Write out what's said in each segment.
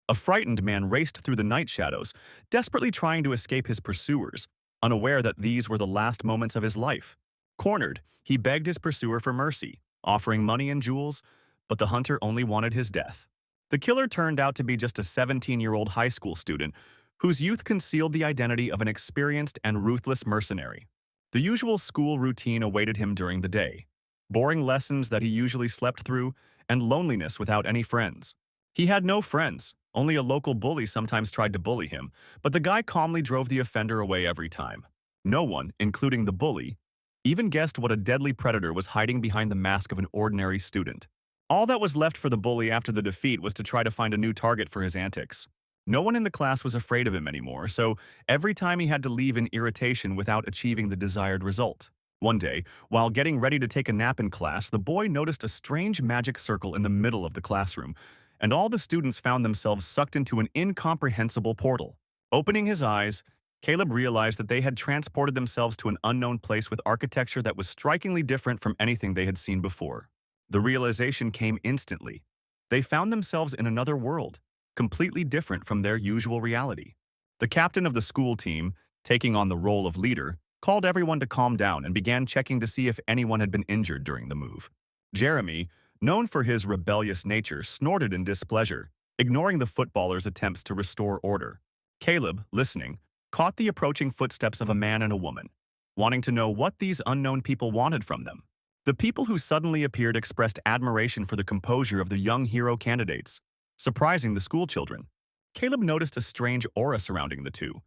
A frightened man raced through the night shadows, desperately trying to escape his pursuers, unaware that these were the last moments of his life. Cornered, he begged his pursuer for mercy, offering money and jewels, but the hunter only wanted his death. The killer turned out to be just a 17-year-old high school student whose youth concealed the identity of an experienced and ruthless mercenary. The usual school routine awaited him during the day. Boring lessons that he usually slept through, and loneliness without any friends. He had no friends, only a local bully sometimes tried to bully him, but the guy calmly drove the offender away every time. No one, including the bully, even guessed what a deadly predator was hiding behind the mask of an ordinary student. All that was left for the bully after the defeat was to try to find a new target for his antics. No one in the class was afraid of him anymore, so every time he had to leave in irritation without achieving the desired result. One day, while getting ready to take a nap in class, the boy noticed a strange magic circle in the middle of the classroom, and all the students found themselves sucked into an incomprehensible portal. Opening his eyes, Caleb realized that they had transported themselves to an unknown place with architecture that was strikingly different from anything they had seen before. The realization came instantly. They found themselves in another world, completely different from their usual reality. The captain of the school team, taking on the role of leader, called everyone to calm down and began checking to see if anyone had been injured during the move. Jeremy, known for his rebellious nature, snorted in displeasure, ignoring the footballers' attempts to restore order. Caleb, listening, caught the approaching footsteps of a man and a woman, wanting to know what these unknown people wanted from them. The people who suddenly appeared expressed admiration for the composure of the young hero candidates, surprising the schoolchildren. Caleb noticed a strange aura surrounding the two.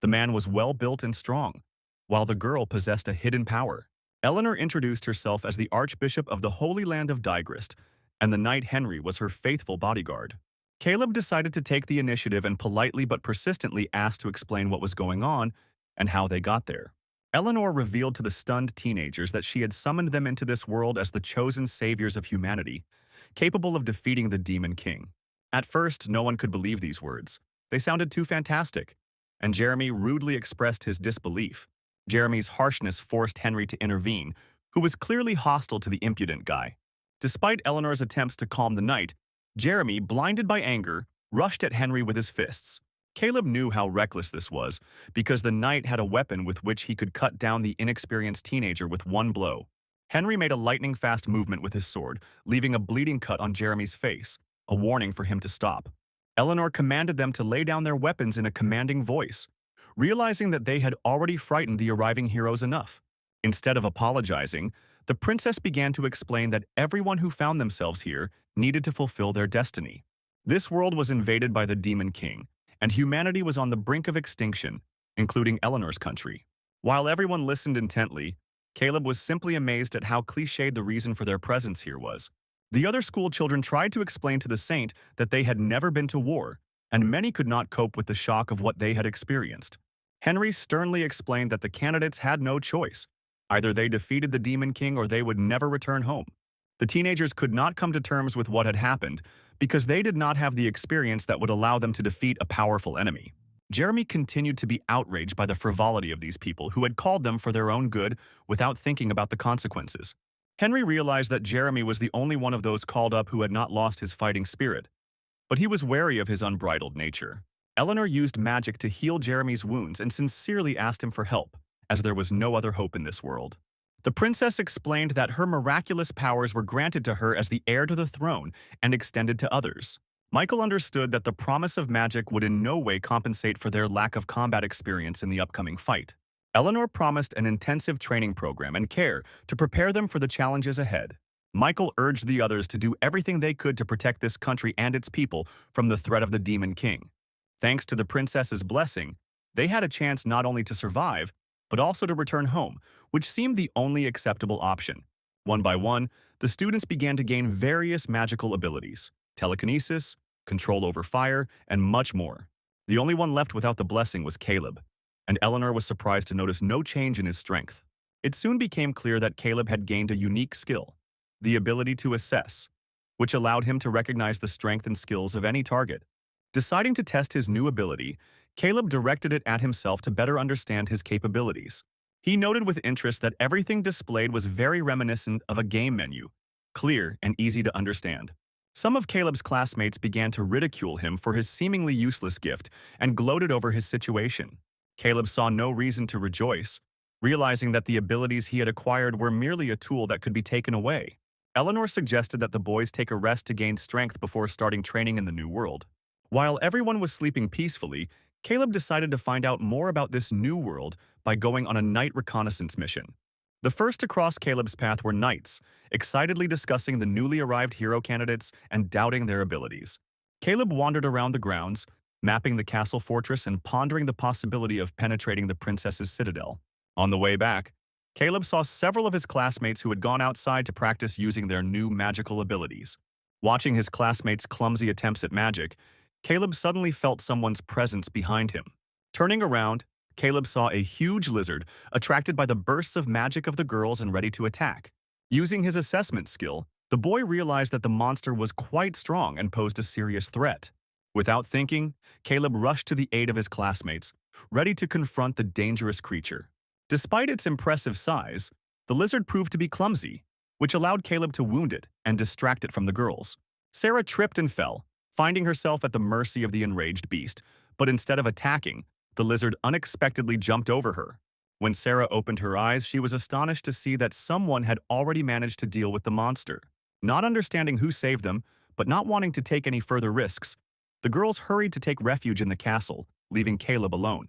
The man was well-built and strong, while the girl possessed a hidden power. Eleanor introduced herself as the Archbishop of the Holy Land of Digrist, and the knight Henry was her faithful bodyguard. Caleb decided to take the initiative and politely but persistently asked to explain what was going on and how they got there. Eleanor revealed to the stunned teenagers that she had summoned them into this world as the chosen saviors of humanity, capable of defeating the Demon King. At first, no one could believe these words. They sounded too fantastic, and Jeremy rudely expressed his disbelief. Jeremy's harshness forced Henry to intervene, who was clearly hostile to the impudent guy. Despite Eleanor's attempts to calm the knight, Jeremy, blinded by anger, rushed at Henry with his fists. Caleb knew how reckless this was, because the knight had a weapon with which he could cut down the inexperienced teenager with one blow. Henry made a lightning-fast movement with his sword, leaving a bleeding cut on Jeremy's face, a warning for him to stop. Eleanor commanded them to lay down their weapons in a commanding voice, realizing that they had already frightened the arriving heroes enough. Instead of apologizing, the princess began to explain that everyone who found themselves here needed to fulfill their destiny. This world was invaded by the Demon King, and humanity was on the brink of extinction, including Eleanor's country. While everyone listened intently, Caleb was simply amazed at how cliched the reason for their presence here was. The other school children tried to explain to the saint that they had never been to war, and many could not cope with the shock of what they had experienced. Henry sternly explained that the candidates had no choice. Either they defeated the Demon King or they would never return home. The teenagers could not come to terms with what had happened because they did not have the experience that would allow them to defeat a powerful enemy. Jeremy continued to be outraged by the frivolity of these people who had called them for their own good without thinking about the consequences. Henry realized that Jeremy was the only one of those called up who had not lost his fighting spirit, but he was wary of his unbridled nature. Eleanor used magic to heal Jeremy's wounds and sincerely asked him for help, as there was no other hope in this world. The princess explained that her miraculous powers were granted to her as the heir to the throne and extended to others. Michael understood that the promise of magic would in no way compensate for their lack of combat experience in the upcoming fight. Eleanor promised an intensive training program and care to prepare them for the challenges ahead. Michael urged the others to do everything they could to protect this country and its people from the threat of the Demon King. Thanks to the princess's blessing, they had a chance not only to survive, but also to return home, which seemed the only acceptable option. One by one, the students began to gain various magical abilities: telekinesis, control over fire, and much more. The only one left without the blessing was Caleb, and Eleanor was surprised to notice no change in his strength. It soon became clear that Caleb had gained a unique skill, the ability to assess, which allowed him to recognize the strength and skills of any target. Deciding to test his new ability, Caleb directed it at himself to better understand his capabilities. He noted with interest that everything displayed was very reminiscent of a game menu, clear and easy to understand. Some of Caleb's classmates began to ridicule him for his seemingly useless gift and gloated over his situation. Caleb saw no reason to rejoice, realizing that the abilities he had acquired were merely a tool that could be taken away. Eleanor suggested that the boys take a rest to gain strength before starting training in the new world. While everyone was sleeping peacefully, Caleb decided to find out more about this new world by going on a night reconnaissance mission. The first to cross Caleb's path were knights, excitedly discussing the newly arrived hero candidates and doubting their abilities. Caleb wandered around the grounds, mapping the castle fortress and pondering the possibility of penetrating the princess's citadel. On the way back, Caleb saw several of his classmates who had gone outside to practice using their new magical abilities. Watching his classmates' clumsy attempts at magic, Caleb suddenly felt someone's presence behind him. Turning around, Caleb saw a huge lizard, attracted by the bursts of magic of the girls and ready to attack. Using his assessment skill, the boy realized that the monster was quite strong and posed a serious threat. Without thinking, Caleb rushed to the aid of his classmates, ready to confront the dangerous creature. Despite its impressive size, the lizard proved to be clumsy, which allowed Caleb to wound it and distract it from the girls. Sarah tripped and fell, finding herself at the mercy of the enraged beast, but instead of attacking, the lizard unexpectedly jumped over her. When Sarah opened her eyes, she was astonished to see that someone had already managed to deal with the monster. Not understanding who saved them, but not wanting to take any further risks, the girls hurried to take refuge in the castle, leaving Caleb alone.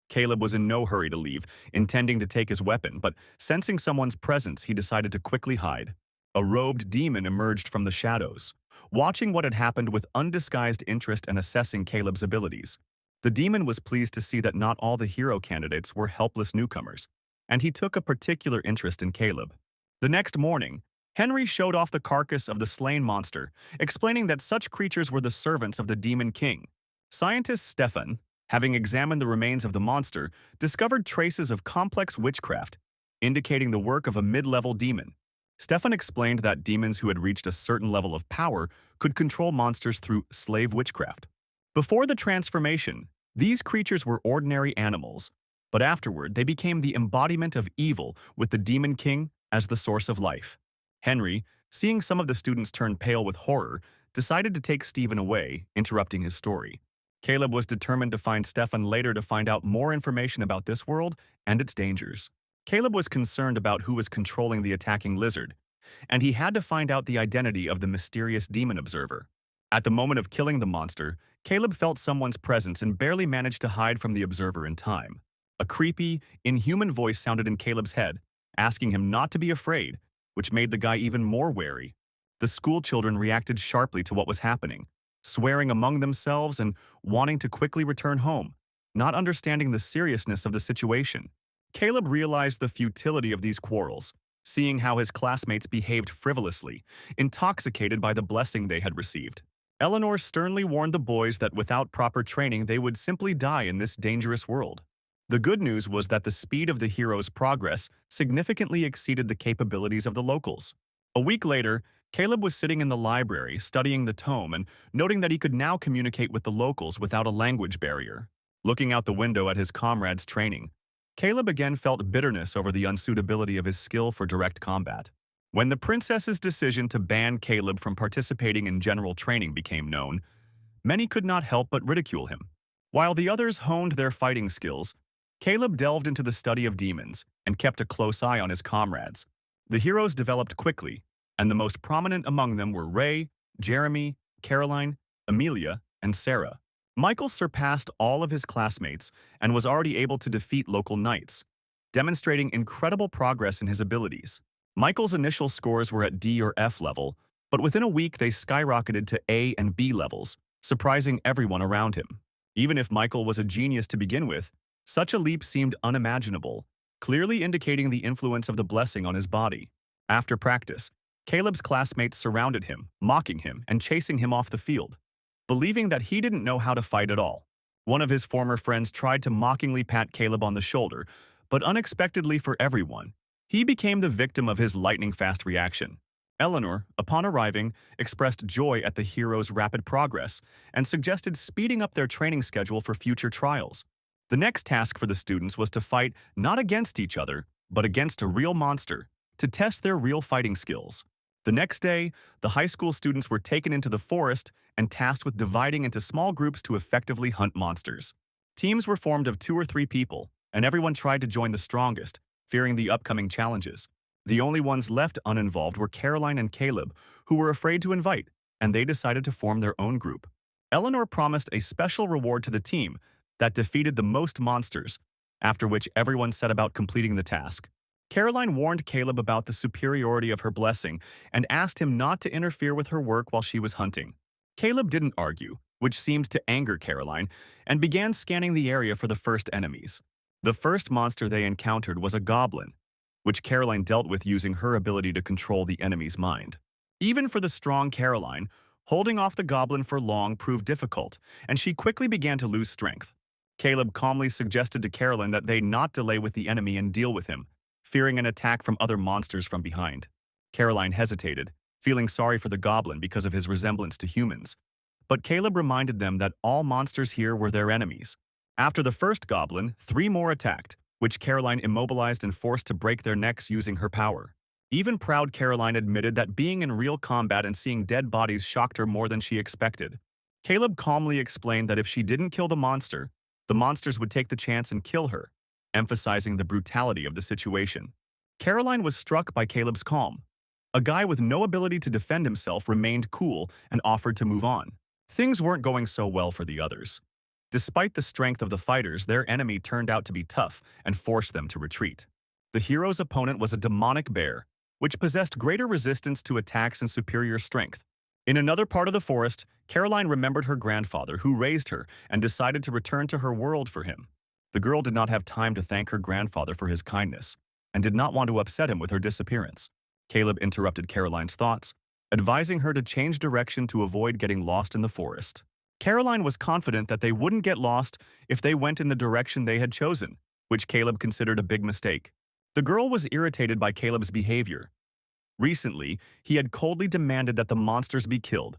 Caleb was in no hurry to leave, intending to take his weapon, but sensing someone's presence, he decided to quickly hide. A robed demon emerged from the shadows, watching what had happened with undisguised interest and assessing Caleb's abilities. The demon was pleased to see that not all the hero candidates were helpless newcomers, and he took a particular interest in Caleb. The next morning, Henry showed off the carcass of the slain monster, explaining that such creatures were the servants of the Demon King. Scientist Stefan, having examined the remains of the monster, discovered traces of complex witchcraft, indicating the work of a mid-level demon. Stefan explained that demons who had reached a certain level of power could control monsters through slave witchcraft. Before the transformation, these creatures were ordinary animals, but afterward they became the embodiment of evil with the Demon King as the source of life. Henry, seeing some of the students turn pale with horror, decided to take Stephen away, interrupting his story. Caleb was determined to find Stefan later to find out more information about this world and its dangers. Caleb was concerned about who was controlling the attacking lizard, and he had to find out the identity of the mysterious demon observer. At the moment of killing the monster, Caleb felt someone's presence and barely managed to hide from the observer in time. A creepy, inhuman voice sounded in Caleb's head, asking him not to be afraid, which made the guy even more wary. The school children reacted sharply to what was happening, swearing among themselves and wanting to quickly return home, not understanding the seriousness of the situation. Caleb realized the futility of these quarrels, seeing how his classmates behaved frivolously, intoxicated by the blessing they had received. Eleanor sternly warned the boys that without proper training they would simply die in this dangerous world. The good news was that the speed of the heroes' progress significantly exceeded the capabilities of the locals. A week later, Caleb was sitting in the library studying the tome and noting that he could now communicate with the locals without a language barrier. Looking out the window at his comrades' training, Caleb again felt bitterness over the unsuitability of his skill for direct combat. When the princess's decision to ban Caleb from participating in general training became known, many could not help but ridicule him. While the others honed their fighting skills, Caleb delved into the study of demons and kept a close eye on his comrades. The heroes developed quickly, and the most prominent among them were Ray, Jeremy, Caroline, Amelia, and Sarah. Michael surpassed all of his classmates and was already able to defeat local knights, demonstrating incredible progress in his abilities. Michael's initial scores were at D or F level, but within a week they skyrocketed to A and B levels, surprising everyone around him. Even if Michael was a genius to begin with, such a leap seemed unimaginable, clearly indicating the influence of the blessing on his body. After practice, Caleb's classmates surrounded him, mocking him and chasing him off the field, believing that he didn't know how to fight at all. One of his former friends tried to mockingly pat Caleb on the shoulder, but unexpectedly for everyone, he became the victim of his lightning-fast reaction. Eleanor, upon arriving, expressed joy at the heroes' rapid progress and suggested speeding up their training schedule for future trials. The next task for the students was to fight not against each other, but against a real monster, to test their real fighting skills. The next day, the high school students were taken into the forest and tasked with dividing into small groups to effectively hunt monsters. Teams were formed of 2 or 3 people, and everyone tried to join the strongest, fearing the upcoming challenges. The only ones left uninvolved were Caroline and Caleb, who were afraid to invite, and they decided to form their own group. Eleanor promised a special reward to the team that defeated the most monsters, after which everyone set about completing the task. Caroline warned Caleb about the superiority of her blessing and asked him not to interfere with her work while she was hunting. Caleb didn't argue, which seemed to anger Caroline, and began scanning the area for the first enemies. The first monster they encountered was a goblin, which Caroline dealt with using her ability to control the enemy's mind. Even for the strong Caroline, holding off the goblin for long proved difficult, and she quickly began to lose strength. Caleb calmly suggested to Caroline that they not delay with the enemy and deal with him, fearing an attack from other monsters from behind. Caroline hesitated, feeling sorry for the goblin because of his resemblance to humans. But Caleb reminded them that all monsters here were their enemies. After the first goblin, 3 more attacked, which Caroline immobilized and forced to break their necks using her power. Even proud Caroline admitted that being in real combat and seeing dead bodies shocked her more than she expected. Caleb calmly explained that if she didn't kill the monsters would take the chance and kill her, emphasizing the brutality of the situation. Caroline was struck by Caleb's calm. A guy with no ability to defend himself remained cool and offered to move on. Things weren't going so well for the others. Despite the strength of the fighters, their enemy turned out to be tough and forced them to retreat. The hero's opponent was a demonic bear, which possessed greater resistance to attacks and superior strength. In another part of the forest, Caroline remembered her grandfather, who raised her, and decided to return to her world for him. The girl did not have time to thank her grandfather for his kindness, and did not want to upset him with her disappearance. Caleb interrupted Caroline's thoughts, advising her to change direction to avoid getting lost in the forest. Caroline was confident that they wouldn't get lost if they went in the direction they had chosen, which Caleb considered a big mistake. The girl was irritated by Caleb's behavior. Recently, he had coldly demanded that the monsters be killed,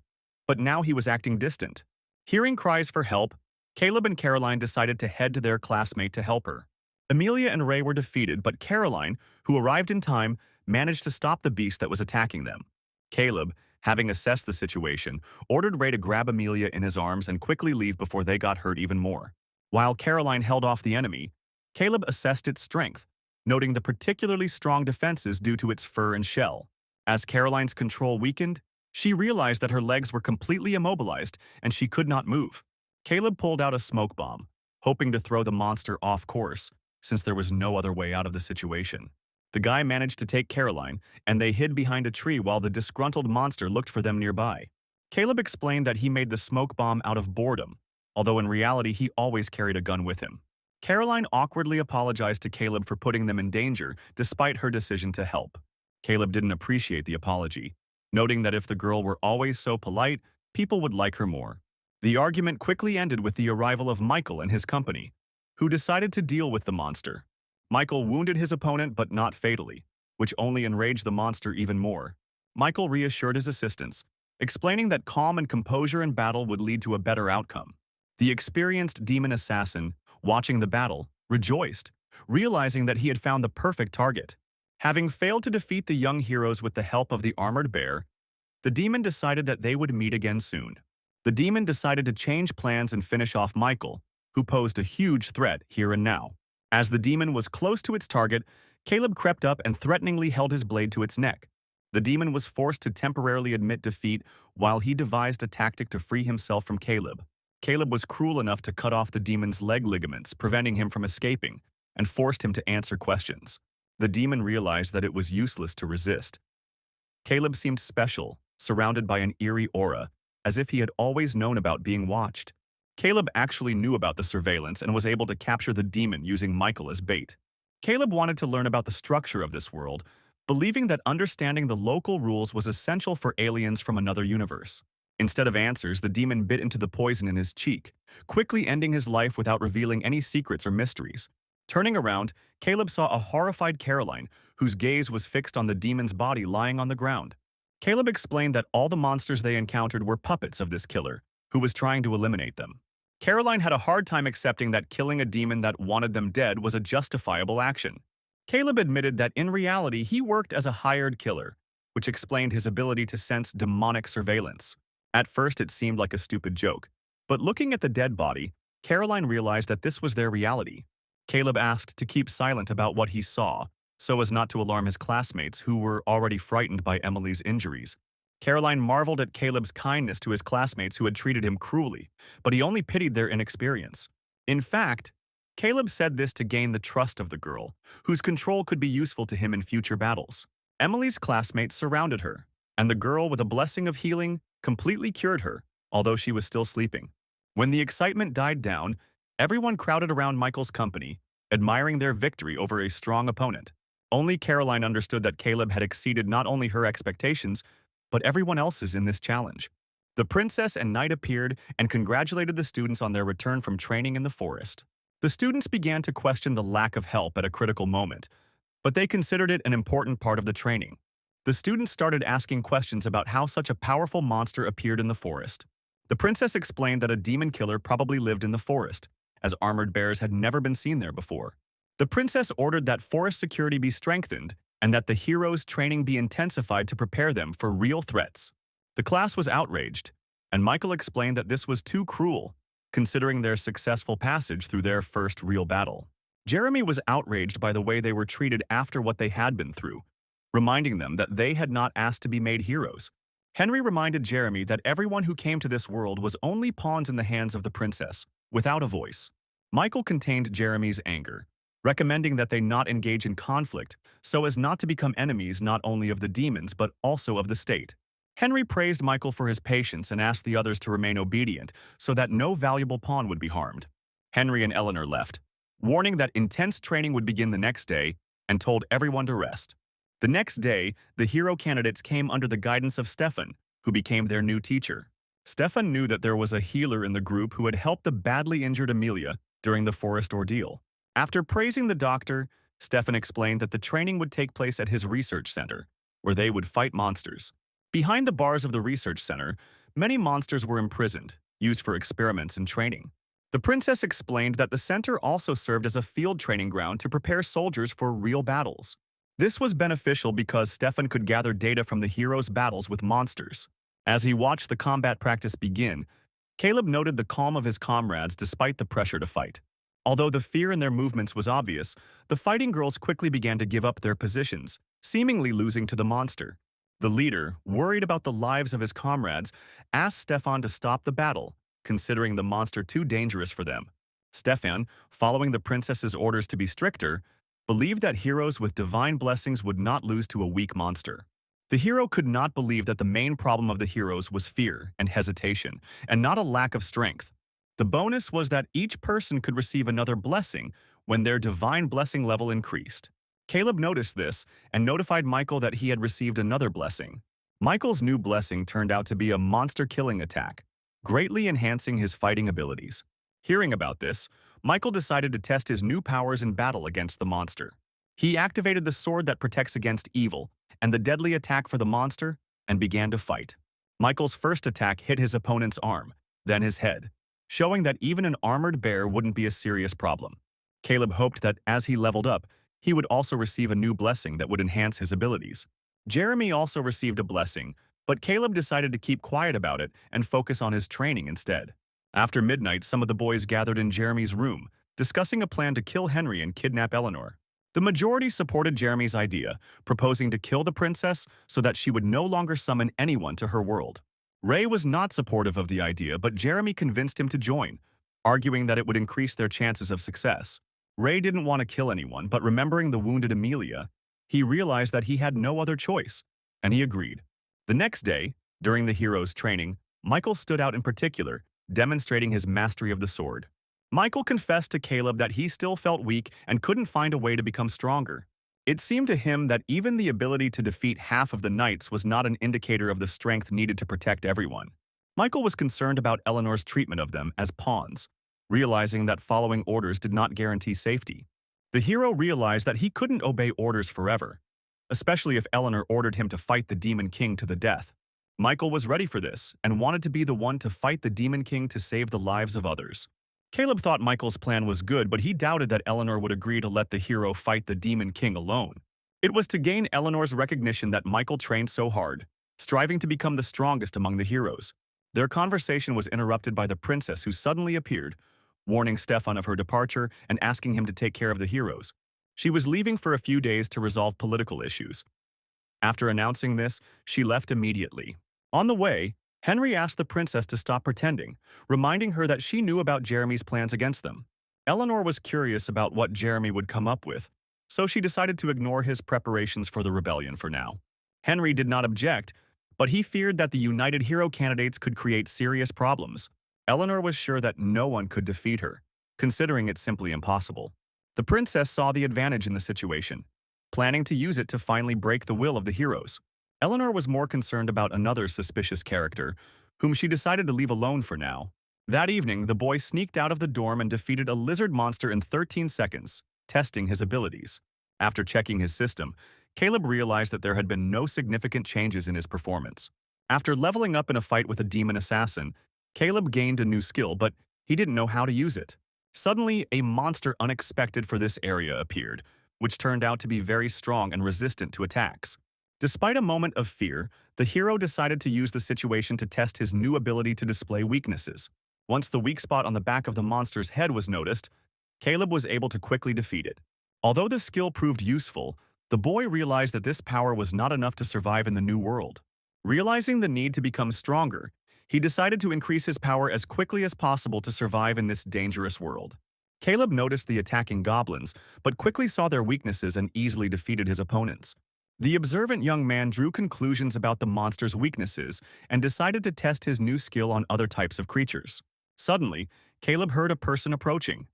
but now he was acting distant. Hearing cries for help, Caleb and Caroline decided to head to their classmate to help her. Amelia and Ray were defeated, but Caroline, who arrived in time, managed to stop the beast that was attacking them. Caleb, having assessed the situation, ordered Ray to grab Amelia in his arms and quickly leave before they got hurt even more. While Caroline held off the enemy, Caleb assessed its strength, noting the particularly strong defenses due to its fur and shell. As Caroline's control weakened, she realized that her legs were completely immobilized and she could not move. Caleb pulled out a smoke bomb, hoping to throw the monster off course, since there was no other way out of the situation. The guy managed to take Caroline, and they hid behind a tree while the disgruntled monster looked for them nearby. Caleb explained that he made the smoke bomb out of boredom, although in reality he always carried a gun with him. Caroline awkwardly apologized to Caleb for putting them in danger despite her decision to help. Caleb didn't appreciate the apology, noting that if the girl were always so polite, people would like her more. The argument quickly ended with the arrival of Michael and his company, who decided to deal with the monster. Michael wounded his opponent but not fatally, which only enraged the monster even more. Michael reassured his assistants, explaining that calm and composure in battle would lead to a better outcome. The experienced demon assassin, watching the battle, rejoiced, realizing that he had found the perfect target. Having failed to defeat the young heroes with the help of the armored bear, the demon decided that they would meet again soon. The demon decided to change plans and finish off Michael, who posed a huge threat here and now. As the demon was close to its target, Caleb crept up and threateningly held his blade to its neck. The demon was forced to temporarily admit defeat while he devised a tactic to free himself from Caleb. Caleb was cruel enough to cut off the demon's leg ligaments, preventing him from escaping, and forced him to answer questions. The demon realized that it was useless to resist. Caleb seemed special, surrounded by an eerie aura, as if he had always known about being watched. Caleb actually knew about the surveillance and was able to capture the demon using Michael as bait. Caleb wanted to learn about the structure of this world, believing that understanding the local rules was essential for aliens from another universe. Instead of answers, the demon bit into the poison in his cheek, quickly ending his life without revealing any secrets or mysteries. Turning around, Caleb saw a horrified Caroline, whose gaze was fixed on the demon's body lying on the ground. Caleb explained that all the monsters they encountered were puppets of this killer, who was trying to eliminate them. Caroline had a hard time accepting that killing a demon that wanted them dead was a justifiable action. Caleb admitted that in reality he worked as a hired killer, which explained his ability to sense demonic surveillance. At first, it seemed like a stupid joke, but looking at the dead body, Caroline realized that this was their reality. Caleb asked to keep silent about what he saw, so as not to alarm his classmates who were already frightened by Emily's injuries. Caroline marveled at Caleb's kindness to his classmates who had treated him cruelly, but he only pitied their inexperience. In fact, Caleb said this to gain the trust of the girl, whose control could be useful to him in future battles. Emily's classmates surrounded her, and the girl, with a blessing of healing, completely cured her, although she was still sleeping. When the excitement died down, everyone crowded around Michael's company, admiring their victory over a strong opponent. Only Caroline understood that Caleb had exceeded not only her expectations, but everyone else's in this challenge. The princess and knight appeared and congratulated the students on their return from training in the forest. The students began to question the lack of help at a critical moment, but they considered it an important part of the training. The students started asking questions about how such a powerful monster appeared in the forest. The princess explained that a demon killer probably lived in the forest, as armored bears had never been seen there before. The princess ordered that forest security be strengthened and that the heroes' training be intensified to prepare them for real threats. The class was outraged, and Michael explained that this was too cruel, considering their successful passage through their first real battle. Jeremy was outraged by the way they were treated after what they had been through, reminding them that they had not asked to be made heroes. Henry reminded Jeremy that everyone who came to this world was only pawns in the hands of the princess, without a voice. Michael contained Jeremy's anger, recommending that they not engage in conflict so as not to become enemies not only of the demons but also of the state. Henry praised Michael for his patience and asked the others to remain obedient so that no valuable pawn would be harmed. Henry and Eleanor left, warning that intense training would begin the next day, and told everyone to rest. The next day, the hero candidates came under the guidance of Stefan, who became their new teacher. Stefan knew that there was a healer in the group who had helped the badly injured Amelia during the forest ordeal. After praising the doctor, Stefan explained that the training would take place at his research center, where they would fight monsters. Behind the bars of the research center, many monsters were imprisoned, used for experiments and training. The princess explained that the center also served as a field training ground to prepare soldiers for real battles. This was beneficial because Stefan could gather data from the heroes' battles with monsters. As he watched the combat practice begin, Caleb noted the calm of his comrades despite the pressure to fight. Although the fear in their movements was obvious, the fighting girls quickly began to give up their positions, seemingly losing to the monster. The leader, worried about the lives of his comrades, asked Stefan to stop the battle, considering the monster too dangerous for them. Stefan, following the princess's orders to be stricter, believed that heroes with divine blessings would not lose to a weak monster. The hero could not believe that the main problem of the heroes was fear and hesitation, and not a lack of strength. The bonus was that each person could receive another blessing when their divine blessing level increased. Caleb noticed this and notified Michael that he had received another blessing. Michael's new blessing turned out to be a monster-killing attack, greatly enhancing his fighting abilities. Hearing about this, Michael decided to test his new powers in battle against the monster. He activated the sword that protects against evil and the deadly attack for the monster and began to fight. Michael's first attack hit his opponent's arm, then his head, showing that even an armored bear wouldn't be a serious problem. Caleb hoped that as he leveled up, he would also receive a new blessing that would enhance his abilities. Jeremy also received a blessing, but Caleb decided to keep quiet about it and focus on his training instead. After midnight, some of the boys gathered in Jeremy's room, discussing a plan to kill Henry and kidnap Eleanor. The majority supported Jeremy's idea, proposing to kill the princess so that she would no longer summon anyone to her world. Ray was not supportive of the idea, but Jeremy convinced him to join, arguing that it would increase their chances of success. Ray didn't want to kill anyone, but remembering the wounded Amelia, he realized that he had no other choice, and he agreed. The next day, during the hero's training, Michael stood out in particular, demonstrating his mastery of the sword. Michael confessed to Caleb that he still felt weak and couldn't find a way to become stronger. It seemed to him that even the ability to defeat half of the knights was not an indicator of the strength needed to protect everyone. Michael was concerned about Eleanor's treatment of them as pawns, realizing that following orders did not guarantee safety. The hero realized that he couldn't obey orders forever, especially if Eleanor ordered him to fight the Demon King to the death. Michael was ready for this and wanted to be the one to fight the Demon King to save the lives of others. Caleb thought Michael's plan was good, but he doubted that Eleanor would agree to let the hero fight the Demon King alone. It was to gain Eleanor's recognition that Michael trained so hard, striving to become the strongest among the heroes. Their conversation was interrupted by the princess who suddenly appeared, warning Stefan of her departure and asking him to take care of the heroes. She was leaving for a few days to resolve political issues. After announcing this, she left immediately. On the way, Henry asked the princess to stop pretending, reminding her that she knew about Jeremy's plans against them. Eleanor was curious about what Jeremy would come up with, so she decided to ignore his preparations for the rebellion for now. Henry did not object, but he feared that the united hero candidates could create serious problems. Eleanor was sure that no one could defeat her, considering it simply impossible. The princess saw the advantage in the situation, planning to use it to finally break the will of the heroes. Eleanor was more concerned about another suspicious character, whom she decided to leave alone for now. That evening, the boy sneaked out of the dorm and defeated a lizard monster in 13 seconds, testing his abilities. After checking his system, Caleb realized that there had been no significant changes in his performance. After leveling up in a fight with a demon assassin, Caleb gained a new skill, but he didn't know how to use it. Suddenly, a monster unexpected for this area appeared, which turned out to be very strong and resistant to attacks. Despite a moment of fear, the hero decided to use the situation to test his new ability to display weaknesses. Once the weak spot on the back of the monster's head was noticed, Caleb was able to quickly defeat it. Although the skill proved useful, the boy realized that this power was not enough to survive in the new world. Realizing the need to become stronger, he decided to increase his power as quickly as possible to survive in this dangerous world. Caleb noticed the attacking goblins, but quickly saw their weaknesses and easily defeated his opponents. The observant young man drew conclusions about the monster's weaknesses and decided to test his new skill on other types of creatures. Suddenly, Caleb heard a person approaching.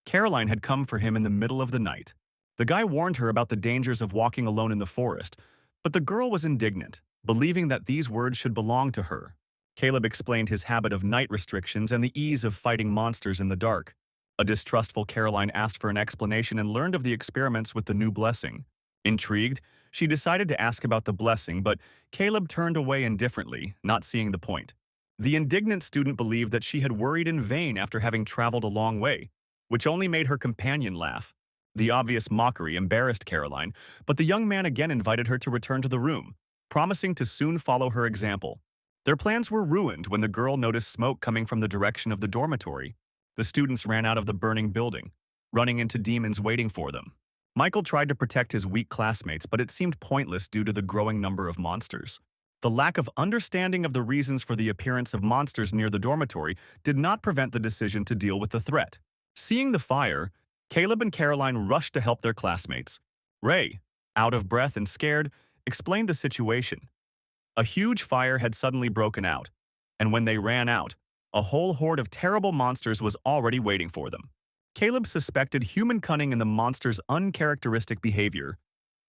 Caroline had come for him in the middle of the night. The guy warned her about the dangers of walking alone in the forest, but the girl was indignant, believing that these words should belong to her. Caleb explained his habit of night restrictions and the ease of fighting monsters in the dark. A distrustful Caroline asked for an explanation and learned of the experiments with the new blessing. Intrigued, she decided to ask about the blessing, but Caleb turned away indifferently, not seeing the point. The indignant student believed that she had worried in vain after having traveled a long way, which only made her companion laugh. The obvious mockery embarrassed Caroline, but the young man again invited her to return to the room, promising to soon follow her example. Their plans were ruined when the girl noticed smoke coming from the direction of the dormitory. The students ran out of the burning building, running into demons waiting for them. Michael tried to protect his weak classmates, but it seemed pointless due to the growing number of monsters. The lack of understanding of the reasons for the appearance of monsters near the dormitory did not prevent the decision to deal with the threat. Seeing the fire, Caleb and Caroline rushed to help their classmates. Ray, out of breath and scared, explained the situation. A huge fire had suddenly broken out, and when they ran out, a whole horde of terrible monsters was already waiting for them. Caleb suspected human cunning in the monster's uncharacteristic behavior,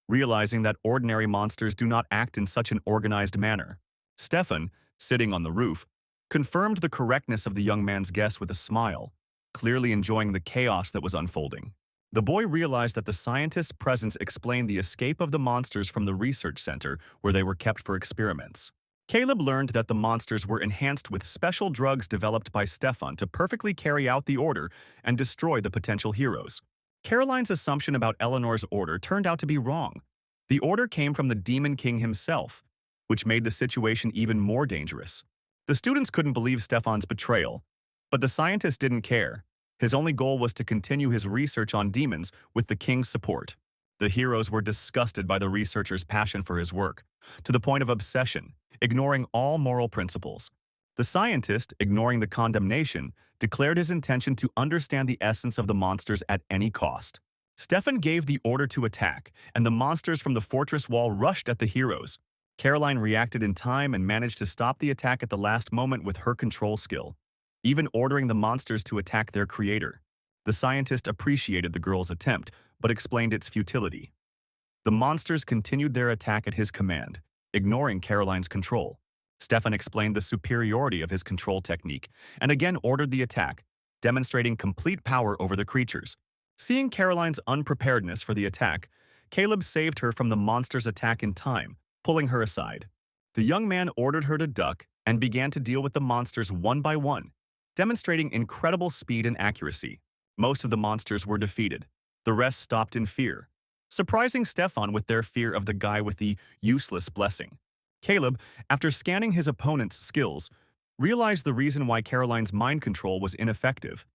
realizing that ordinary monsters do not act in such an organized manner. Stefan, sitting on the roof, confirmed the correctness of the young man's guess with a smile, clearly enjoying the chaos that was unfolding. The boy realized that the scientist's presence explained the escape of the monsters from the research center where they were kept for experiments. Caleb learned that the monsters were enhanced with special drugs developed by Stefan to perfectly carry out the order and destroy the potential heroes. Caroline's assumption about Eleanor's order turned out to be wrong. The order came from the Demon King himself, which made the situation even more dangerous. The students couldn't believe Stefan's betrayal, but the scientist didn't care. His only goal was to continue his research on demons with the king's support. The heroes were disgusted by the researcher's passion for his work, to the point of obsession, ignoring all moral principles. The scientist, ignoring the condemnation, declared his intention to understand the essence of the monsters at any cost. Stefan gave the order to attack, and the monsters from the fortress wall rushed at the heroes. Caroline reacted in time and managed to stop the attack at the last moment with her control skill, even ordering the monsters to attack their creator. The scientist appreciated the girl's attempt, but explained its futility. The monsters continued their attack at his command, ignoring Caroline's control. Stefan explained the superiority of his control technique and again ordered the attack, demonstrating complete power over the creatures. Seeing Caroline's unpreparedness for the attack, Caleb saved her from the monster's attack in time, pulling her aside. The young man ordered her to duck and began to deal with the monsters one by one, demonstrating incredible speed and accuracy. Most of the monsters were defeated. The rest stopped in fear. surprising Stefan with their fear of the guy with the useless blessing. Caleb, after scanning his opponent's skills, realized the reason why Caroline's mind control was ineffective.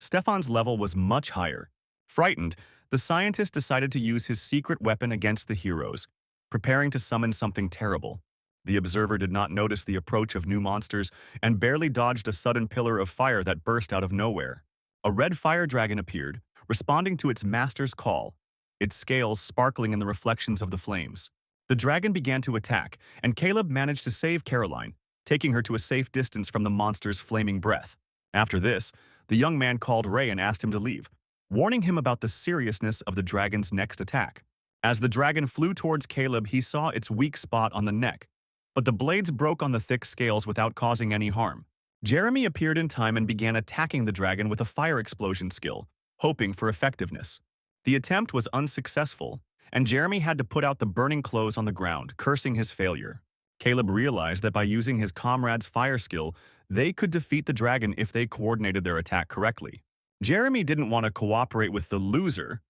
Stefan's level was much higher. Frightened, the scientist decided to use his secret weapon against the heroes, preparing to summon something terrible. The observer did not notice the approach of new monsters and barely dodged a sudden pillar of fire that burst out of nowhere. A red fire dragon appeared, responding to its master's call, its scales sparkling in the reflections of the flames. The dragon began to attack, and Caleb managed to save Caroline, taking her to a safe distance from the monster's flaming breath. After this, the young man called Ray and asked him to leave, warning him about the seriousness of the dragon's next attack. As the dragon flew towards Caleb, he saw its weak spot on the neck, but the blades broke on the thick scales without causing any harm. Jeremy appeared in time and began attacking the dragon with a fire explosion skill, hoping for effectiveness. The attempt was unsuccessful, and Jeremy had to put out the burning clothes on the ground, cursing his failure. Caleb realized that by using his comrade's fire skill, they could defeat the dragon if they coordinated their attack correctly. Jeremy didn't want to cooperate with the loser,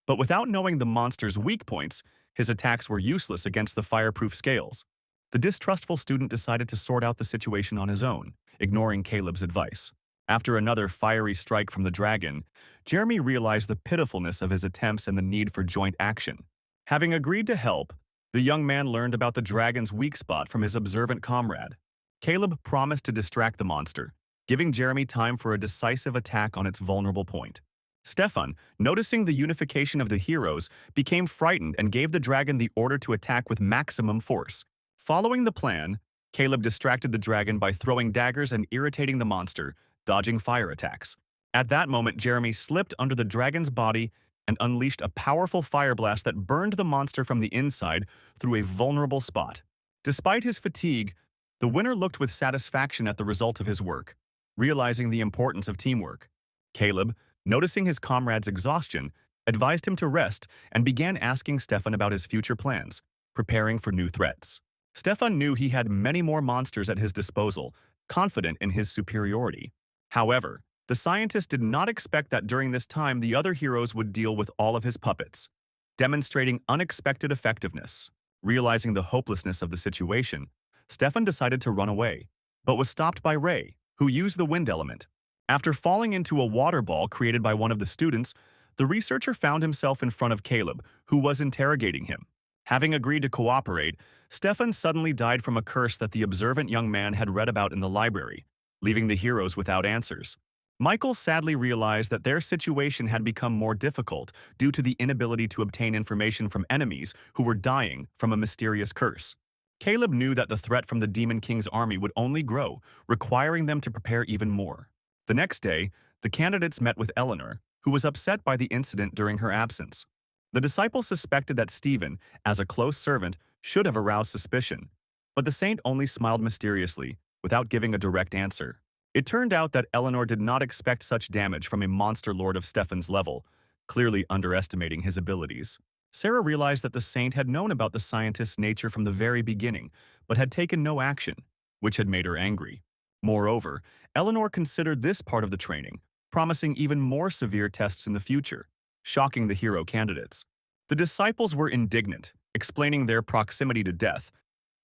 but without knowing the monster's weak points, his attacks were useless against the fireproof scales. The distrustful student decided to sort out the situation on his own, ignoring Caleb's advice. After another fiery strike from the dragon, Jeremy realized the pitifulness of his attempts and the need for joint action. Having agreed to help, the young man learned about the dragon's weak spot from his observant comrade. Caleb promised to distract the monster, giving Jeremy time for a decisive attack on its vulnerable point. Stefan, noticing the unification of the heroes, became frightened and gave the dragon the order to attack with maximum force. Following the plan, Caleb distracted the dragon by throwing daggers and irritating the monster, dodging fire attacks. At that moment, Jeremy slipped under the dragon's body and unleashed a powerful fire blast that burned the monster from the inside through a vulnerable spot. Despite his fatigue, the winner looked with satisfaction at the result of his work, realizing the importance of teamwork. Caleb, noticing his comrade's exhaustion, advised him to rest and began asking Stefan about his future plans, preparing for new threats. Stefan knew he had many more monsters at his disposal, confident in his superiority. However, the scientist did not expect that during this time the other heroes would deal with all of his puppets, demonstrating unexpected effectiveness. Realizing the hopelessness of the situation, Stefan decided to run away, but was stopped by Ray, who used the wind element. After falling into a water ball created by one of the students, the researcher found himself in front of Caleb, who was interrogating him. Having agreed to cooperate, Stefan suddenly died from a curse that the observant young man had read about in the library, leaving the heroes without answers. Michael sadly realized that their situation had become more difficult due to the inability to obtain information from enemies who were dying from a mysterious curse. Caleb knew that the threat from the Demon King's army would only grow, requiring them to prepare even more. The next day, the candidates met with Eleanor, who was upset by the incident during her absence. The disciples suspected that Stephen, as a close servant, should have aroused suspicion, but the saint only smiled mysteriously, without giving a direct answer. It turned out that Eleanor did not expect such damage from a monster lord of Stefan's level, clearly underestimating his abilities. Sarah realized that the saint had known about the scientist's nature from the very beginning, but had taken no action, which had made her angry. Moreover, Eleanor considered this part of the training, promising even more severe tests in the future, shocking the hero candidates. The disciples were indignant, explaining their proximity to death,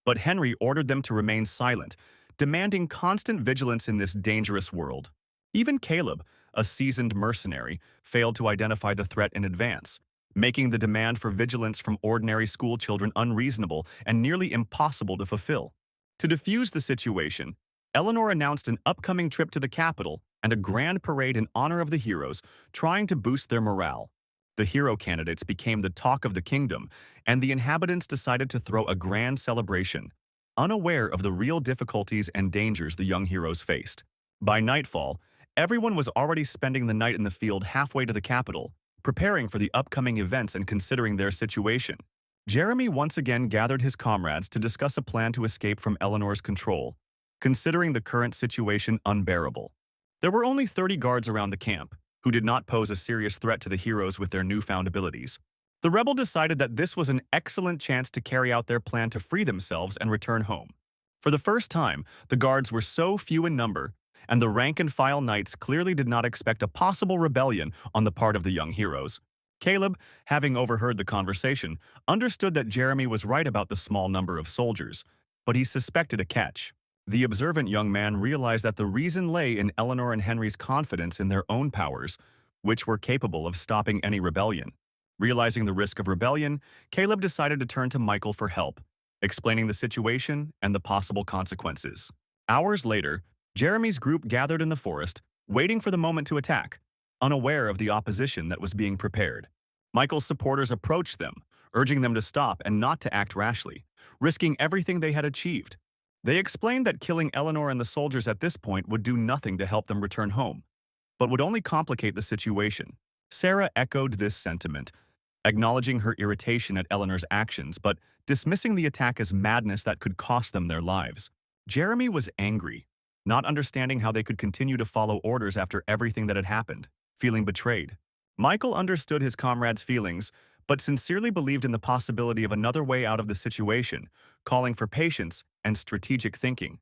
but Henry ordered them to remain silent, demanding constant vigilance in this dangerous world. Even Caleb, a seasoned mercenary, failed to identify the threat in advance, making the demand for vigilance from ordinary school children unreasonable and nearly impossible to fulfill. To defuse the situation, Eleanor announced an upcoming trip to the capital and a grand parade in honor of the heroes, trying to boost their morale. The hero candidates became the talk of the kingdom, and the inhabitants decided to throw a grand celebration, unaware of the real difficulties and dangers the young heroes faced. By nightfall, everyone was already spending the night in the field halfway to the capital, preparing for the upcoming events and considering their situation. Jeremy once again gathered his comrades to discuss a plan to escape from Eleanor's control, considering the current situation unbearable. There were only 30 guards around the camp, who did not pose a serious threat to the heroes with their newfound abilities. The rebel decided that this was an excellent chance to carry out their plan to free themselves and return home. For the first time, the guards were so few in number, and the rank-and-file knights clearly did not expect a possible rebellion on the part of the young heroes. Caleb, having overheard the conversation, understood that Jeremy was right about the small number of soldiers, but he suspected a catch. The observant young man realized that the reason lay in Eleanor and Henry's confidence in their own powers, which were capable of stopping any rebellion. Realizing the risk of rebellion, Caleb decided to turn to Michael for help, explaining the situation and the possible consequences. Hours later, Jeremy's group gathered in the forest, waiting for the moment to attack, unaware of the opposition that was being prepared. Michael's supporters approached them, urging them to stop and not to act rashly, risking everything they had achieved. They explained that killing Eleanor and the soldiers at this point would do nothing to help them return home, but would only complicate the situation. Sarah echoed this sentiment, acknowledging her irritation at Eleanor's actions but dismissing the attack as madness that could cost them their lives. Jeremy was angry, not understanding how they could continue to follow orders after everything that had happened, feeling betrayed. Michael understood his comrade's feelings, but sincerely believed in the possibility of another way out of the situation, calling for patience and strategic thinking.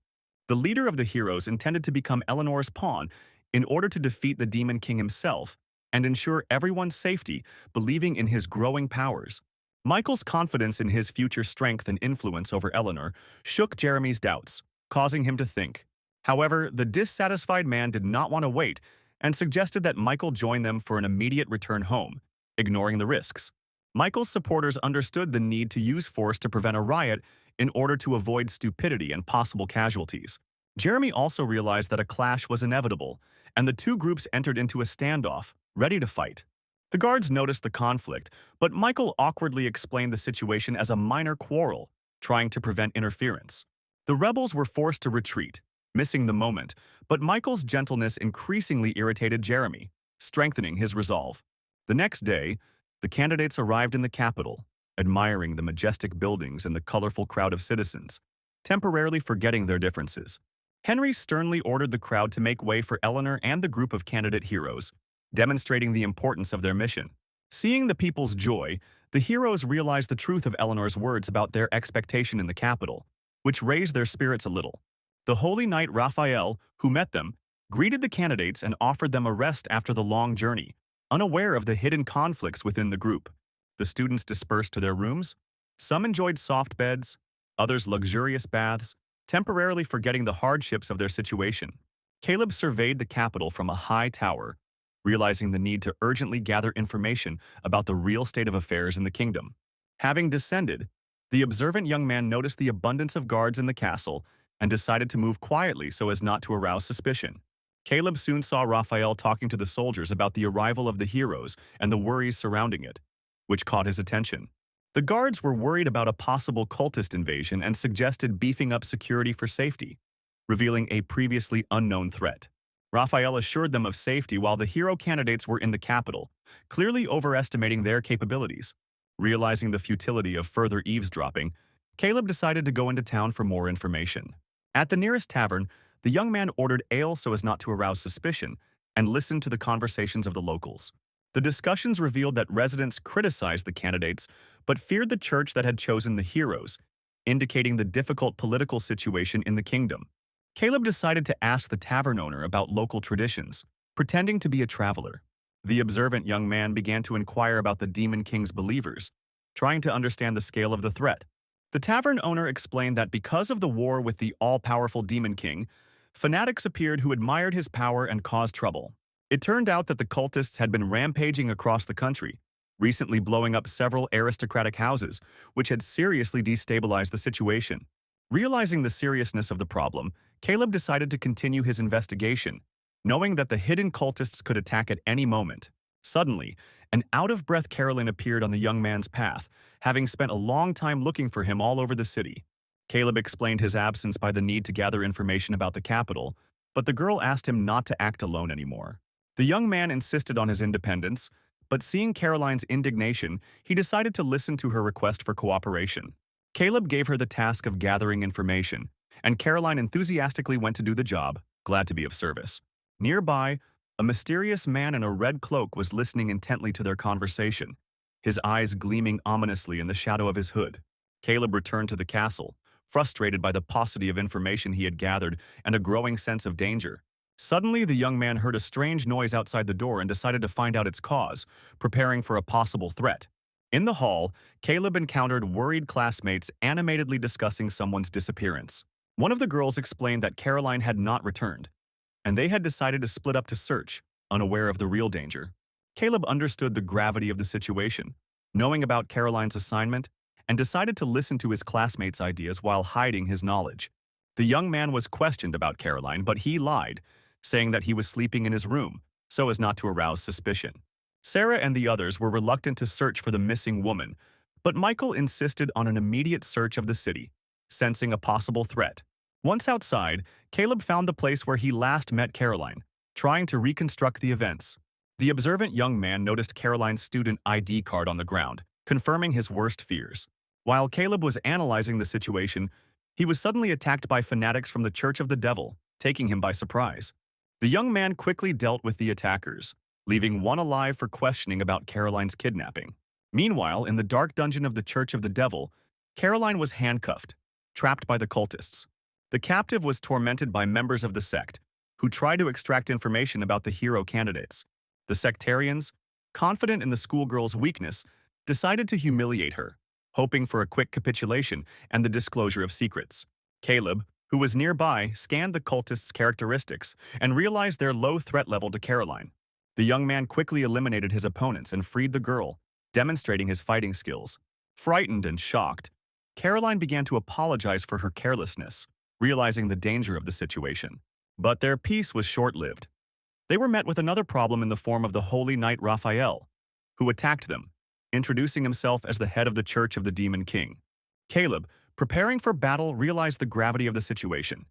The leader of the heroes intended to become Eleanor's pawn in order to defeat the Demon King himself and ensure everyone's safety, believing in his growing powers. Michael's confidence in his future strength and influence over Eleanor shook Jeremy's doubts, causing him to think. However, the dissatisfied man did not want to wait and suggested that Michael join them for an immediate return home, ignoring the risks. Michael's supporters understood the need to use force to prevent a riot in order to avoid stupidity and possible casualties. Jeremy also realized that a clash was inevitable, and the two groups entered into a standoff, ready to fight. The guards noticed the conflict, but Michael awkwardly explained the situation as a minor quarrel, trying to prevent interference. The rebels were forced to retreat, missing the moment, but Michael's gentleness increasingly irritated Jeremy, strengthening his resolve. The next day, the candidates arrived in the capital, admiring the majestic buildings and the colorful crowd of citizens, temporarily forgetting their differences. Henry sternly ordered the crowd to make way for Eleanor and the group of candidate heroes, demonstrating the importance of their mission. Seeing the people's joy, the heroes realized the truth of Eleanor's words about their expectation in the capital, which raised their spirits a little. The holy knight Raphael, who met them, greeted the candidates and offered them a rest after the long journey, unaware of the hidden conflicts within the group. The students dispersed to their rooms. Some enjoyed soft beds, others luxurious baths, temporarily forgetting the hardships of their situation. Caleb surveyed the capital from a high tower, realizing the need to urgently gather information about the real state of affairs in the kingdom. Having descended, the observant young man noticed the abundance of guards in the castle and decided to move quietly so as not to arouse suspicion. Caleb soon saw Raphael talking to the soldiers about the arrival of the heroes and the worries surrounding it, which caught his attention. The guards were worried about a possible cultist invasion and suggested beefing up security for safety, revealing a previously unknown threat. Raphael assured them of safety while the hero candidates were in the capital, clearly overestimating their capabilities. Realizing the futility of further eavesdropping, Caleb decided to go into town for more information. At the nearest tavern, the young man ordered ale so as not to arouse suspicion and listened to the conversations of the locals. The discussions revealed that residents criticized the candidates but feared the church that had chosen the heroes, indicating the difficult political situation in the kingdom. Caleb decided to ask the tavern owner about local traditions, pretending to be a traveler. The observant young man began to inquire about the Demon King's believers, trying to understand the scale of the threat. The tavern owner explained that because of the war with the all-powerful Demon King, fanatics appeared who admired his power and caused trouble. It turned out that the cultists had been rampaging across the country, recently blowing up several aristocratic houses, which had seriously destabilized the situation. Realizing the seriousness of the problem, Caleb decided to continue his investigation, knowing that the hidden cultists could attack at any moment. Suddenly, an out-of-breath Carolyn appeared on the young man's path, having spent a long time looking for him all over the city. Caleb explained his absence by the need to gather information about the capital, but the girl asked him not to act alone anymore. The young man insisted on his independence, but seeing Caroline's indignation, he decided to listen to her request for cooperation. Caleb gave her the task of gathering information, and Caroline enthusiastically went to do the job, glad to be of service. Nearby, a mysterious man in a red cloak was listening intently to their conversation, his eyes gleaming ominously in the shadow of his hood. Caleb returned to the castle, frustrated by the paucity of information he had gathered and a growing sense of danger. Suddenly, the young man heard a strange noise outside the door and decided to find out its cause, preparing for a possible threat. In the hall, Caleb encountered worried classmates animatedly discussing someone's disappearance. One of the girls explained that Caroline had not returned, and they had decided to split up to search, unaware of the real danger. Caleb understood the gravity of the situation, knowing about Caroline's assignment, and decided to listen to his classmates' ideas while hiding his knowledge. The young man was questioned about Caroline, but he lied, saying that he was sleeping in his room, so as not to arouse suspicion. Sarah and the others were reluctant to search for the missing woman, but Michael insisted on an immediate search of the city, sensing a possible threat. Once outside, Caleb found the place where he last met Caroline, trying to reconstruct the events. The observant young man noticed Caroline's student ID card on the ground, confirming his worst fears. While Caleb was analyzing the situation, he was suddenly attacked by fanatics from the Church of the Devil, taking him by surprise. The young man quickly dealt with the attackers, leaving one alive for questioning about Caroline's kidnapping. Meanwhile, in the dark dungeon of the Church of the Devil, Caroline was handcuffed, trapped by the cultists. The captive was tormented by members of the sect, who tried to extract information about the hero candidates. The sectarians, confident in the schoolgirl's weakness, decided to humiliate her, hoping for a quick capitulation and the disclosure of secrets. Caleb, who was nearby, scanned the cultists' characteristics and realized their low threat level to Caroline. The young man quickly eliminated his opponents and freed the girl, demonstrating his fighting skills. Frightened and shocked, Caroline began to apologize for her carelessness, realizing the danger of the situation. But their peace was short-lived. They were met with another problem in the form of the Holy Knight Raphael, who attacked them, introducing himself as the head of the Church of the Demon King. Caleb, preparing for battle, realized the gravity of the situation.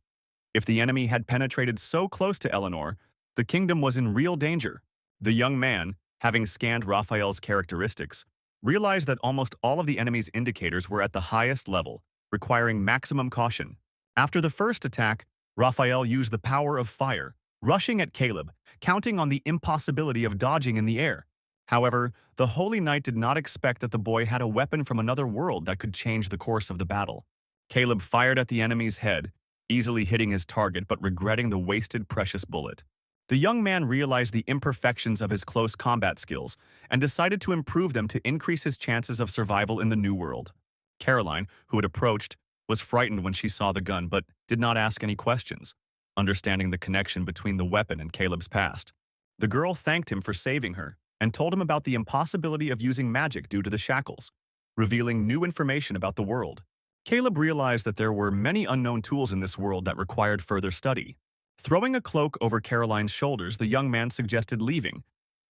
If the enemy had penetrated so close to Eleanor, the kingdom was in real danger. The young man, having scanned Raphael's characteristics, realized that almost all of the enemy's indicators were at the highest level, requiring maximum caution. After the first attack, Raphael used the power of fire, rushing at Caleb, counting on the impossibility of dodging in the air. However, the Holy Knight did not expect that the boy had a weapon from another world that could change the course of the battle. Caleb fired at the enemy's head, easily hitting his target but regretting the wasted precious bullet. The young man realized the imperfections of his close combat skills and decided to improve them to increase his chances of survival in the new world. Caroline, who had approached, was frightened when she saw the gun but did not ask any questions, understanding the connection between the weapon and Caleb's past. The girl thanked him for saving her and told him about the impossibility of using magic due to the shackles, revealing new information about the world. Caleb realized that there were many unknown tools in this world that required further study. Throwing a cloak over Caroline's shoulders, the young man suggested leaving,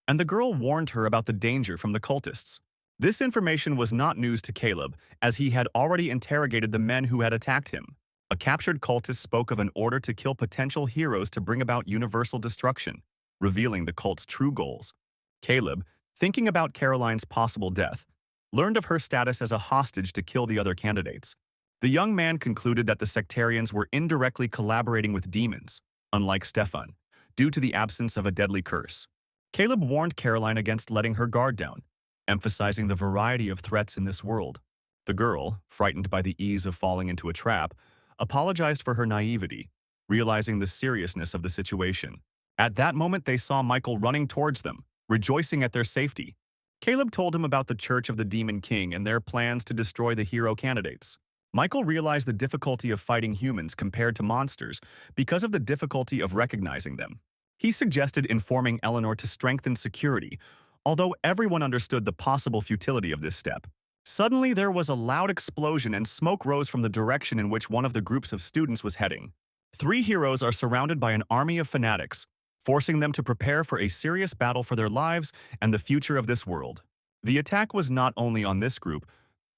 and the girl warned her about the danger from the cultists. This information was not news to Caleb, as he had already interrogated the men who had attacked him. A captured cultist spoke of an order to kill potential heroes to bring about universal destruction, revealing the cult's true goals. Caleb, thinking about Caroline's possible death, learned of her status as a hostage to kill the other candidates. The young man concluded that the sectarians were indirectly collaborating with demons, unlike Stefan, due to the absence of a deadly curse. Caleb warned Caroline against letting her guard down, emphasizing the variety of threats in this world. The girl, frightened by the ease of falling into a trap, apologized for her naivety, realizing the seriousness of the situation. At that moment, they saw Michael running towards them, rejoicing at their safety. Caleb told him about the Church of the Demon King and their plans to destroy the hero candidates. Michael realized the difficulty of fighting humans compared to monsters because of the difficulty of recognizing them. He suggested informing Eleanor to strengthen security, although everyone understood the possible futility of this step. Suddenly, there was a loud explosion and smoke rose from the direction in which one of the groups of students was heading. Three heroes are surrounded by an army of fanatics, forcing them to prepare for a serious battle for their lives and the future of this world. The attack was not only on this group,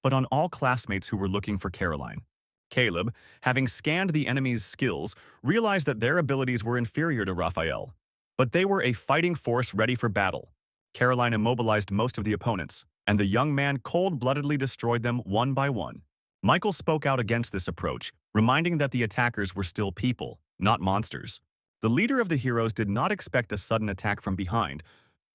but on all classmates who were looking for Caroline. Caleb, having scanned the enemy's skills, realized that their abilities were inferior to Raphael, but they were a fighting force ready for battle. Caroline immobilized most of the opponents, and the young man cold-bloodedly destroyed them one by one. Michael spoke out against this approach, reminding that the attackers were still people, not monsters. The leader of the heroes did not expect a sudden attack from behind,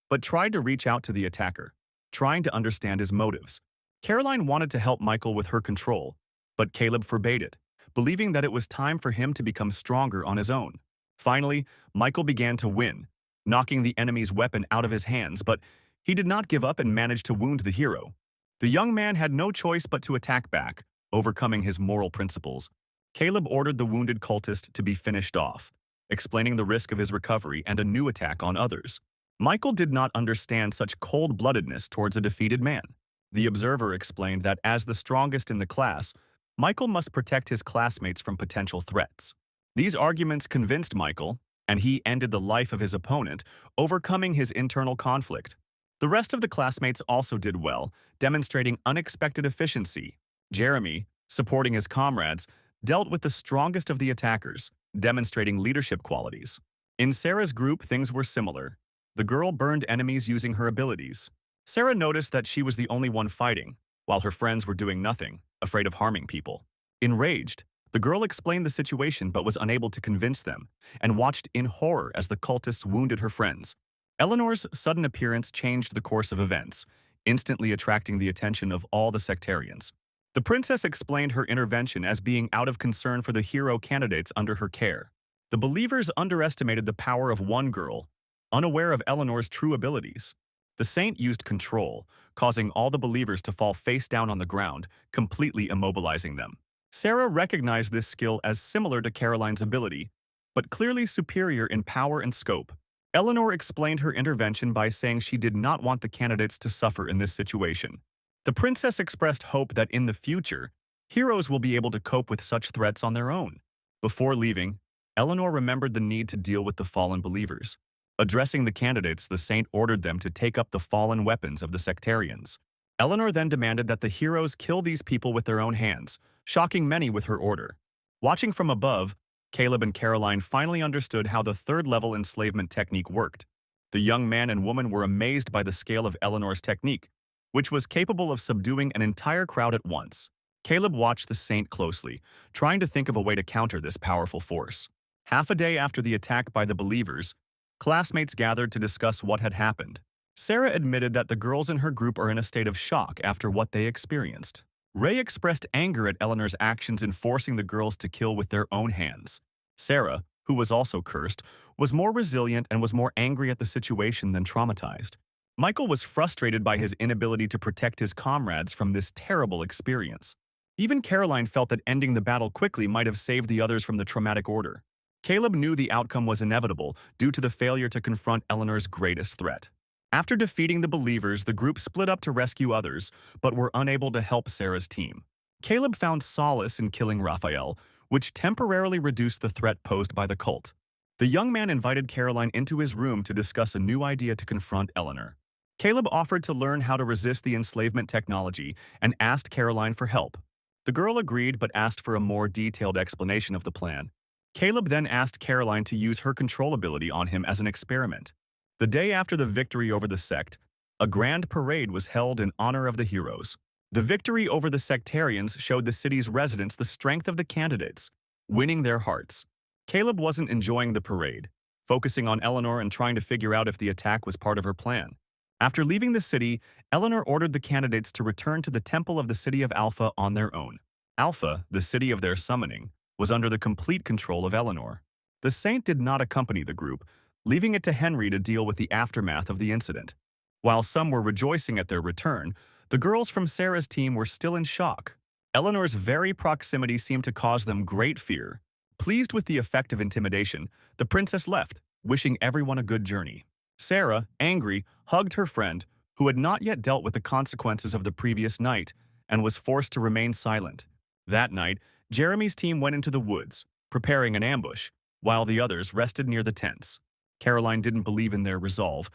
but tried to reach out to the attacker, trying to understand his motives. Caroline wanted to help Michael with her control, but Caleb forbade it, believing that it was time for him to become stronger on his own. Finally, Michael began to win, knocking the enemy's weapon out of his hands, but he did not give up and managed to wound the hero. The young man had no choice but to attack back, overcoming his moral principles. Caleb ordered the wounded cultist to be finished off, explaining the risk of his recovery and a new attack on others. Michael did not understand such cold-bloodedness towards a defeated man. The observer explained that as the strongest in the class, Michael must protect his classmates from potential threats. These arguments convinced Michael, and he ended the life of his opponent, overcoming his internal conflict. The rest of the classmates also did well, demonstrating unexpected efficiency. Jeremy, supporting his comrades, dealt with the strongest of the attackers, demonstrating leadership qualities. In Sarah's group, things were similar. The girl burned enemies using her abilities. Sarah noticed that she was the only one fighting, while her friends were doing nothing, afraid of harming people. Enraged, the girl explained the situation but was unable to convince them, and watched in horror as the cultists wounded her friends. Eleanor's sudden appearance changed the course of events, instantly attracting the attention of all the sectarians. The princess explained her intervention as being out of concern for the hero candidates under her care. The believers underestimated the power of one girl, unaware of Eleanor's true abilities. The saint used control, causing all the believers to fall face down on the ground, completely immobilizing them. Sarah recognized this skill as similar to Caroline's ability, but clearly superior in power and scope. Eleanor explained her intervention by saying she did not want the candidates to suffer in this situation. The princess expressed hope that in the future, heroes will be able to cope with such threats on their own. Before leaving, Eleanor remembered the need to deal with the fallen believers. Addressing the candidates, the saint ordered them to take up the fallen weapons of the sectarians. Eleanor then demanded that the heroes kill these people with their own hands, shocking many with her order. Watching from above, Caleb and Caroline finally understood how the third-level enslavement technique worked. The young man and woman were amazed by the scale of Eleanor's technique, which was capable of subduing an entire crowd at once. Caleb watched the saint closely, trying to think of a way to counter this powerful force. Half a day after the attack by the believers, classmates gathered to discuss what had happened. Sarah admitted that the girls in her group are in a state of shock after what they experienced. Ray expressed anger at Eleanor's actions in forcing the girls to kill with their own hands. Sarah, who was also cursed, was more resilient and was more angry at the situation than traumatized. Michael was frustrated by his inability to protect his comrades from this terrible experience. Even Caroline felt that ending the battle quickly might have saved the others from the traumatic order. Caleb knew the outcome was inevitable due to the failure to confront Eleanor's greatest threat. After defeating the believers, the group split up to rescue others, but were unable to help Sarah's team. Caleb found solace in killing Raphael, which temporarily reduced the threat posed by the cult. The young man invited Caroline into his room to discuss a new idea to confront Eleanor. Caleb offered to learn how to resist the enslavement technology and asked Caroline for help. The girl agreed but asked for a more detailed explanation of the plan. Caleb then asked Caroline to use her control ability on him as an experiment. The day after the victory over the sect, a grand parade was held in honor of the heroes. The victory over the sectarians showed the city's residents the strength of the candidates, winning their hearts. Caleb wasn't enjoying the parade, focusing on Eleanor and trying to figure out if the attack was part of her plan. After leaving the city, Eleanor ordered the candidates to return to the temple of the city of Alpha on their own. Alpha, the city of their summoning, was under the complete control of Eleanor. The saint did not accompany the group, leaving it to Henry to deal with the aftermath of the incident. While some were rejoicing at their return, the girls from Sarah's team were still in shock. Eleanor's very proximity seemed to cause them great fear. Pleased with the effect of intimidation, the princess left, wishing everyone a good journey. Sarah, angry, hugged her friend, who had not yet dealt with the consequences of the previous night, and was forced to remain silent. That night, Jeremy's team went into the woods, preparing an ambush, while the others rested near the tents. Caroline didn't believe in their resolve,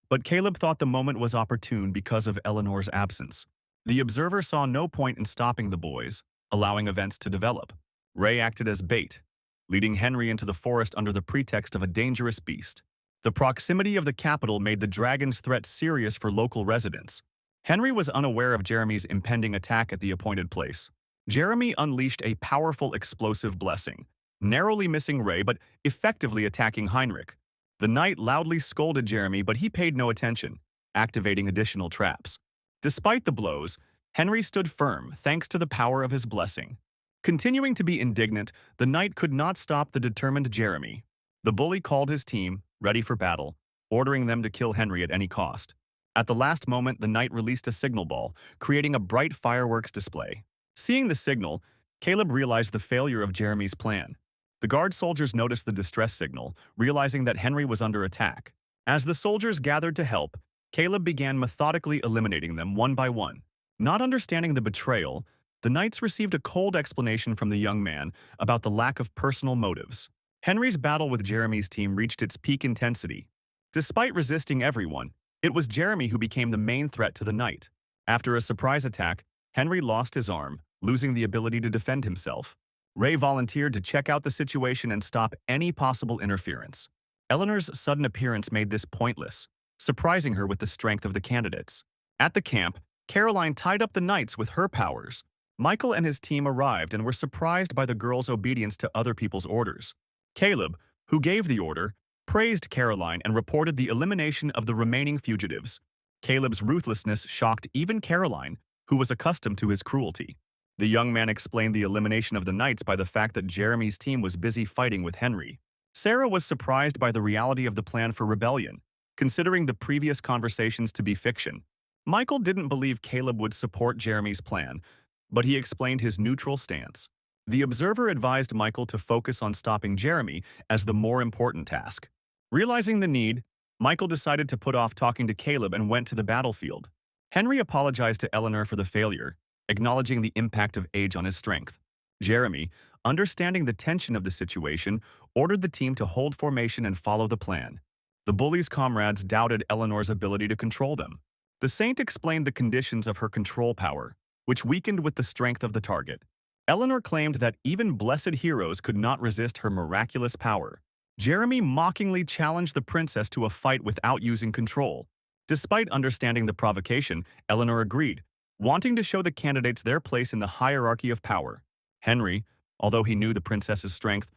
but Caleb thought the moment was opportune because of Eleanor's absence. The observer saw no point in stopping the boys, allowing events to develop. Ray acted as bait, leading Henry into the forest under the pretext of a dangerous beast. The proximity of the capital made the dragon's threat serious for local residents. Henry was unaware of Jeremy's impending attack at the appointed place. Jeremy unleashed a powerful explosive blessing, narrowly missing Ray but effectively attacking Heinrich. The knight loudly scolded Jeremy, but he paid no attention, activating additional traps. Despite the blows, Henry stood firm thanks to the power of his blessing. Continuing to be indignant, the knight could not stop the determined Jeremy. The bully called his team, ready for battle, ordering them to kill Henry at any cost. At the last moment, the knight released a signal ball, creating a bright fireworks display. Seeing the signal, Caleb realized the failure of Jeremy's plan. The guard soldiers noticed the distress signal, realizing that Henry was under attack. As the soldiers gathered to help, Caleb began methodically eliminating them one by one. Not understanding the betrayal, the knights received a cold explanation from the young man about the lack of personal motives. Henry's battle with Jeremy's team reached its peak intensity. Despite resisting everyone, it was Jeremy who became the main threat to the knight. After a surprise attack, Henry lost his arm, losing the ability to defend himself. Ray volunteered to check out the situation and stop any possible interference. Eleanor's sudden appearance made this pointless, surprising her with the strength of the candidates. At the camp, Caroline tied up the knights with her powers. Michael and his team arrived and were surprised by the girl's obedience to other people's orders. Caleb, who gave the order, praised Caroline and reported the elimination of the remaining fugitives. Caleb's ruthlessness shocked even Caroline, who was accustomed to his cruelty. The young man explained the elimination of the knights by the fact that Jeremy's team was busy fighting with Henry. Sarah was surprised by the reality of the plan for rebellion, considering the previous conversations to be fiction. Michael didn't believe Caleb would support Jeremy's plan, but he explained his neutral stance. The observer advised Michael to focus on stopping Jeremy as the more important task. Realizing the need, Michael decided to put off talking to Caleb and went to the battlefield. Henry apologized to Eleanor for the failure, acknowledging the impact of age on his strength. Jeremy, understanding the tension of the situation, ordered the team to hold formation and follow the plan. The bullies' comrades doubted Eleanor's ability to control them. The saint explained the conditions of her control power, which weakened with the strength of the target. Eleanor claimed that even blessed heroes could not resist her miraculous power. Jeremy mockingly challenged the princess to a fight without using control. Despite understanding the provocation, Eleanor agreed, wanting to show the candidates their place in the hierarchy of power. Henry, although he knew the princess's strength,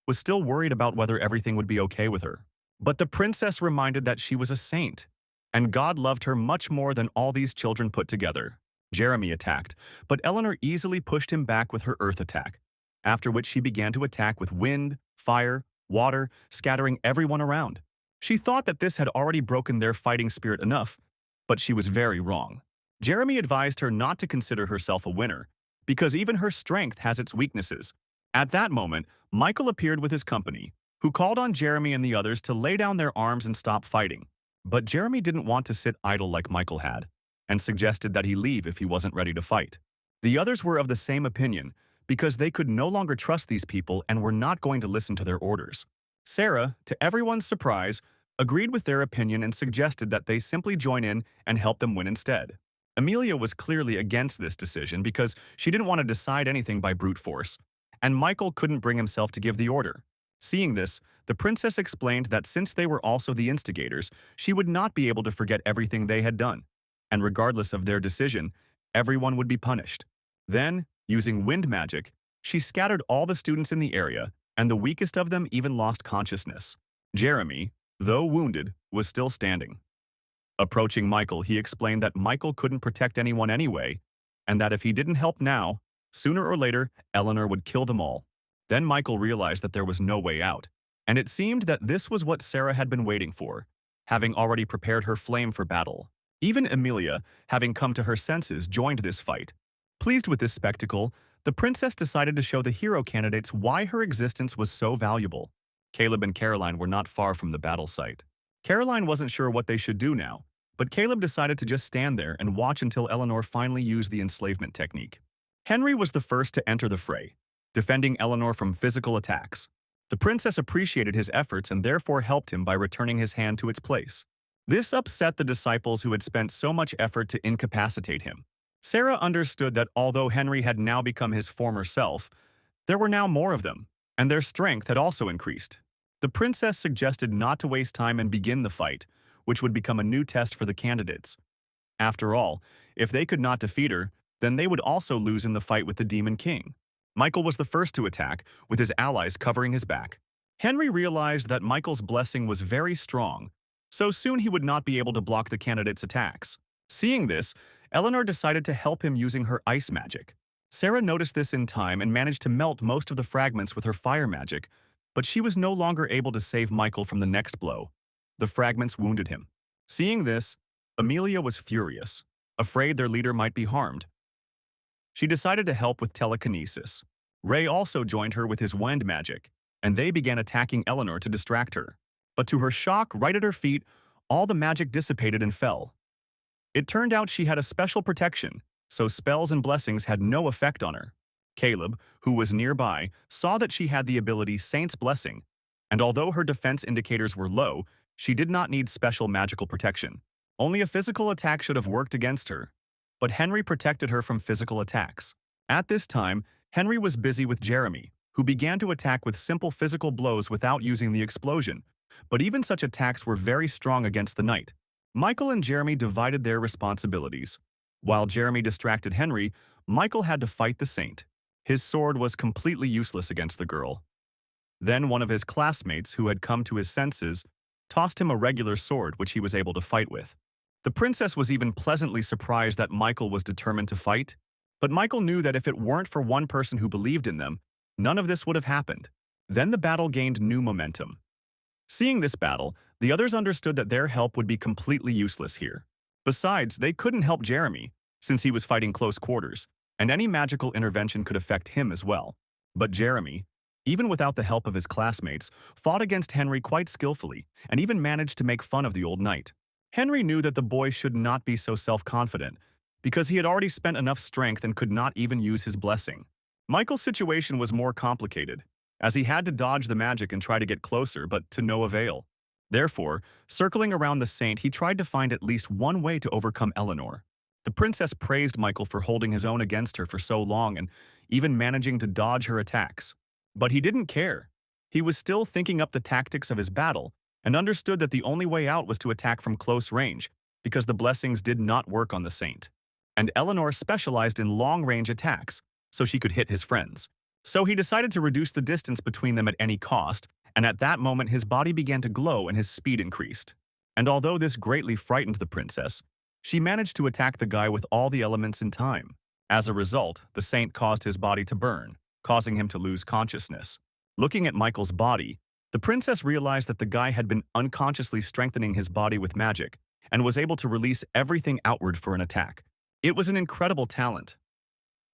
was still worried about whether everything would be okay with her. But the princess reminded that she was a saint, and God loved her much more than all these children put together. Jeremy attacked, but Eleanor easily pushed him back with her earth attack, after which she began to attack with wind, fire, water, scattering everyone around. She thought that this had already broken their fighting spirit enough, but she was very wrong. Jeremy advised her not to consider herself a winner, because even her strength has its weaknesses. At that moment, Michael appeared with his company, who called on Jeremy and the others to lay down their arms and stop fighting. But Jeremy didn't want to sit idle like Michael had, and suggested that he leave if he wasn't ready to fight. The others were of the same opinion, because they could no longer trust these people and were not going to listen to their orders. Sarah, to everyone's surprise, agreed with their opinion and suggested that they simply join in and help them win instead. Amelia was clearly against this decision because she didn't want to decide anything by brute force, and Michael couldn't bring himself to give the order. Seeing this, the princess explained that since they were also the instigators, she would not be able to forget everything they had done, and regardless of their decision, everyone would be punished. Then, using wind magic, she scattered all the students in the area, and the weakest of them even lost consciousness. Jeremy, though wounded, was still standing. Approaching Michael, he explained that Michael couldn't protect anyone anyway, and that if he didn't help now, sooner or later, Eleanor would kill them all. Then Michael realized that there was no way out, and it seemed that this was what Sarah had been waiting for, having already prepared her flame for battle. Even Amelia, having come to her senses, joined this fight. Pleased with this spectacle, the princess decided to show the hero candidates why her existence was so valuable. Caleb and Caroline were not far from the battle site. Caroline wasn't sure what they should do now, but Caleb decided to just stand there and watch until Eleanor finally used the enslavement technique. Henry was the first to enter the fray, defending Eleanor from physical attacks. The princess appreciated his efforts and therefore helped him by returning his hand to its place. This upset the disciples who had spent so much effort to incapacitate him. Sarah understood that although Henry had now become his former self, there were now more of them, and their strength had also increased. The princess suggested not to waste time and begin the fight, which would become a new test for the candidates. After all, if they could not defeat her, then they would also lose in the fight with the Demon King. Michael was the first to attack, with his allies covering his back. Henry realized that Michael's blessing was very strong, so soon he would not be able to block the candidates' attacks. Seeing this, Eleanor decided to help him using her ice magic. Sarah noticed this in time and managed to melt most of the fragments with her fire magic, but she was no longer able to save Michael from the next blow. The fragments wounded him. Seeing this, Amelia was furious, afraid their leader might be harmed. She decided to help with telekinesis. Ray also joined her with his wind magic, and they began attacking Eleanor to distract her. But to her shock, right at her feet, all the magic dissipated and fell. It turned out she had a special protection, so spells and blessings had no effect on her. Caleb, who was nearby, saw that she had the ability Saint's Blessing, and although her defense indicators were low, she did not need special magical protection. Only a physical attack should have worked against her. But Henry protected her from physical attacks. At this time, Henry was busy with Jeremy, who began to attack with simple physical blows without using the explosion. But even such attacks were very strong against the knight. Michael and Jeremy divided their responsibilities. While Jeremy distracted Henry, Michael had to fight the saint. His sword was completely useless against the girl. Then one of his classmates, who had come to his senses, tossed him a regular sword which he was able to fight with. The princess was even pleasantly surprised that Michael was determined to fight, but Michael knew that if it weren't for one person who believed in them, none of this would have happened. Then the battle gained new momentum. Seeing this battle, the others understood that their help would be completely useless here. Besides, they couldn't help Jeremy, since he was fighting close quarters, and any magical intervention could affect him as well. But Jeremy, even without the help of his classmates, fought against Henry quite skillfully, and even managed to make fun of the old knight. Henry knew that the boy should not be so self-confident, because he had already spent enough strength and could not even use his blessing. Michael's situation was more complicated, as he had to dodge the magic and try to get closer, but to no avail. Therefore, circling around the saint, he tried to find at least one way to overcome Eleanor. The princess praised Michael for holding his own against her for so long and even managing to dodge her attacks. But he didn't care. He was still thinking up the tactics of his battle and understood that the only way out was to attack from close range because the blessings did not work on the saint. And Eleanor specialized in long-range attacks, so she could hit his friends. So he decided to reduce the distance between them at any cost, and at that moment his body began to glow and his speed increased. And although this greatly frightened the princess, she managed to attack the guy with all the elements in time. As a result, the saint caused his body to burn, causing him to lose consciousness. Looking at Michael's body, the princess realized that the guy had been unconsciously strengthening his body with magic and was able to release everything outward for an attack. It was an incredible talent.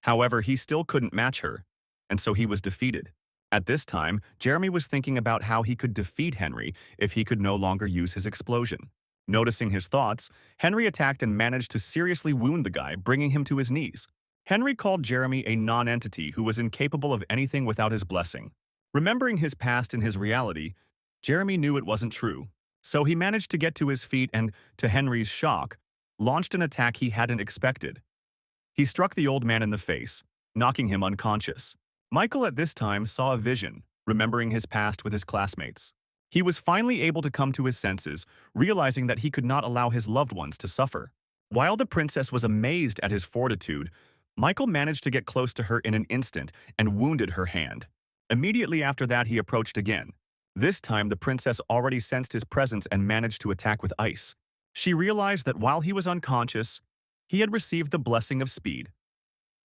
However, he still couldn't match her, and so he was defeated. At this time, Jeremy was thinking about how he could defeat Henry if he could no longer use his explosion. Noticing his thoughts, Henry attacked and managed to seriously wound the guy, bringing him to his knees. Henry called Jeremy a non-entity who was incapable of anything without his blessing. Remembering his past and his reality, Jeremy knew it wasn't true. So he managed to get to his feet and, to Henry's shock, launched an attack he hadn't expected. He struck the old man in the face, knocking him unconscious. Michael at this time saw a vision, remembering his past with his classmates. He was finally able to come to his senses, realizing that he could not allow his loved ones to suffer. While the princess was amazed at his fortitude, Michael managed to get close to her in an instant and wounded her hand. Immediately after that, he approached again. This time, the princess already sensed his presence and managed to attack with ice. She realized that while he was unconscious, he had received the blessing of speed.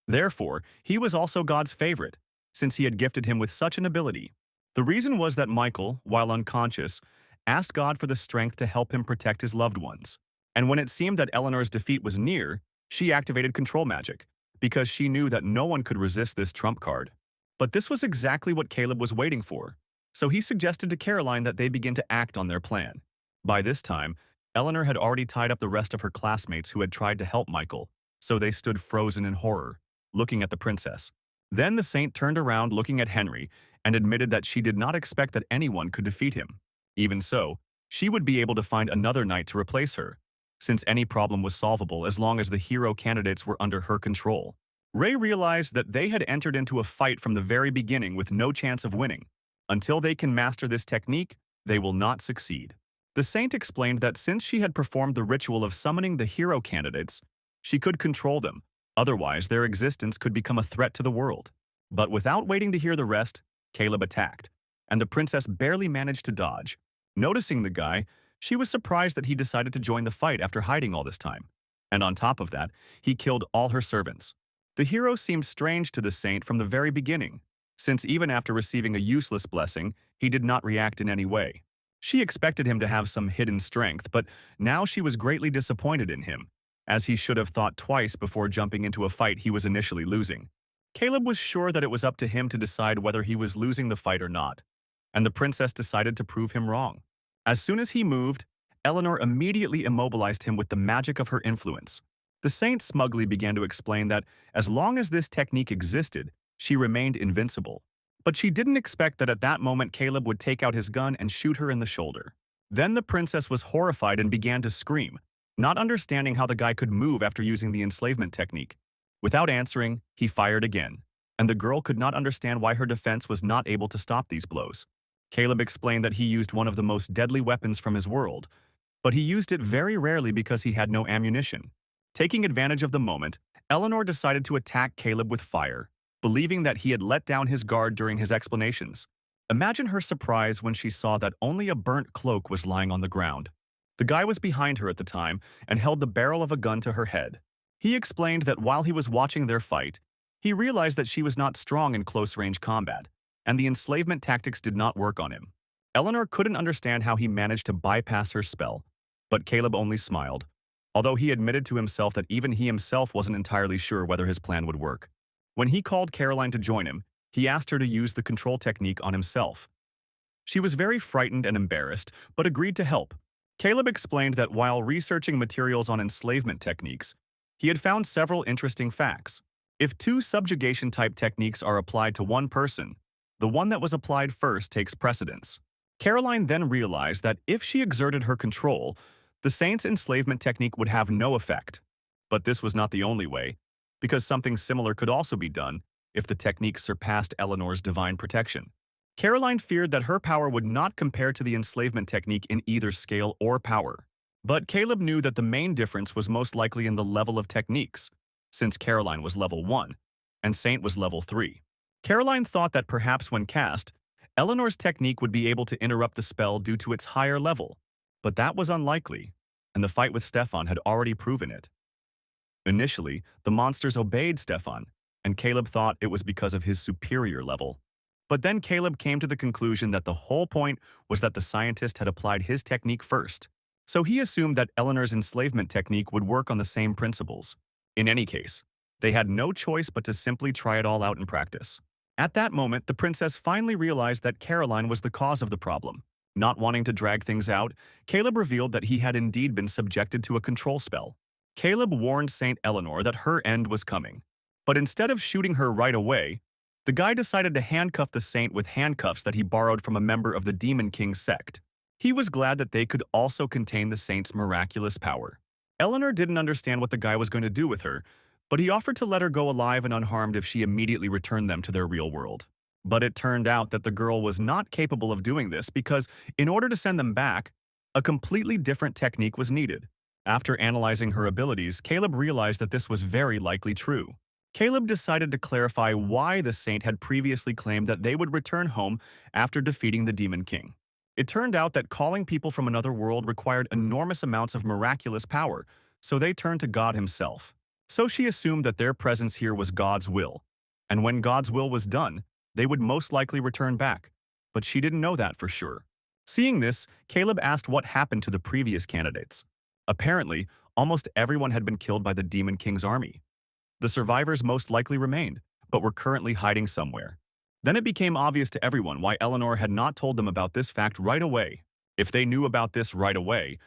Therefore, he was also God's favorite, since he had gifted him with such an ability. The reason was that Michael, while unconscious, asked God for the strength to help him protect his loved ones. And when it seemed that Eleanor's defeat was near, she activated control magic, because she knew that no one could resist this trump card. But this was exactly what Caleb was waiting for, so he suggested to Caroline that they begin to act on their plan. By this time, Eleanor had already tied up the rest of her classmates who had tried to help Michael, so they stood frozen in horror, looking at the princess. Then the saint turned around looking at Henry and admitted that she did not expect that anyone could defeat him. Even so, she would be able to find another knight to replace her, since any problem was solvable as long as the hero candidates were under her control. Ray realized that they had entered into a fight from the very beginning with no chance of winning. Until they can master this technique, they will not succeed. The saint explained that since she had performed the ritual of summoning the hero candidates, she could control them. Otherwise, their existence could become a threat to the world. But without waiting to hear the rest, Caleb attacked, and the princess barely managed to dodge. Noticing the guy, she was surprised that he decided to join the fight after hiding all this time. And on top of that, he killed all her servants. The hero seemed strange to the saint from the very beginning, since even after receiving a useless blessing, he did not react in any way. She expected him to have some hidden strength, but now she was greatly disappointed in him, as he should have thought twice before jumping into a fight he was initially losing. Caleb was sure that it was up to him to decide whether he was losing the fight or not, and the princess decided to prove him wrong. As soon as he moved, Eleanor immediately immobilized him with the magic of her influence. The saint smugly began to explain that as long as this technique existed, she remained invincible. But she didn't expect that at that moment Caleb would take out his gun and shoot her in the shoulder. Then the princess was horrified and began to scream, not understanding how the guy could move after using the enslavement technique. Without answering, he fired again, and the girl could not understand why her defense was not able to stop these blows. Caleb explained that he used one of the most deadly weapons from his world, but he used it very rarely because he had no ammunition. Taking advantage of the moment, Eleanor decided to attack Caleb with fire, believing that he had let down his guard during his explanations. Imagine her surprise when she saw that only a burnt cloak was lying on the ground. The guy was behind her at the time and held the barrel of a gun to her head. He explained that while he was watching their fight, he realized that she was not strong in close-range combat, and the enslavement tactics did not work on him. Eleanor couldn't understand how he managed to bypass her spell, but Caleb only smiled, although he admitted to himself that even he himself wasn't entirely sure whether his plan would work. When he called Caroline to join him, he asked her to use the control technique on himself. She was very frightened and embarrassed, but agreed to help. Caleb explained that while researching materials on enslavement techniques, he had found several interesting facts. If two subjugation-type techniques are applied to one person, the one that was applied first takes precedence. Caroline then realized that if she exerted her control, the saint's enslavement technique would have no effect. But this was not the only way, because something similar could also be done if the technique surpassed Eleanor's divine protection. Caroline feared that her power would not compare to the enslavement technique in either scale or power. But Caleb knew that the main difference was most likely in the level of techniques, since Caroline was level 1 and Saint was level 3. Caroline thought that perhaps when cast, Eleanor's technique would be able to interrupt the spell due to its higher level, but that was unlikely, and the fight with Stefan had already proven it. Initially, the monsters obeyed Stefan, and Caleb thought it was because of his superior level. But then Caleb came to the conclusion that the whole point was that the scientist had applied his technique first, so he assumed that Eleanor's enslavement technique would work on the same principles. In any case, they had no choice but to simply try it all out in practice. At that moment, the princess finally realized that Caroline was the cause of the problem. Not wanting to drag things out, Caleb revealed that he had indeed been subjected to a control spell. Caleb warned Saint Eleanor that her end was coming, but instead of shooting her right away, the guy decided to handcuff the saint with handcuffs that he borrowed from a member of the Demon King sect. He was glad that they could also contain the saint's miraculous power. Eleanor didn't understand what the guy was going to do with her, but he offered to let her go alive and unharmed if she immediately returned them to their real world. But it turned out that the girl was not capable of doing this because, in order to send them back, a completely different technique was needed. After analyzing her abilities, Caleb realized that this was very likely true. Caleb decided to clarify why the saint had previously claimed that they would return home after defeating the Demon King. It turned out that calling people from another world required enormous amounts of miraculous power, so they turned to God himself. So she assumed that their presence here was God's will, and when God's will was done, they would most likely return back. But she didn't know that for sure. Seeing this, Caleb asked what happened to the previous candidates. Apparently, almost everyone had been killed by the Demon King's army. The survivors most likely remained, but were currently hiding somewhere. Then it became obvious to everyone why Eleanor had not told them about this fact right away. If they knew about this right away,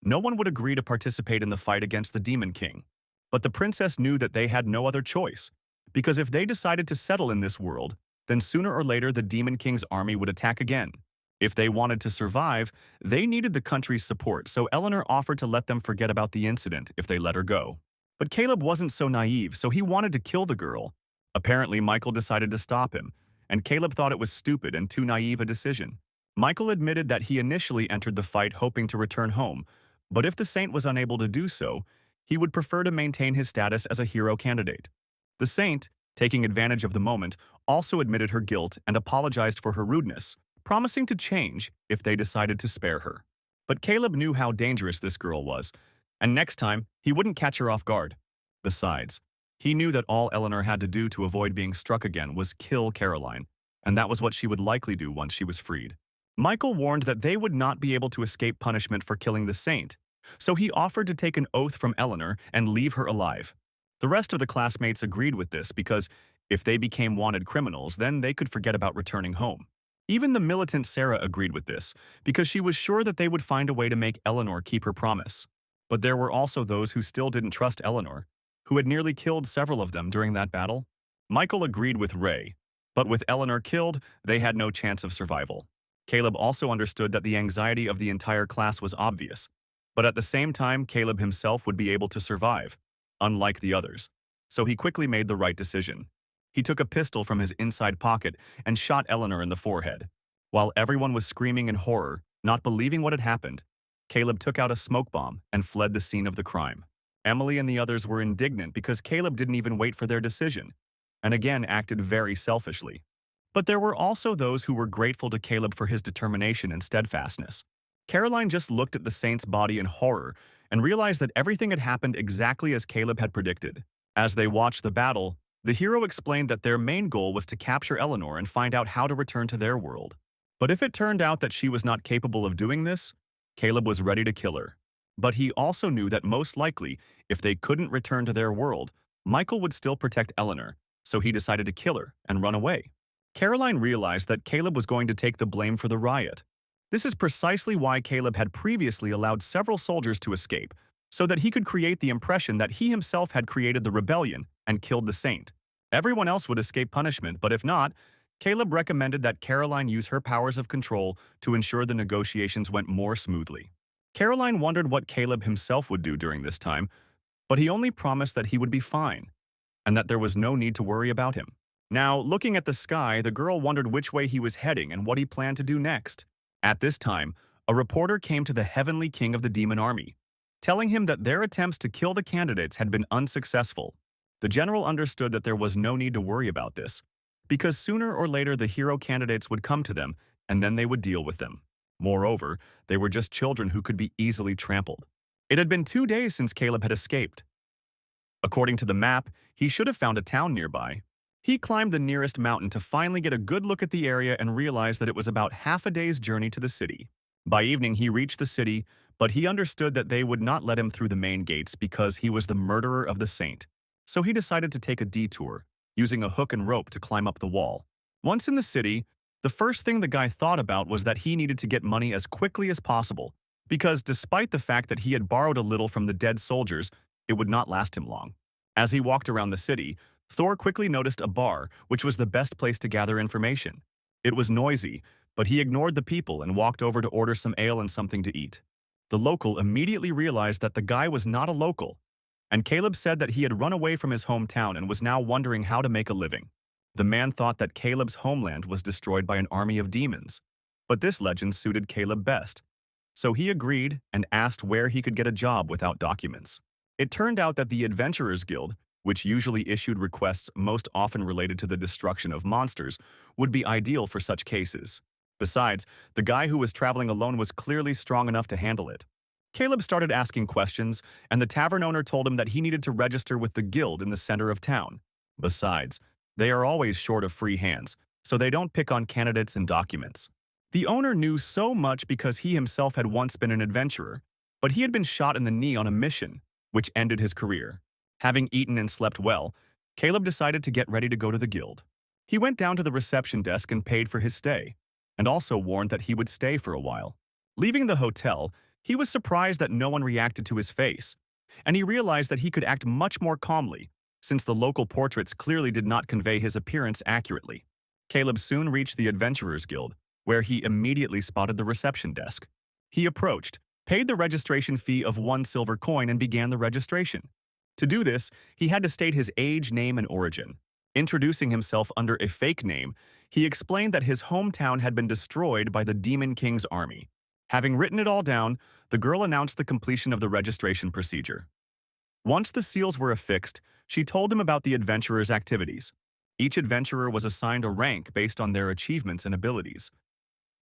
no one would agree to participate in the fight against the Demon King. But the princess knew that they had no other choice, because if they decided to settle in this world, then sooner or later the Demon King's army would attack again. If they wanted to survive, they needed the country's support, so Eleanor offered to let them forget about the incident if they let her go. But Caleb wasn't so naive, so he wanted to kill the girl. Apparently, Michael decided to stop him, and Caleb thought it was stupid and too naive a decision. Michael admitted that he initially entered the fight hoping to return home, but if the saint was unable to do so, he would prefer to maintain his status as a hero candidate. The saint, taking advantage of the moment, also admitted her guilt and apologized for her rudeness, promising to change if they decided to spare her. But Caleb knew how dangerous this girl was, and next time, he wouldn't catch her off guard. Besides, he knew that all Eleanor had to do to avoid being struck again was kill Caroline, and that was what she would likely do once she was freed. Michael warned that they would not be able to escape punishment for killing the saint, so he offered to take an oath from Eleanor and leave her alive. The rest of the classmates agreed with this because if they became wanted criminals, then they could forget about returning home. Even the militant Sarah agreed with this because she was sure that they would find a way to make Eleanor keep her promise. But there were also those who still didn't trust Eleanor, who had nearly killed several of them during that battle. Michael agreed with Ray, but with Eleanor killed, they had no chance of survival. Caleb also understood that the anxiety of the entire class was obvious, but at the same time, Caleb himself would be able to survive, unlike the others. So he quickly made the right decision. He took a pistol from his inside pocket and shot Eleanor in the forehead. While everyone was screaming in horror, not believing what had happened, Caleb took out a smoke bomb and fled the scene of the crime. Emily and the others were indignant because Caleb didn't even wait for their decision, and again acted very selfishly. But there were also those who were grateful to Caleb for his determination and steadfastness. Caroline just looked at the saint's body in horror and realized that everything had happened exactly as Caleb had predicted. As they watched the battle, the hero explained that their main goal was to capture Eleanor and find out how to return to their world. But if it turned out that she was not capable of doing this, Caleb was ready to kill her. But he also knew that most likely, if they couldn't return to their world, Michael would still protect Eleanor, so he decided to kill her and run away. Caroline realized that Caleb was going to take the blame for the riot. This is precisely why Caleb had previously allowed several soldiers to escape, so that he could create the impression that he himself had created the rebellion and killed the saint. Everyone else would escape punishment, but if not, Caleb recommended that Caroline use her powers of control to ensure the negotiations went more smoothly. Caroline wondered what Caleb himself would do during this time, but he only promised that he would be fine, and that there was no need to worry about him. Now, looking at the sky, the girl wondered which way he was heading and what he planned to do next. At this time, a reporter came to the Heavenly King of the Demon Army, telling him that their attempts to kill the candidates had been unsuccessful. The general understood that there was no need to worry about this, because sooner or later the hero candidates would come to them, and then they would deal with them. Moreover, they were just children who could be easily trampled. It had been 2 days since Caleb had escaped. According to the map, he should have found a town nearby. He climbed the nearest mountain to finally get a good look at the area and realized that it was about half a day's journey to the city. By evening, he reached the city, but he understood that they would not let him through the main gates because he was the murderer of the saint. So he decided to take a detour, using a hook and rope to climb up the wall. Once in the city, the first thing the guy thought about was that he needed to get money as quickly as possible, because despite the fact that he had borrowed a little from the dead soldiers, it would not last him long. As he walked around the city, Thor quickly noticed a bar, which was the best place to gather information. It was noisy, but he ignored the people and walked over to order some ale and something to eat. The local immediately realized that the guy was not a local, and Caleb said that he had run away from his hometown and was now wondering how to make a living. The man thought that Caleb's homeland was destroyed by an army of demons, but this legend suited Caleb best, so he agreed and asked where he could get a job without documents. It turned out that the Adventurers Guild, which usually issued requests most often related to the destruction of monsters, would be ideal for such cases. Besides, the guy who was traveling alone was clearly strong enough to handle it. Caleb started asking questions, and the tavern owner told him that he needed to register with the guild in the center of town. Besides, they are always short of free hands, so they don't pick on candidates and documents. The owner knew so much because he himself had once been an adventurer, but he had been shot in the knee on a mission, which ended his career. Having eaten and slept well, Caleb decided to get ready to go to the guild. He went down to the reception desk and paid for his stay, and also warned that he would stay for a while. Leaving the hotel, he was surprised that no one reacted to his face, and he realized that he could act much more calmly, since the local portraits clearly did not convey his appearance accurately. Caleb soon reached the Adventurers Guild, where he immediately spotted the reception desk. He approached, paid the registration fee of 1 silver coin, and began the registration. To do this, he had to state his age, name, and origin. Introducing himself under a fake name, he explained that his hometown had been destroyed by the Demon King's army. Having written it all down, the girl announced the completion of the registration procedure. Once the seals were affixed, she told him about the adventurers' activities. Each adventurer was assigned a rank based on their achievements and abilities.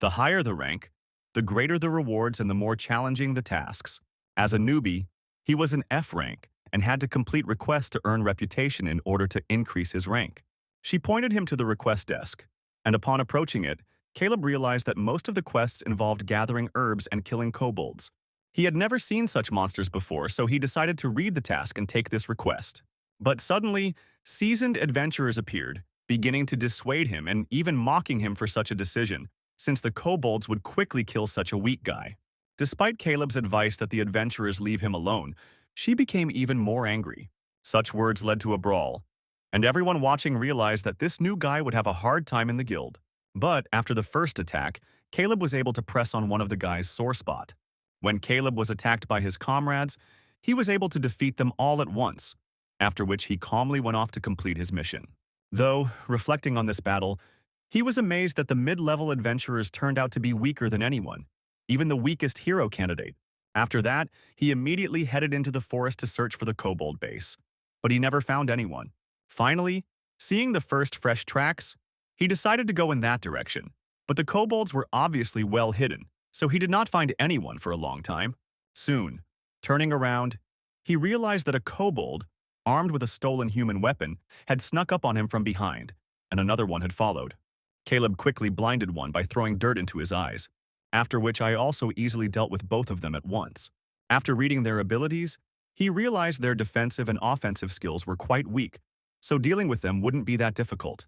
The higher the rank, the greater the rewards and the more challenging the tasks. As a newbie, he was an F rank and had to complete requests to earn reputation in order to increase his rank. She pointed him to the request desk. and upon approaching it, Caleb realized that most of the quests involved gathering herbs and killing kobolds. He had never seen such monsters before, so he decided to read the task and take this request. But suddenly, seasoned adventurers appeared, beginning to dissuade him and even mocking him for such a decision, since the kobolds would quickly kill such a weak guy. Despite Caleb's advice that the adventurers leave him alone, she became even more angry. Such words led to a brawl, and everyone watching realized that this new guy would have a hard time in the guild. But after the first attack, Caleb was able to press on one of the guy's sore spot. When Caleb was attacked by his comrades, he was able to defeat them all at once, after which he calmly went off to complete his mission. Though, reflecting on this battle, he was amazed that the mid-level adventurers turned out to be weaker than anyone, even the weakest hero candidate. After that, he immediately headed into the forest to search for the kobold base, but he never found anyone. Finally, seeing the first fresh tracks, he decided to go in that direction, but the kobolds were obviously well hidden, so he did not find anyone for a long time. Soon, turning around, he realized that a kobold, armed with a stolen human weapon, had snuck up on him from behind, and another one had followed. Caleb quickly blinded one by throwing dirt into his eyes, after which I also easily dealt with both of them at once. After reading their abilities, he realized their defensive and offensive skills were quite weak, so dealing with them wouldn't be that difficult.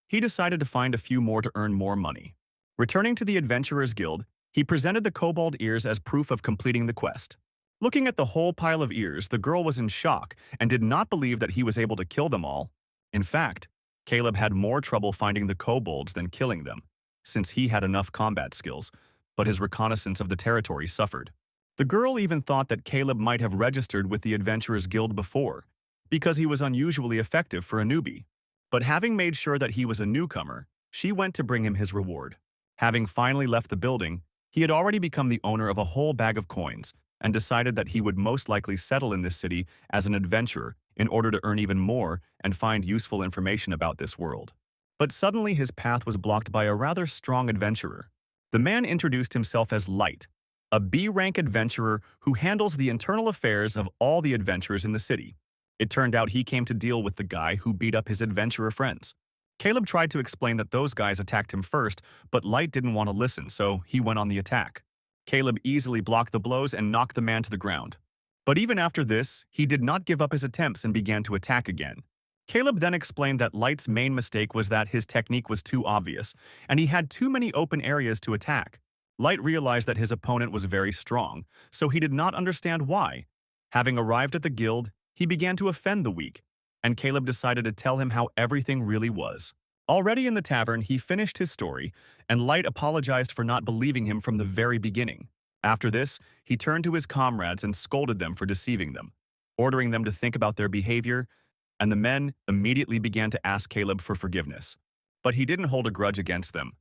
He decided to find a few more to earn more money. Returning to the Adventurers Guild, he presented the kobold ears as proof of completing the quest. Looking at the whole pile of ears, the girl was in shock and did not believe that he was able to kill them all. In fact, Caleb had more trouble finding the kobolds than killing them, since he had enough combat skills, but his reconnaissance of the territory suffered. The girl even thought that Caleb might have registered with the Adventurers Guild before, because he was unusually effective for a newbie. But having made sure that he was a newcomer, she went to bring him his reward. Having finally left the building, he had already become the owner of a whole bag of coins and decided that he would most likely settle in this city as an adventurer in order to earn even more and find useful information about this world. But suddenly his path was blocked by a rather strong adventurer. The man introduced himself as Light, a B-rank adventurer who handles the internal affairs of all the adventurers in the city. It turned out he came to deal with the guy who beat up his adventurer friends. Caleb tried to explain that those guys attacked him first, but Light didn't want to listen, so he went on the attack. Caleb easily blocked the blows and knocked the man to the ground. But even after this, he did not give up his attempts and began to attack again. Caleb then explained that Light's main mistake was that his technique was too obvious, and he had too many open areas to attack. Light realized that his opponent was very strong, so he did not understand why. Having arrived at the guild, he began to offend the weak, and Caleb decided to tell him how everything really was. Already in the tavern, he finished his story, and Light apologized for not believing him from the very beginning. After this, he turned to his comrades and scolded them for deceiving them, ordering them to think about their behavior, and the men immediately began to ask Caleb for forgiveness. But he didn't hold a grudge against them.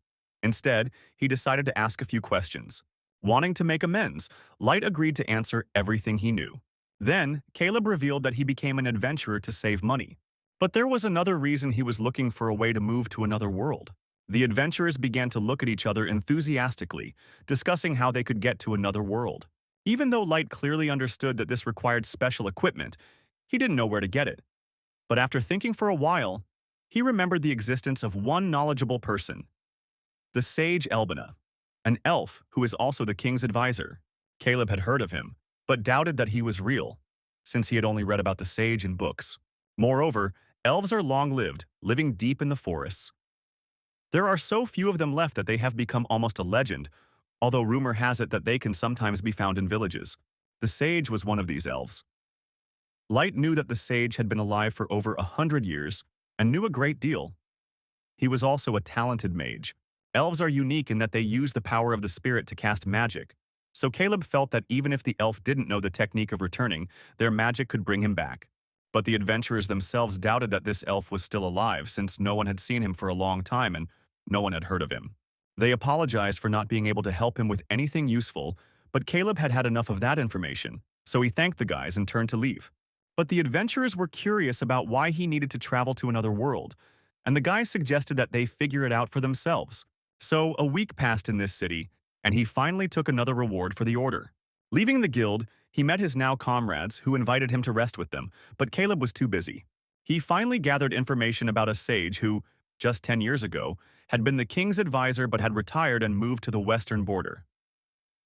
Instead, he decided to ask a few questions. Wanting to make amends, Light agreed to answer everything he knew. Then, Caleb revealed that he became an adventurer to save money. But there was another reason he was looking for a way to move to another world. The adventurers began to look at each other enthusiastically, discussing how they could get to another world. Even though Light clearly understood that this required special equipment, he didn't know where to get it. But after thinking for a while, he remembered the existence of one knowledgeable person, the sage Elbina, an elf who is also the king's advisor. Caleb had heard of him, but doubted that he was real, since he had only read about the sage in books. Moreover, elves are long-lived, living deep in the forests. There are so few of them left that they have become almost a legend, although rumor has it that they can sometimes be found in villages. The sage was one of these elves. Light knew that the sage had been alive for over 100 years and knew a great deal. He was also a talented mage. Elves are unique in that they use the power of the spirit to cast magic, so Caleb felt that even if the elf didn't know the technique of returning, their magic could bring him back. But the adventurers themselves doubted that this elf was still alive, since no one had seen him for a long time and no one had heard of him. They apologized for not being able to help him with anything useful, but Caleb had had enough of that information, so he thanked the guys and turned to leave. But the adventurers were curious about why he needed to travel to another world, and the guys suggested that they figure it out for themselves. So a week passed in this city, and he finally took another reward for the order. Leaving the guild, he met his now comrades who invited him to rest with them, but Caleb was too busy. He finally gathered information about a sage who, just 10 years ago, had been the king's advisor but had retired and moved to the western border.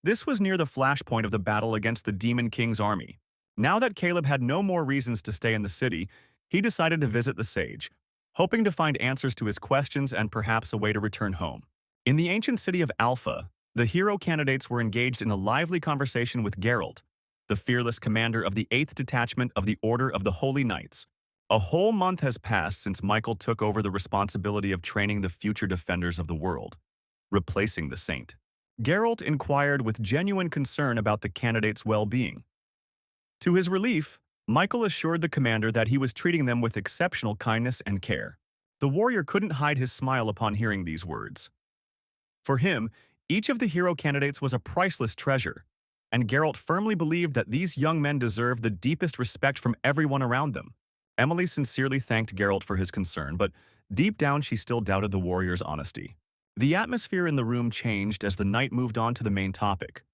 This was near the flashpoint of the battle against the Demon King's army. Now that Caleb had no more reasons to stay in the city, he decided to visit the sage, hoping to find answers to his questions and perhaps a way to return home. In the ancient city of Alpha, the hero candidates were engaged in a lively conversation with Geralt, the fearless commander of the 8th Detachment of the Order of the Holy Knights. A whole month has passed since Michael took over the responsibility of training the future defenders of the world, replacing the Saint. Geralt inquired with genuine concern about the candidates' well-being. To his relief, Michael assured the commander that he was treating them with exceptional kindness and care. The warrior couldn't hide his smile upon hearing these words. For him, each of the hero candidates was a priceless treasure, and Geralt firmly believed that these young men deserved the deepest respect from everyone around them. Emily sincerely thanked Geralt for his concern, but deep down she still doubted the warrior's honesty. The atmosphere in the room changed as the night moved on to the main topic.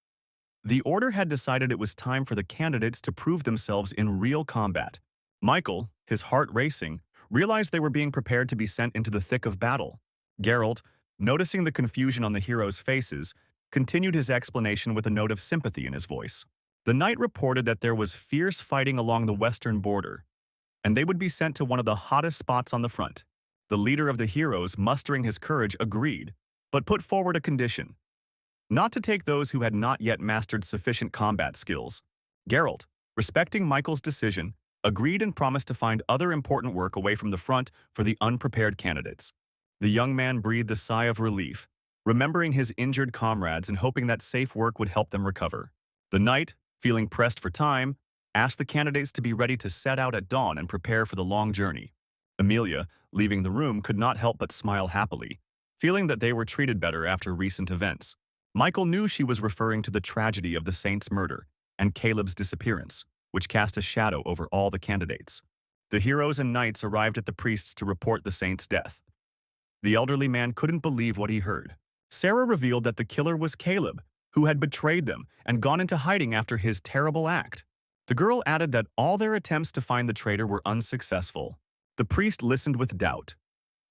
The Order had decided it was time for the candidates to prove themselves in real combat. Michael, his heart racing, realized they were being prepared to be sent into the thick of battle. Geralt, noticing the confusion on the heroes' faces, continued his explanation with a note of sympathy in his voice. The knight reported that there was fierce fighting along the western border, and they would be sent to one of the hottest spots on the front. The leader of the heroes, mustering his courage, agreed, but put forward a condition: not to take those who had not yet mastered sufficient combat skills. Geralt, respecting Michael's decision, agreed and promised to find other important work away from the front for the unprepared candidates. The young man breathed a sigh of relief, remembering his injured comrades and hoping that safe work would help them recover. The knight, feeling pressed for time, asked the candidates to be ready to set out at dawn and prepare for the long journey. Amelia, leaving the room, could not help but smile happily, feeling that they were treated better after recent events. Michael knew she was referring to the tragedy of the Saint's murder and Caleb's disappearance, which cast a shadow over all the candidates. The heroes and knights arrived at the priests to report the Saint's death. The elderly man couldn't believe what he heard. Sarah revealed that the killer was Caleb, who had betrayed them and gone into hiding after his terrible act. The girl added that all their attempts to find the traitor were unsuccessful. The priest listened with doubt.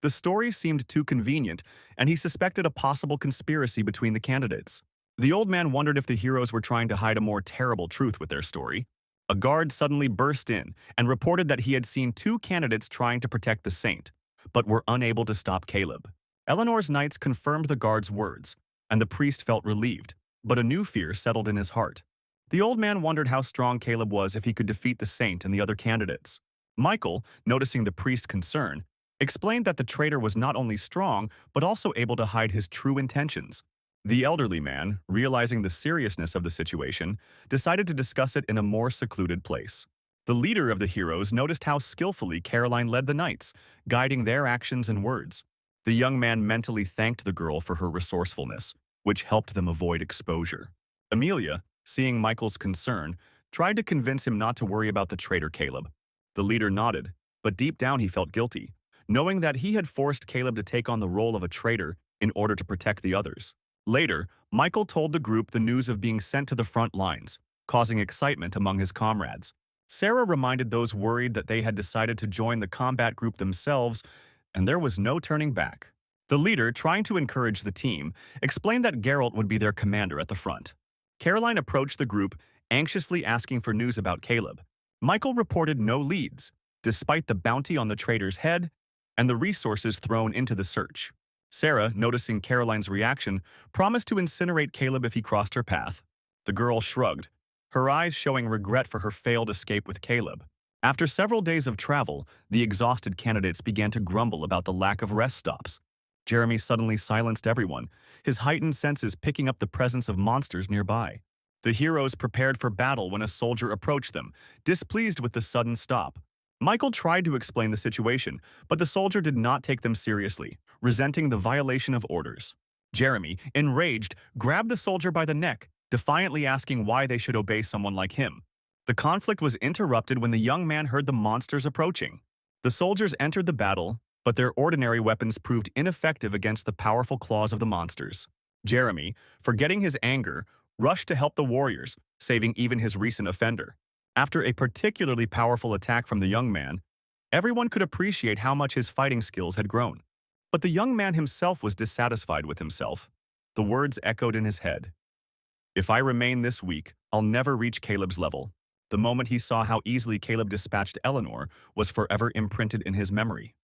The story seemed too convenient, and he suspected a possible conspiracy between the candidates. The old man wondered if the heroes were trying to hide a more terrible truth with their story. A guard suddenly burst in and reported that he had seen 2 candidates trying to protect the Saint, but were unable to stop Caleb. Eleanor's knights confirmed the guard's words, and the priest felt relieved, but a new fear settled in his heart. The old man wondered how strong Caleb was if he could defeat the Saint and the other candidates. Michael, noticing the priest's concern, explained that the traitor was not only strong, but also able to hide his true intentions. The elderly man, realizing the seriousness of the situation, decided to discuss it in a more secluded place. The leader of the heroes noticed how skillfully Caroline led the knights, guiding their actions and words. The young man mentally thanked the girl for her resourcefulness, which helped them avoid exposure. Amelia, seeing Michael's concern, tried to convince him not to worry about the traitor Caleb. The leader nodded, but deep down he felt guilty, knowing that he had forced Caleb to take on the role of a traitor in order to protect the others. Later, Michael told the group the news of being sent to the front lines, causing excitement among his comrades. Sarah reminded those worried that they had decided to join the combat group themselves, and there was no turning back. The leader, trying to encourage the team, explained that Geralt would be their commander at the front. Caroline approached the group, anxiously asking for news about Caleb. Michael reported no leads, despite the bounty on the traitor's head and the resources thrown into the search. Sarah, noticing Caroline's reaction, promised to incinerate Caleb if he crossed her path. The girl shrugged, her eyes showing regret for her failed escape with Caleb. After several days of travel, the exhausted candidates began to grumble about the lack of rest stops. Jeremy suddenly silenced everyone, his heightened senses picking up the presence of monsters nearby. The heroes prepared for battle when a soldier approached them, displeased with the sudden stop. Michael tried to explain the situation, but the soldier did not take them seriously, resenting the violation of orders. Jeremy, enraged, grabbed the soldier by the neck, defiantly asking why they should obey someone like him. The conflict was interrupted when the young man heard the monsters approaching. The soldiers entered the battle, but their ordinary weapons proved ineffective against the powerful claws of the monsters. Jeremy, forgetting his anger, rushed to help the warriors, saving even his recent offender. After a particularly powerful attack from the young man, everyone could appreciate how much his fighting skills had grown. But the young man himself was dissatisfied with himself. The words echoed in his head. If I remain this weak, I'll never reach Caleb's level. The moment he saw how easily Caleb dispatched Eleanor was forever imprinted in his memory.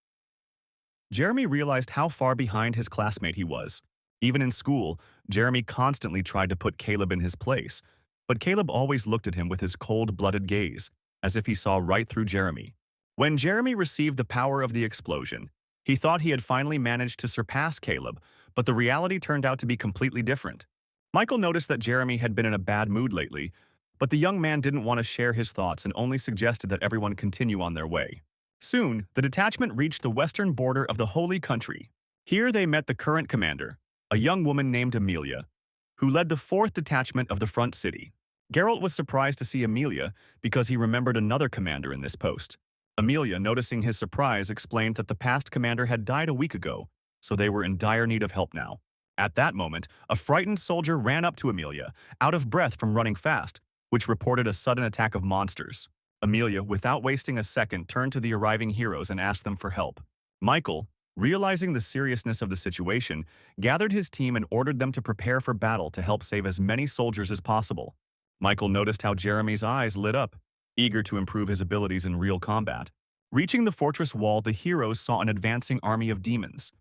Jeremy realized how far behind his classmate he was. Even in school, Jeremy constantly tried to put Caleb in his place, but Caleb always looked at him with his cold-blooded gaze, as if he saw right through Jeremy. When Jeremy received the power of the explosion, he thought he had finally managed to surpass Caleb, but the reality turned out to be completely different. Michael noticed that Jeremy had been in a bad mood lately, but the young man didn't want to share his thoughts and only suggested that everyone continue on their way. Soon, the detachment reached the western border of the Holy Country. Here they met the current commander, a young woman named Amelia, who led the 4th detachment of the front city. Geralt was surprised to see Amelia because he remembered another commander in this post. Amelia, noticing his surprise, explained that the past commander had died a week ago, so they were in dire need of help now. At that moment, a frightened soldier ran up to Amelia, out of breath from running fast, which reported a sudden attack of monsters. Amelia, without wasting a second, turned to the arriving heroes and asked them for help. Michael, realizing the seriousness of the situation, gathered his team and ordered them to prepare for battle to help save as many soldiers as possible. Michael noticed how Jeremy's eyes lit up, eager to improve his abilities in real combat. Reaching the fortress wall, the heroes saw an advancing army of demons.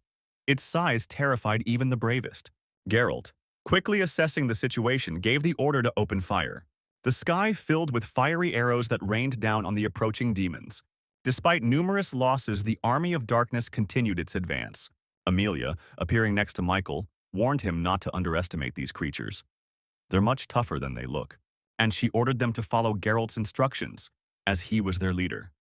Its size terrified even the bravest. Geralt, quickly assessing the situation, gave the order to open fire. The sky filled with fiery arrows that rained down on the approaching demons. Despite numerous losses, the army of darkness continued its advance. Amelia, appearing next to Michael, warned him not to underestimate these creatures. They're much tougher than they look, and she ordered them to follow Geralt's instructions, as he was their leader.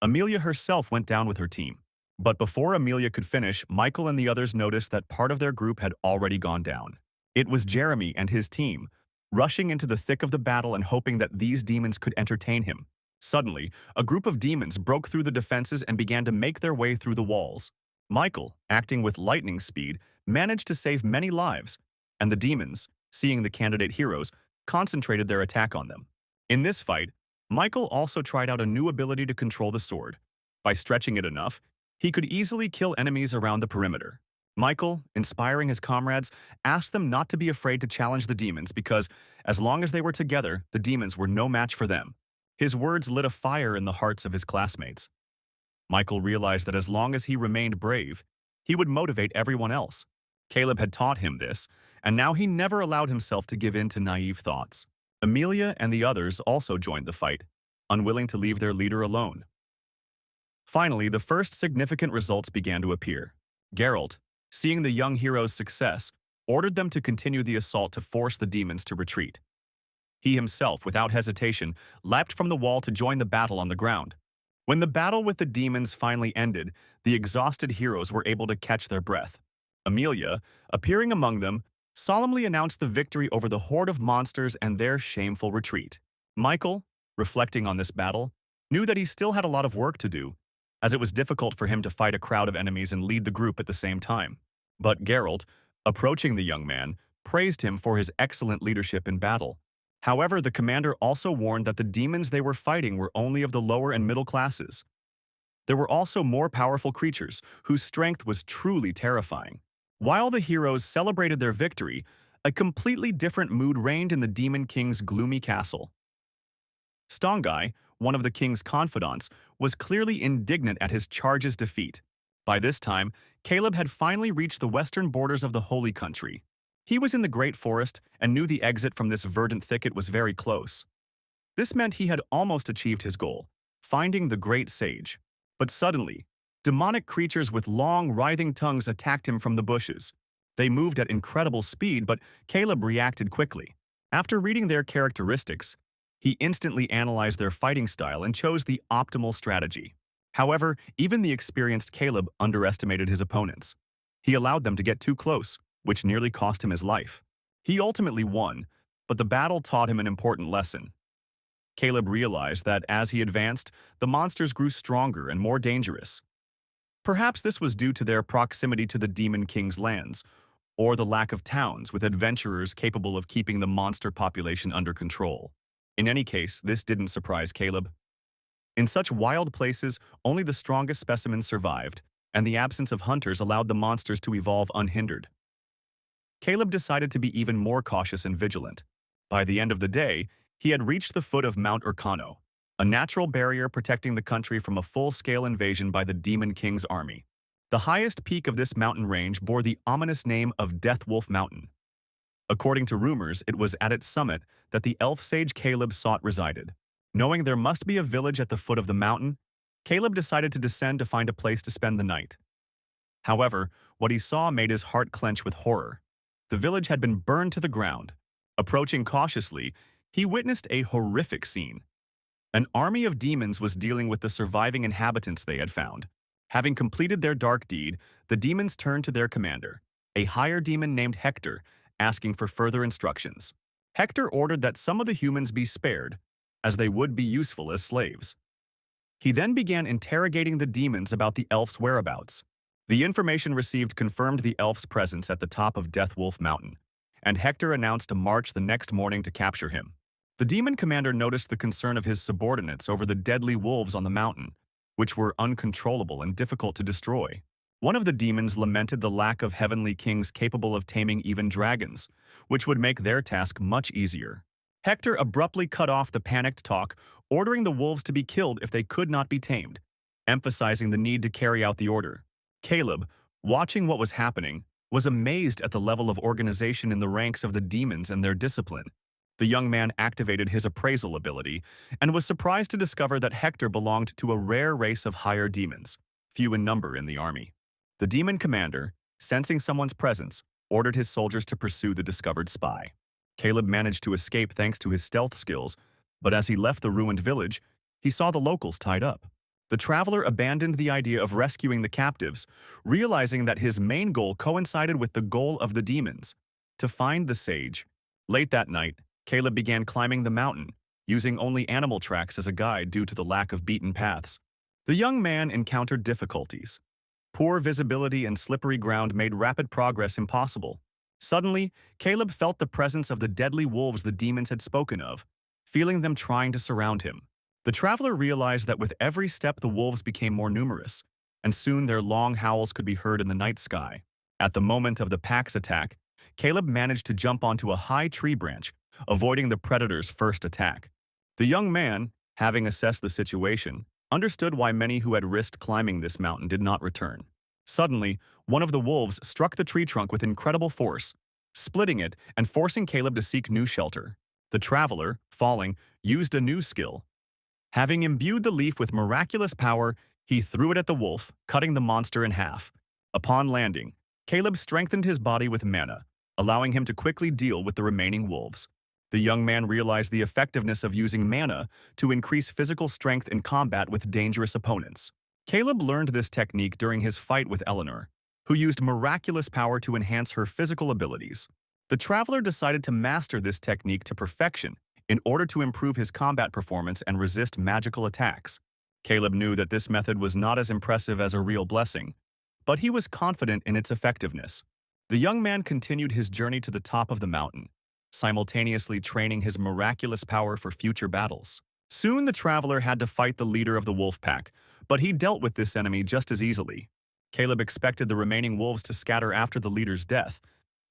Amelia herself went down with her team. But before Amelia could finish, Michael and the others noticed that part of their group had already gone down. It was Jeremy and his team, rushing into the thick of the battle and hoping that these demons could entertain him. Suddenly, a group of demons broke through the defenses and began to make their way through the walls. Michael, acting with lightning speed, managed to save many lives, and the demons, seeing the candidate heroes, concentrated their attack on them. In this fight, Michael also tried out a new ability to control the sword. By stretching it enough, he could easily kill enemies around the perimeter. Michael, inspiring his comrades, asked them not to be afraid to challenge the demons because, as long as they were together, the demons were no match for them. His words lit a fire in the hearts of his classmates. Michael realized that as long as he remained brave, he would motivate everyone else. Caleb had taught him this, and now he never allowed himself to give in to naive thoughts. Amelia and the others also joined the fight, unwilling to leave their leader alone. Finally, the first significant results began to appear. Geralt, seeing the young heroes' success, ordered them to continue the assault to force the demons to retreat. He himself, without hesitation, leapt from the wall to join the battle on the ground. When the battle with the demons finally ended, the exhausted heroes were able to catch their breath. Amelia, appearing among them, solemnly announced the victory over the horde of monsters and their shameful retreat. Michael, reflecting on this battle, knew that he still had a lot of work to do, as it was difficult for him to fight a crowd of enemies and lead the group at the same time. But Geralt, approaching the young man, praised him for his excellent leadership in battle. However, the commander also warned that the demons they were fighting were only of the lower and middle classes. There were also more powerful creatures, whose strength was truly terrifying. While the heroes celebrated their victory, a completely different mood reigned in the Demon King's gloomy castle. Stongai, one of the king's confidants, was clearly indignant at his charge's defeat. By this time, Caleb had finally reached the western borders of the Holy Country. He was in the Great Forest and knew the exit from this verdant thicket was very close. This meant he had almost achieved his goal, finding the Great Sage. But suddenly, demonic creatures with long, writhing tongues attacked him from the bushes. They moved at incredible speed, but Caleb reacted quickly. After reading their characteristics, he instantly analyzed their fighting style and chose the optimal strategy. However, even the experienced Caleb underestimated his opponents. He allowed them to get too close, which nearly cost him his life. He ultimately won, but the battle taught him an important lesson. Caleb realized that as he advanced, the monsters grew stronger and more dangerous. Perhaps this was due to their proximity to the Demon King's lands, or the lack of towns with adventurers capable of keeping the monster population under control. In any case, this didn't surprise Caleb. In such wild places, only the strongest specimens survived, and the absence of hunters allowed the monsters to evolve unhindered. Caleb decided to be even more cautious and vigilant. By the end of the day, he had reached the foot of Mount Urcano, a natural barrier protecting the country from a full-scale invasion by the Demon King's army. The highest peak of this mountain range bore the ominous name of Death Wolf Mountain. According to rumors, it was at its summit that the elf sage Caleb sought resided. Knowing there must be a village at the foot of the mountain, Caleb decided to descend to find a place to spend the night. However, what he saw made his heart clench with horror. The village had been burned to the ground. Approaching cautiously, he witnessed a horrific scene. An army of demons was dealing with the surviving inhabitants they had found. Having completed their dark deed, the demons turned to their commander, a higher demon named Hector, asking for further instructions. Hector ordered that some of the humans be spared, as they would be useful as slaves. He then began interrogating the demons about the elf's whereabouts. The information received confirmed the elf's presence at the top of Death Wolf Mountain, and Hector announced a march the next morning to capture him. The demon commander noticed the concern of his subordinates over the deadly wolves on the mountain, which were uncontrollable and difficult to destroy. One of the demons lamented the lack of heavenly kings capable of taming even dragons, which would make their task much easier. Hector abruptly cut off the panicked talk, ordering the wolves to be killed if they could not be tamed, emphasizing the need to carry out the order. Caleb, watching what was happening, was amazed at the level of organization in the ranks of the demons and their discipline. The young man activated his appraisal ability and was surprised to discover that Hector belonged to a rare race of higher demons, few in number in the army. The demon commander, sensing someone's presence, ordered his soldiers to pursue the discovered spy. Caleb managed to escape thanks to his stealth skills, but as he left the ruined village, he saw the locals tied up. The traveler abandoned the idea of rescuing the captives, realizing that his main goal coincided with the goal of the demons, to find the sage. Late that night, Caleb began climbing the mountain, using only animal tracks as a guide due to the lack of beaten paths. The young man encountered difficulties. Poor visibility and slippery ground made rapid progress impossible. Suddenly, Caleb felt the presence of the deadly wolves the demons had spoken of, feeling them trying to surround him. The traveler realized that with every step the wolves became more numerous, and soon their long howls could be heard in the night sky. At the moment of the pack's attack, Caleb managed to jump onto a high tree branch, avoiding the predator's first attack. The young man, having assessed the situation, understood why many who had risked climbing this mountain did not return. Suddenly, one of the wolves struck the tree trunk with incredible force, splitting it and forcing Caleb to seek new shelter. The traveler, falling, used a new skill. Having imbued the leaf with miraculous power, he threw it at the wolf, cutting the monster in half. Upon landing, Caleb strengthened his body with mana, allowing him to quickly deal with the remaining wolves. The young man realized the effectiveness of using mana to increase physical strength in combat with dangerous opponents. Caleb learned this technique during his fight with Eleanor, who used miraculous power to enhance her physical abilities. The traveler decided to master this technique to perfection in order to improve his combat performance and resist magical attacks. Caleb knew that this method was not as impressive as a real blessing, but he was confident in its effectiveness. The young man continued his journey to the top of the mountain, simultaneously training his miraculous power for future battles. Soon the traveler had to fight the leader of the wolf pack, but he dealt with this enemy just as easily. Caleb expected the remaining wolves to scatter after the leader's death,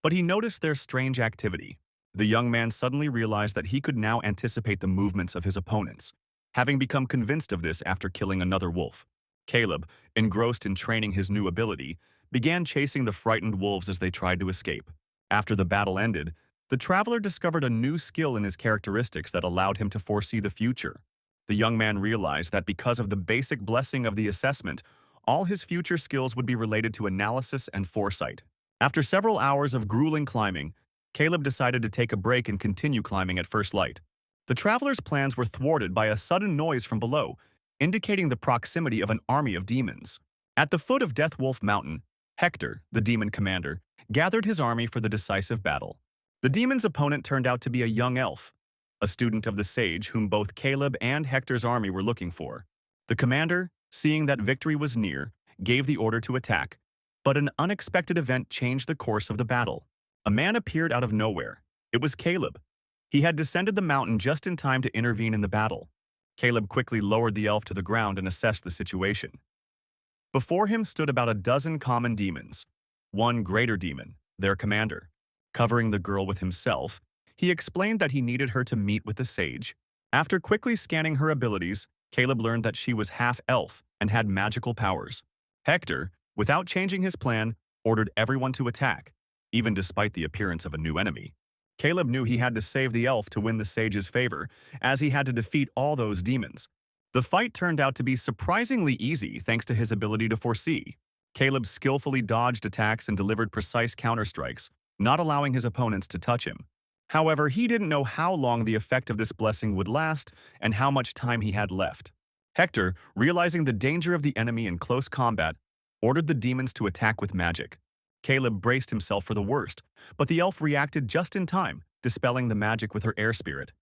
but he noticed their strange activity. The young man suddenly realized that he could now anticipate the movements of his opponents, having become convinced of this after killing another wolf. Caleb, engrossed in training his new ability, began chasing the frightened wolves as they tried to escape. After the battle ended, the traveler discovered a new skill in his characteristics that allowed him to foresee the future. The young man realized that because of the basic blessing of the assessment, all his future skills would be related to analysis and foresight. After several hours of grueling climbing, Caleb decided to take a break and continue climbing at first light. The traveler's plans were thwarted by a sudden noise from below, indicating the proximity of an army of demons. At the foot of Death Wolf Mountain, Hector, the demon commander, gathered his army for the decisive battle. The demon's opponent turned out to be a young elf, a student of the sage whom both Caleb and Hector's army were looking for. The commander, seeing that victory was near, gave the order to attack, but an unexpected event changed the course of the battle. A man appeared out of nowhere. It was Caleb. He had descended the mountain just in time to intervene in the battle. Caleb quickly lowered the elf to the ground and assessed the situation. Before him stood about a dozen common demons. One greater demon, their commander. Covering the girl with himself, he explained that he needed her to meet with the sage. After quickly scanning her abilities, Caleb learned that she was half-elf and had magical powers. Hector, without changing his plan, ordered everyone to attack, even despite the appearance of a new enemy. Caleb knew he had to save the elf to win the sage's favor, as he had to defeat all those demons. The fight turned out to be surprisingly easy thanks to his ability to foresee. Caleb skillfully dodged attacks and delivered precise counterstrikes, not allowing his opponents to touch him. However, he didn't know how long the effect of this blessing would last and how much time he had left. Hector, realizing the danger of the enemy in close combat, ordered the demons to attack with magic. Caleb braced himself for the worst, but the elf reacted just in time, dispelling the magic with her air spirit.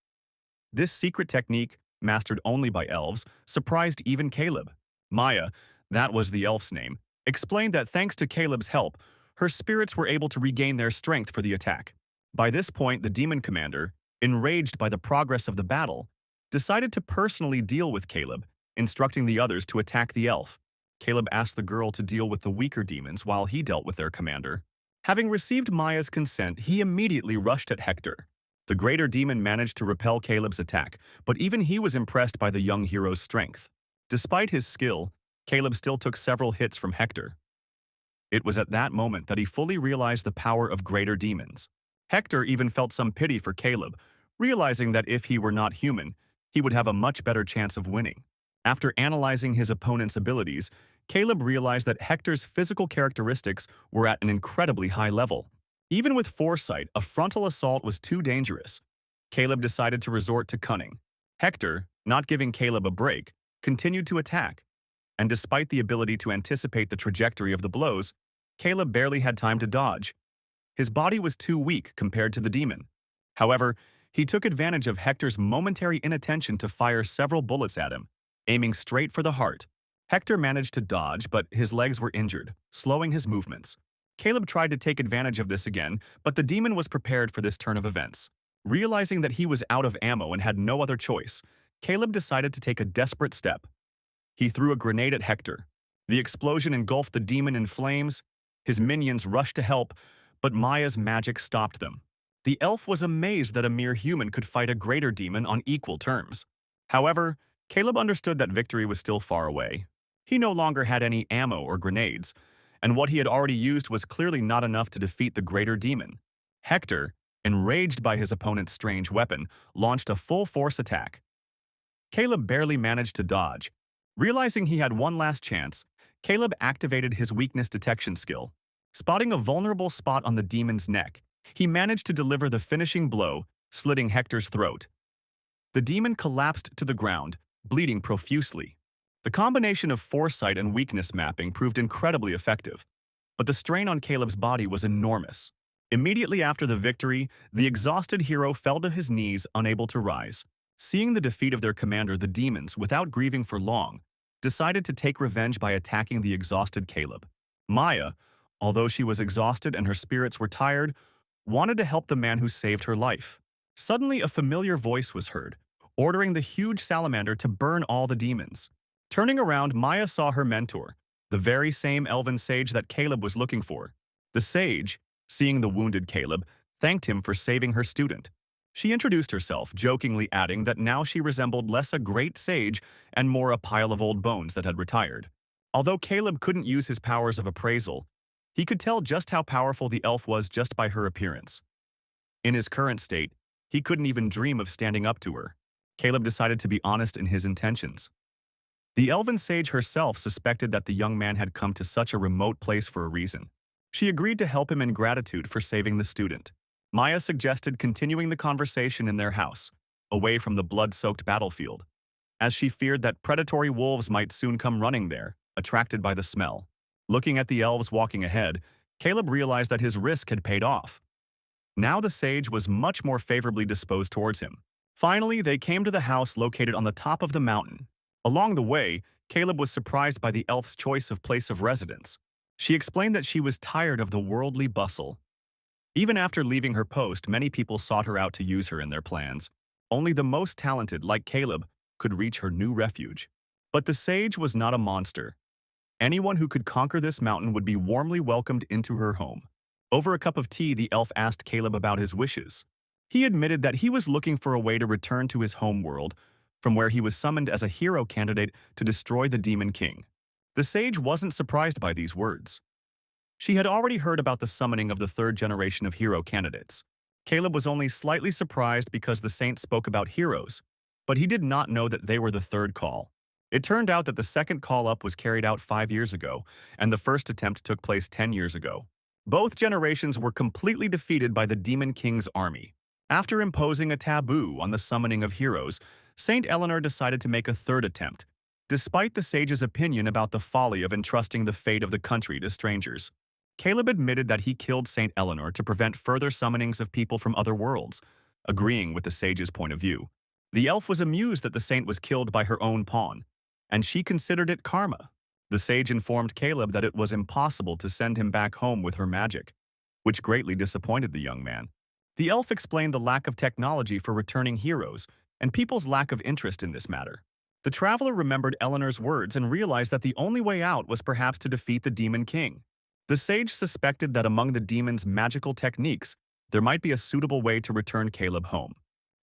This secret technique, mastered only by elves, surprised even Caleb. Maya, that was the elf's name, explained that thanks to Caleb's help, her spirits were able to regain their strength for the attack. By this point, the demon commander, enraged by the progress of the battle, decided to personally deal with Caleb, instructing the others to attack the elf. Caleb asked the girl to deal with the weaker demons while he dealt with their commander. Having received Maya's consent, he immediately rushed at Hector. The greater demon managed to repel Caleb's attack, but even he was impressed by the young hero's strength. Despite his skill, Caleb still took several hits from Hector. It was at that moment that he fully realized the power of greater demons. Hector even felt some pity for Caleb, realizing that if he were not human, he would have a much better chance of winning. After analyzing his opponent's abilities, Caleb realized that Hector's physical characteristics were at an incredibly high level. Even with foresight, a frontal assault was too dangerous. Caleb decided to resort to cunning. Hector, not giving Caleb a break, continued to attack. And despite the ability to anticipate the trajectory of the blows, Caleb barely had time to dodge. His body was too weak compared to the demon. However, he took advantage of Hector's momentary inattention to fire several bullets at him, aiming straight for the heart. Hector managed to dodge, but his legs were injured, slowing his movements. Caleb tried to take advantage of this again, but the demon was prepared for this turn of events. Realizing that he was out of ammo and had no other choice, Caleb decided to take a desperate step. He threw a grenade at Hector. The explosion engulfed the demon in flames. His minions rushed to help, but Maya's magic stopped them. The elf was amazed that a mere human could fight a greater demon on equal terms. However, Caleb understood that victory was still far away. He no longer had any ammo or grenades, and what he had already used was clearly not enough to defeat the greater demon. Hector, enraged by his opponent's strange weapon, launched a full-force attack. Caleb barely managed to dodge. Realizing he had one last chance, Caleb activated his weakness detection skill. Spotting a vulnerable spot on the demon's neck, he managed to deliver the finishing blow, slitting Hector's throat. The demon collapsed to the ground, bleeding profusely. The combination of foresight and weakness mapping proved incredibly effective, but the strain on Caleb's body was enormous. Immediately after the victory, the exhausted hero fell to his knees, unable to rise. Seeing the defeat of their commander, the demons, without grieving for long, decided to take revenge by attacking the exhausted Caleb. Maya, although she was exhausted and her spirits were tired, wanted to help the man who saved her life. Suddenly, a familiar voice was heard, ordering the huge salamander to burn all the demons. Turning around, Maya saw her mentor, the very same elven sage that Caleb was looking for. The sage, seeing the wounded Caleb, thanked him for saving her student. She introduced herself, jokingly adding that now she resembled less a great sage and more a pile of old bones that had retired. Although Caleb couldn't use his powers of appraisal, he could tell just how powerful the elf was just by her appearance. In his current state, he couldn't even dream of standing up to her. Caleb decided to be honest in his intentions. The elven sage herself suspected that the young man had come to such a remote place for a reason. She agreed to help him in gratitude for saving the student. Maya suggested continuing the conversation in their house, away from the blood-soaked battlefield, as she feared that predatory wolves might soon come running there, attracted by the smell. Looking at the elves walking ahead, Caleb realized that his risk had paid off. Now the sage was much more favorably disposed towards him. Finally, they came to the house located on the top of the mountain. Along the way, Caleb was surprised by the elf's choice of place of residence. She explained that she was tired of the worldly bustle. Even after leaving her post, many people sought her out to use her in their plans. Only the most talented, like Caleb, could reach her new refuge. But the sage was not a monster. Anyone who could conquer this mountain would be warmly welcomed into her home. Over a cup of tea, the elf asked Caleb about his wishes. He admitted that he was looking for a way to return to his home world, from where he was summoned as a hero candidate to destroy the Demon King. The sage wasn't surprised by these words. She had already heard about the summoning of the third generation of hero candidates. Caleb was only slightly surprised because the saint spoke about heroes, but he did not know that they were the third call. It turned out that the second call-up was carried out 5 years ago, and the first attempt took place 10 years ago. Both generations were completely defeated by the Demon King's army. After imposing a taboo on the summoning of heroes, Saint Eleanor decided to make a third attempt, despite the sage's opinion about the folly of entrusting the fate of the country to strangers. Caleb admitted that he killed Saint Eleanor to prevent further summonings of people from other worlds, agreeing with the sage's point of view. The elf was amused that the saint was killed by her own pawn, and she considered it karma. The sage informed Caleb that it was impossible to send him back home with her magic, which greatly disappointed the young man. The elf explained the lack of technology for returning heroes and people's lack of interest in this matter. The traveler remembered Eleanor's words and realized that the only way out was perhaps to defeat the Demon King. The sage suspected that among the demon's magical techniques, there might be a suitable way to return Caleb home.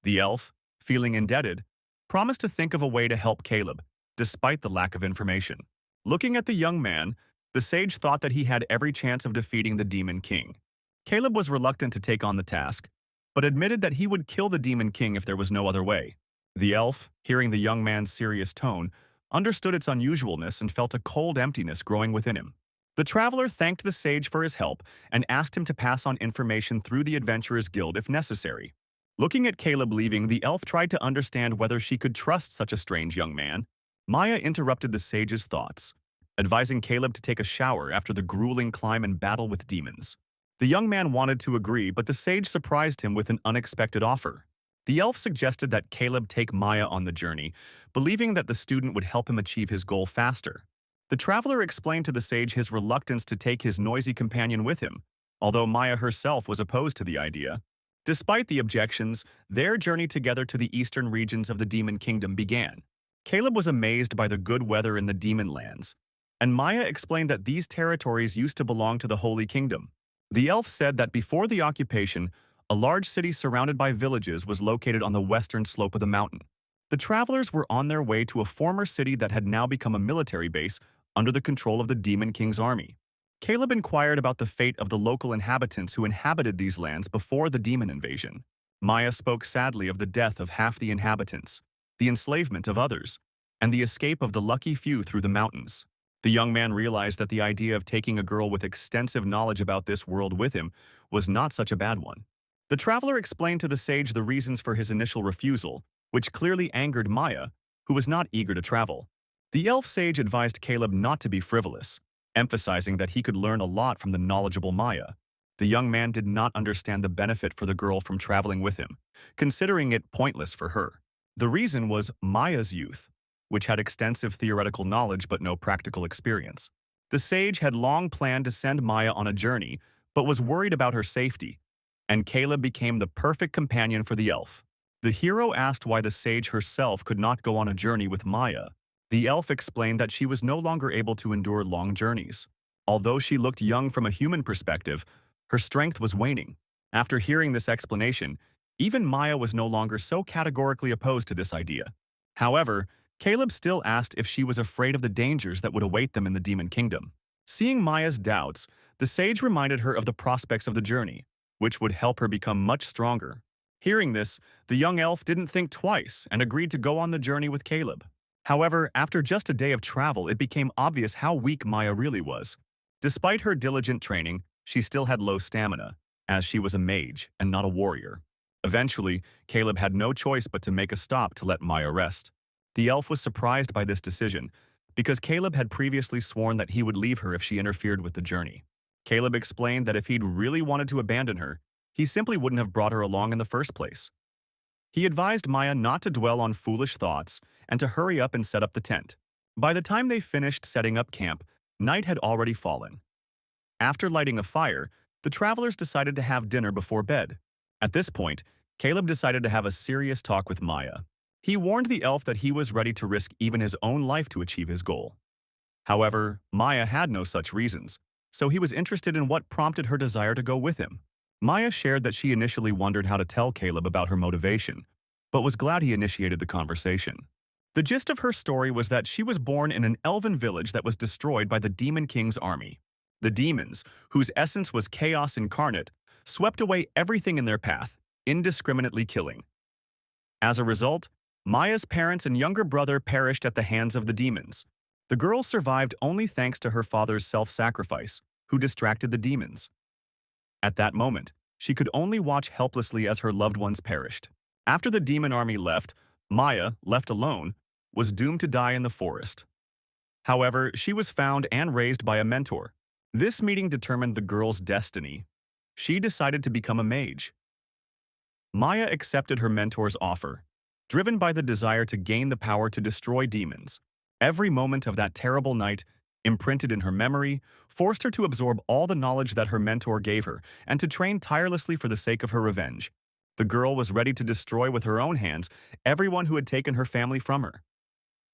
The elf, feeling indebted, promised to think of a way to help Caleb, despite the lack of information. Looking at the young man, the sage thought that he had every chance of defeating the Demon King. Caleb was reluctant to take on the task, but admitted that he would kill the Demon King if there was no other way. The elf, hearing the young man's serious tone, understood its unusualness and felt a cold emptiness growing within him. The traveler thanked the sage for his help and asked him to pass on information through the Adventurers Guild if necessary. Looking at Caleb leaving, the elf tried to understand whether she could trust such a strange young man. Maya interrupted the sage's thoughts, advising Caleb to take a shower after the grueling climb and battle with demons. The young man wanted to agree, but the sage surprised him with an unexpected offer. The elf suggested that Caleb take Maya on the journey, believing that the student would help him achieve his goal faster. The traveler explained to the sage his reluctance to take his noisy companion with him, although Maya herself was opposed to the idea. Despite the objections, their journey together to the eastern regions of the Demon Kingdom began. Caleb was amazed by the good weather in the Demon Lands, and Maya explained that these territories used to belong to the Holy Kingdom. The elf said that before the occupation, a large city surrounded by villages was located on the western slope of the mountain. The travelers were on their way to a former city that had now become a military base under the control of the Demon King's army. Caleb inquired about the fate of the local inhabitants who inhabited these lands before the demon invasion. Maya spoke sadly of the death of half the inhabitants, the enslavement of others, and the escape of the lucky few through the mountains. The young man realized that the idea of taking a girl with extensive knowledge about this world with him was not such a bad one. The traveler explained to the sage the reasons for his initial refusal, which clearly angered Maya, who was not eager to travel. The elf sage advised Caleb not to be frivolous, emphasizing that he could learn a lot from the knowledgeable Maya. The young man did not understand the benefit for the girl from traveling with him, considering it pointless for her. The reason was Maya's youth, which had extensive theoretical knowledge but no practical experience. The sage had long planned to send Maya on a journey, but was worried about her safety, and Caleb became the perfect companion for the elf. The hero asked why the sage herself could not go on a journey with Maya. The elf explained that she was no longer able to endure long journeys. Although she looked young from a human perspective, her strength was waning. After hearing this explanation, even Maya was no longer so categorically opposed to this idea. However, Caleb still asked if she was afraid of the dangers that would await them in the Demon Kingdom. Seeing Maya's doubts, the sage reminded her of the prospects of the journey, which would help her become much stronger. Hearing this, the young elf didn't think twice and agreed to go on the journey with Caleb. However, after just a day of travel, it became obvious how weak Maya really was. Despite her diligent training, she still had low stamina, as she was a mage and not a warrior. Eventually, Caleb had no choice but to make a stop to let Maya rest. The elf was surprised by this decision, because Caleb had previously sworn that he would leave her if she interfered with the journey. Caleb explained that if he'd really wanted to abandon her, he simply wouldn't have brought her along in the first place. He advised Maya not to dwell on foolish thoughts and to hurry up and set up the tent. By the time they finished setting up camp, night had already fallen. After lighting a fire, the travelers decided to have dinner before bed. At this point, Caleb decided to have a serious talk with Maya. He warned the elf that he was ready to risk even his own life to achieve his goal. However, Maya had no such reasons, so he was interested in what prompted her desire to go with him. Maya shared that she initially wondered how to tell Caleb about her motivation, but was glad he initiated the conversation. The gist of her story was that she was born in an elven village that was destroyed by the Demon King's army. The demons, whose essence was chaos incarnate, swept away everything in their path, indiscriminately killing. As a result, Maya's parents and younger brother perished at the hands of the demons. The girl survived only thanks to her father's self-sacrifice, who distracted the demons. At that moment, she could only watch helplessly as her loved ones perished. After the demon army left, Maya, left alone, was doomed to die in the forest. However, she was found and raised by a mentor. This meeting determined the girl's destiny. She decided to become a mage. Maya accepted her mentor's offer, driven by the desire to gain the power to destroy demons. Every moment of that terrible night, imprinted in her memory, forced her to absorb all the knowledge that her mentor gave her and to train tirelessly for the sake of her revenge. The girl was ready to destroy with her own hands everyone who had taken her family from her.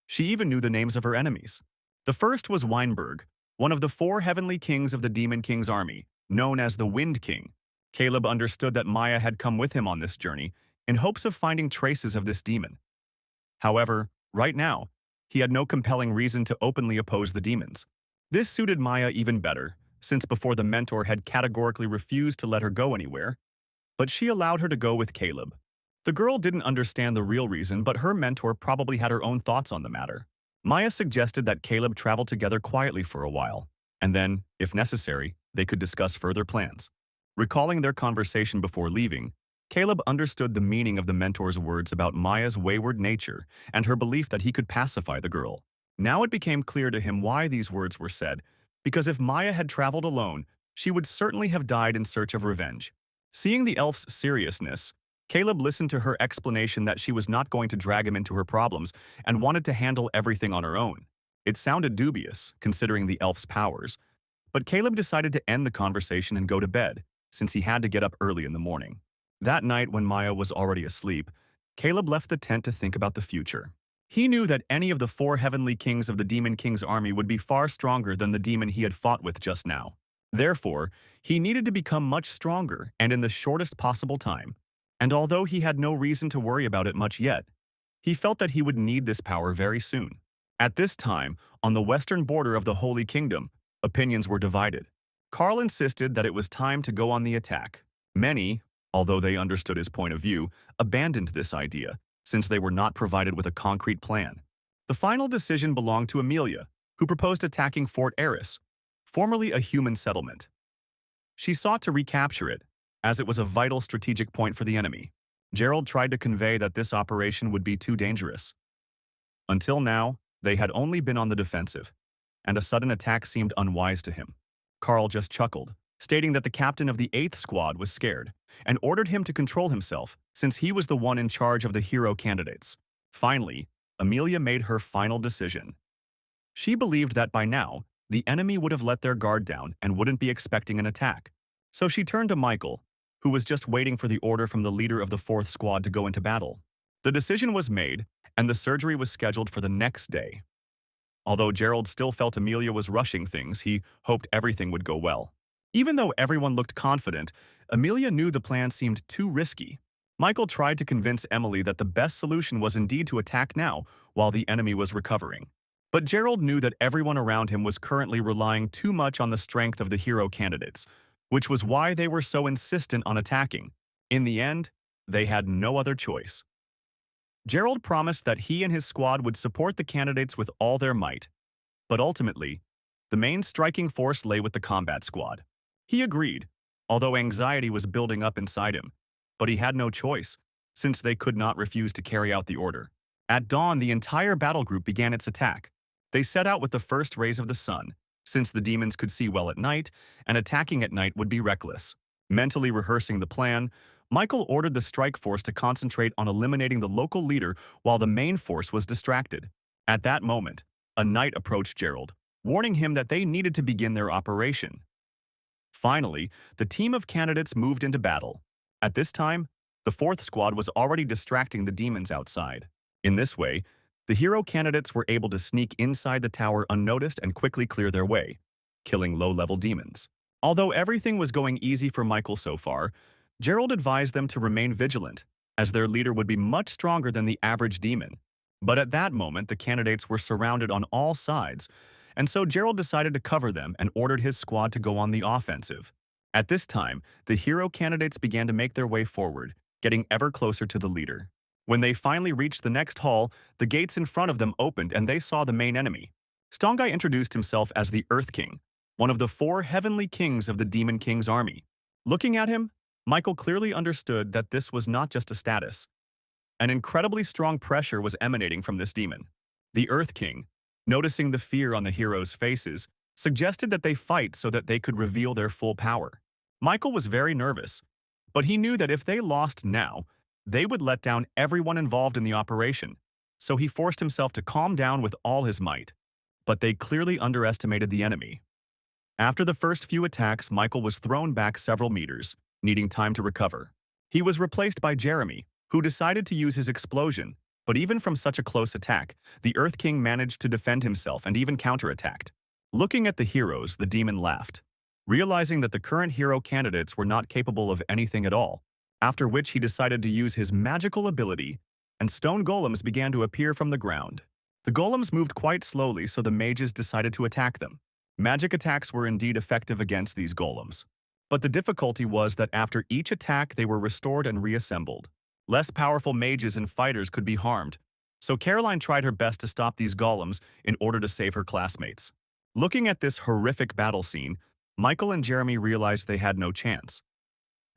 She even knew the names of her enemies. The first was Weinberg, one of the 4 heavenly kings of the Demon King's army, known as the Wind King. Caleb understood that Maya had come with him on this journey in hopes of finding traces of this demon. However, right now, he had no compelling reason to openly oppose the demons. This suited Maya even better, since before the mentor had categorically refused to let her go anywhere, but she allowed her to go with Caleb. The girl didn't understand the real reason, but her mentor probably had her own thoughts on the matter. Maya suggested that Caleb travel together quietly for a while, and then, if necessary, they could discuss further plans. Recalling their conversation before leaving, Caleb understood the meaning of the mentor's words about Maya's wayward nature and her belief that he could pacify the girl. Now it became clear to him why these words were said, because if Maya had traveled alone, she would certainly have died in search of revenge. Seeing the elf's seriousness, Caleb listened to her explanation that she was not going to drag him into her problems and wanted to handle everything on her own. It sounded dubious, considering the elf's powers, but Caleb decided to end the conversation and go to bed, since he had to get up early in the morning. That night, when Maya was already asleep, Caleb left the tent to think about the future. He knew that any of the 4 heavenly kings of the Demon King's army would be far stronger than the demon he had fought with just now. Therefore, he needed to become much stronger and in the shortest possible time. And although he had no reason to worry about it much yet, he felt that he would need this power very soon. At this time, on the western border of the Holy Kingdom, opinions were divided. Karl insisted that it was time to go on the attack. Many, although they understood his point of view, abandoned this idea, since they were not provided with a concrete plan. The final decision belonged to Amelia, who proposed attacking Fort Eris, formerly a human settlement. She sought to recapture it, as it was a vital strategic point for the enemy. Gerald tried to convey that this operation would be too dangerous. Until now, they had only been on the defensive, and a sudden attack seemed unwise to him. Karl just chuckled, stating that the captain of the 8th Squad was scared, and ordered him to control himself, since he was the one in charge of the hero candidates. Finally, Amelia made her final decision. She believed that by now, the enemy would have let their guard down and wouldn't be expecting an attack. So she turned to Michael, who was just waiting for the order from the leader of the 4th Squad to go into battle. The decision was made, and the surgery was scheduled for the next day. Although Gerald still felt Amelia was rushing things, he hoped everything would go well. Even though everyone looked confident, Amelia knew the plan seemed too risky. Michael tried to convince Emily that the best solution was indeed to attack now, while the enemy was recovering. But Gerald knew that everyone around him was currently relying too much on the strength of the hero candidates, which was why they were so insistent on attacking. In the end, they had no other choice. Gerald promised that he and his squad would support the candidates with all their might, but ultimately, the main striking force lay with the combat squad. He agreed, although anxiety was building up inside him, but he had no choice, since they could not refuse to carry out the order. At dawn, the entire battle group began its attack. They set out with the first rays of the sun, since the demons could see well at night, and attacking at night would be reckless. Mentally rehearsing the plan, Michael ordered the strike force to concentrate on eliminating the local leader while the main force was distracted. At that moment, a knight approached Gerald, warning him that they needed to begin their operation. Finally, the team of candidates moved into battle. At this time, the 4th Squad was already distracting the demons outside. In this way, The hero candidates were able to sneak inside the tower unnoticed and quickly clear their way, killing low-level demons. Although everything was going easy for Michael so far, Gerald advised them to remain vigilant, as their leader would be much stronger than the average demon. But at that moment, the candidates were surrounded on all sides, and so Gerald decided to cover them and ordered his squad to go on the offensive. At this time, the hero candidates began to make their way forward, getting ever closer to the leader. When they finally reached the next hall, the gates in front of them opened and they saw the main enemy. Stongai introduced himself as the Earth King, one of the 4 heavenly kings of the Demon King's army. Looking at him, Michael clearly understood that this was not just a status. An incredibly strong pressure was emanating from this demon. The Earth King, noticing the fear on the heroes' faces, suggested that they fight so that they could reveal their full power. Michael was very nervous, but he knew that if they lost now, they would let down everyone involved in the operation, so he forced himself to calm down with all his might. But they clearly underestimated the enemy. After the first few attacks, Michael was thrown back several meters, needing time to recover. He was replaced by Jeremy, who decided to use his explosion, but even from such a close attack, the Earth King managed to defend himself and even counterattacked. Looking at the heroes, the demon laughed, realizing that the current hero candidates were not capable of anything at all, after which he decided to use his magical ability, and stone golems began to appear from the ground. The golems moved quite slowly, so the mages decided to attack them. Magic attacks were indeed effective against these golems, but the difficulty was that after each attack they were restored and reassembled. Less powerful mages and fighters could be harmed, so Caroline tried her best to stop these golems in order to save her classmates. Looking at this horrific battle scene, Michael and Jeremy realized they had no chance.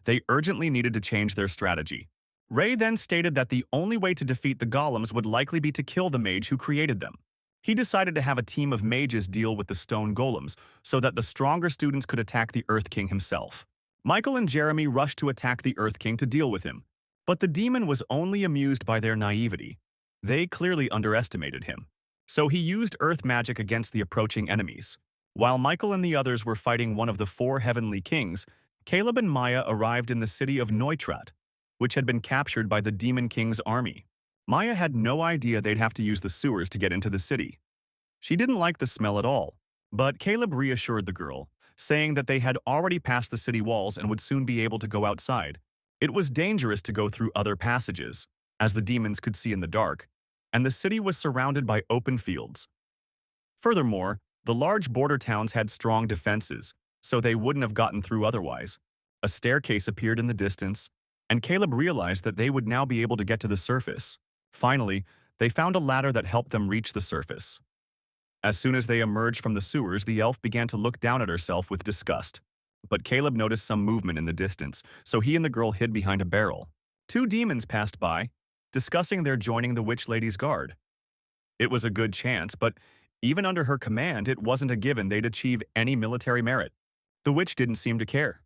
They urgently needed to change their strategy. Ray then stated that the only way to defeat the golems would likely be to kill the mage who created them. He decided to have a team of mages deal with the stone golems so that the stronger students could attack the Earth King himself. Michael and Jeremy rushed to attack the Earth King to deal with him, but the demon was only amused by their naivety. They clearly underestimated him, so he used earth magic against the approaching enemies. While Michael and the others were fighting one of the 4 heavenly kings, Caleb and Maya arrived in the city of Neutrat, which had been captured by the Demon King's army. Maya had no idea they'd have to use the sewers to get into the city. She didn't like the smell at all, but Caleb reassured the girl, saying that they had already passed the city walls and would soon be able to go outside. It was dangerous to go through other passages, as the demons could see in the dark, and the city was surrounded by open fields. Furthermore, the large border towns had strong defenses, so they wouldn't have gotten through otherwise. A staircase appeared in the distance, and Caleb realized that they would now be able to get to the surface. Finally, they found a ladder that helped them reach the surface. As soon as they emerged from the sewers, the elf began to look down at herself with disgust. But Caleb noticed some movement in the distance, so he and the girl hid behind a barrel. 2 demons passed by, discussing their joining the Witch Lady's guard. It was a good chance, but even under her command, it wasn't a given they'd achieve any military merit. The witch didn't seem to care.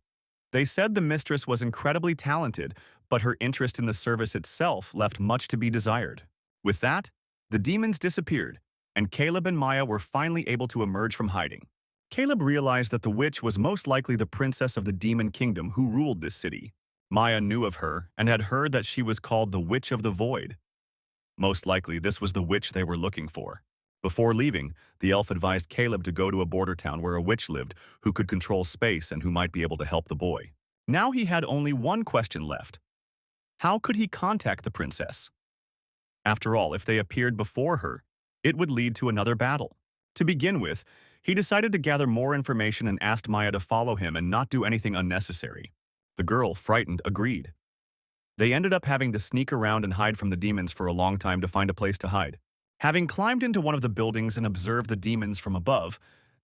They said the mistress was incredibly talented, but her interest in the service itself left much to be desired. With that, the demons disappeared, and Caleb and Maya were finally able to emerge from hiding. Caleb realized that the witch was most likely the princess of the Demon Kingdom who ruled this city. Maya knew of her and had heard that she was called the Witch of the Void. Most likely, this was the witch they were looking for. Before leaving, the elf advised Caleb to go to a border town where a witch lived who could control space and who might be able to help the boy. Now he had only one question left. How could he contact the princess? After all, if they appeared before her, it would lead to another battle. To begin with, he decided to gather more information and asked Maya to follow him and not do anything unnecessary. The girl, frightened, agreed. They ended up having to sneak around and hide from the demons for a long time to find a place to hide. Having climbed into one of the buildings and observed the demons from above,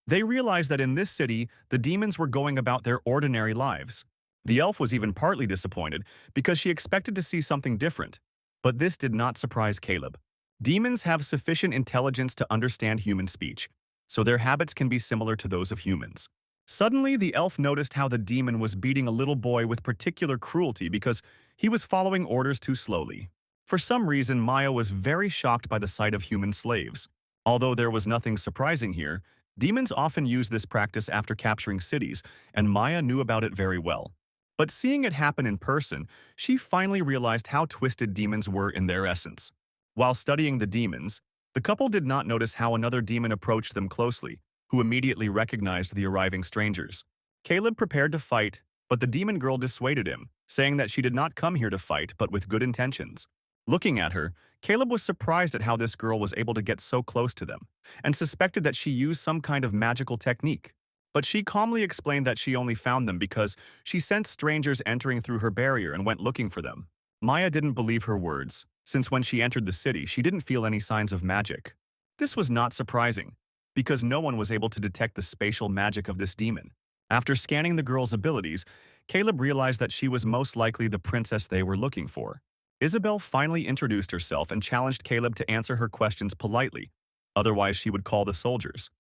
they realized that in this city, the demons were going about their ordinary lives. The elf was even partly disappointed because she expected to see something different. But this did not surprise Caleb. Demons have sufficient intelligence to understand human speech, so their habits can be similar to those of humans. Suddenly, the elf noticed how the demon was beating a little boy with particular cruelty because he was following orders too slowly. For some reason, Maya was very shocked by the sight of human slaves. Although there was nothing surprising here, demons often use this practice after capturing cities, and Maya knew about it very well. But seeing it happen in person, she finally realized how twisted demons were in their essence. While studying the demons, The couple did not notice how another demon approached them closely, who immediately recognized the arriving strangers. Caleb prepared to fight, but the demon girl dissuaded him, saying that she did not come here to fight but with good intentions. Looking at her, Caleb was surprised at how this girl was able to get so close to them, and suspected that she used some kind of magical technique. But she calmly explained that she only found them because she sensed strangers entering through her barrier and went looking for them. Maya didn't believe her words, since when she entered the city, she didn't feel any signs of magic. This was not surprising, because no one was able to detect the spatial magic of this demon. After scanning the girl's abilities, Caleb realized that she was most likely the princess they were looking for. Isabel finally introduced herself and challenged Caleb to answer her questions politely, otherwise she would call the soldiers.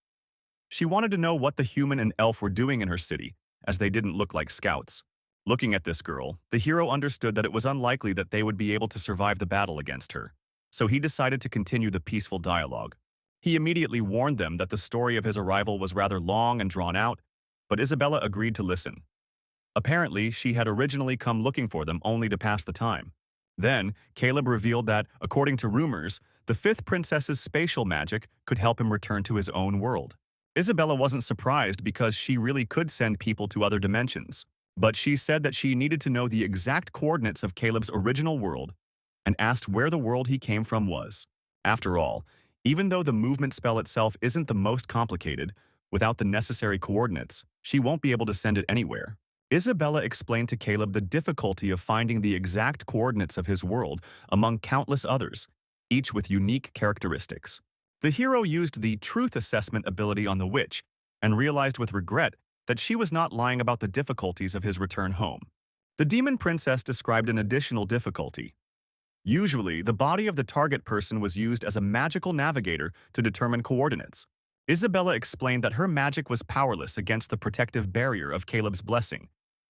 She wanted to know what the human and elf were doing in her city, as they didn't look like scouts. Looking at this girl, the hero understood that it was unlikely that they would be able to survive the battle against her, so he decided to continue the peaceful dialogue. He immediately warned them that the story of his arrival was rather long and drawn out, but Isabella agreed to listen. Apparently, she had originally come looking for them only to pass the time. Then, Caleb revealed that, according to rumors, the fifth princess's spatial magic could help him return to his own world. Isabella wasn't surprised because she really could send people to other dimensions, but she said that she needed to know the exact coordinates of Caleb's original world and asked where the world he came from was. After all, even though the movement spell itself isn't the most complicated, without the necessary coordinates, she won't be able to send it anywhere. Isabella explained to Caleb the difficulty of finding the exact coordinates of his world among countless others, each with unique characteristics. The hero used the truth assessment ability on the witch and realized with regret that she was not lying about the difficulties of his return home. The demon princess described an additional difficulty. Usually, the body of the target person was used as a magical navigator to determine coordinates. Isabella explained that her magic was powerless against the protective barrier of Caleb's blessing,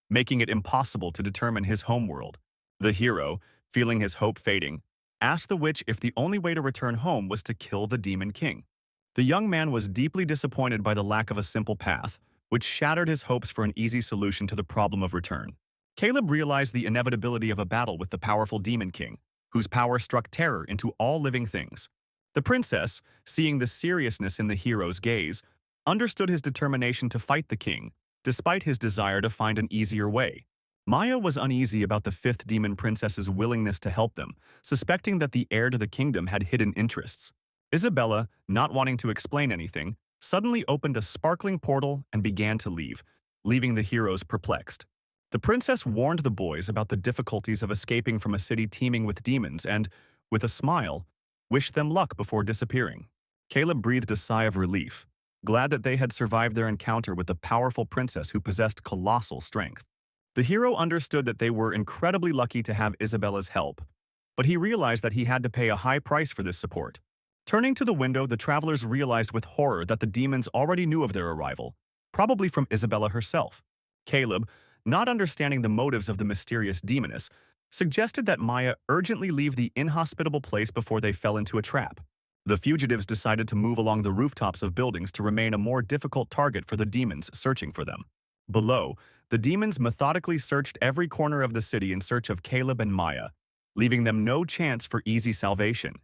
making it impossible to determine his homeworld. The hero, feeling his hope fading, asked the witch if the only way to return home was to kill the demon king. The young man was deeply disappointed by the lack of a simple path, which shattered his hopes for an easy solution to the problem of return. Caleb realized the inevitability of a battle with the powerful demon king, whose power struck terror into all living things. The princess, seeing the seriousness in the hero's gaze, understood his determination to fight the king, despite his desire to find an easier way. Maya was uneasy about the fifth demon princess's willingness to help them, suspecting that the heir to the kingdom had hidden interests. Isabella, not wanting to explain anything, suddenly opened a sparkling portal and began to leave, leaving the heroes perplexed. The princess warned the boys about the difficulties of escaping from a city teeming with demons and, with a smile, wished them luck before disappearing. Caleb breathed a sigh of relief, glad that they had survived their encounter with the powerful princess who possessed colossal strength. The hero understood that they were incredibly lucky to have Isabella's help, but he realized that he had to pay a high price for this support. Turning to the window, the travelers realized with horror that the demons already knew of their arrival, probably from Isabella herself. Caleb, not understanding the motives of the mysterious demoness, suggested that Maya urgently leave the inhospitable place before they fell into a trap. The fugitives decided to move along the rooftops of buildings to remain a more difficult target for the demons searching for them. Below, the demons methodically searched every corner of the city in search of Caleb and Maya, leaving them no chance for easy salvation.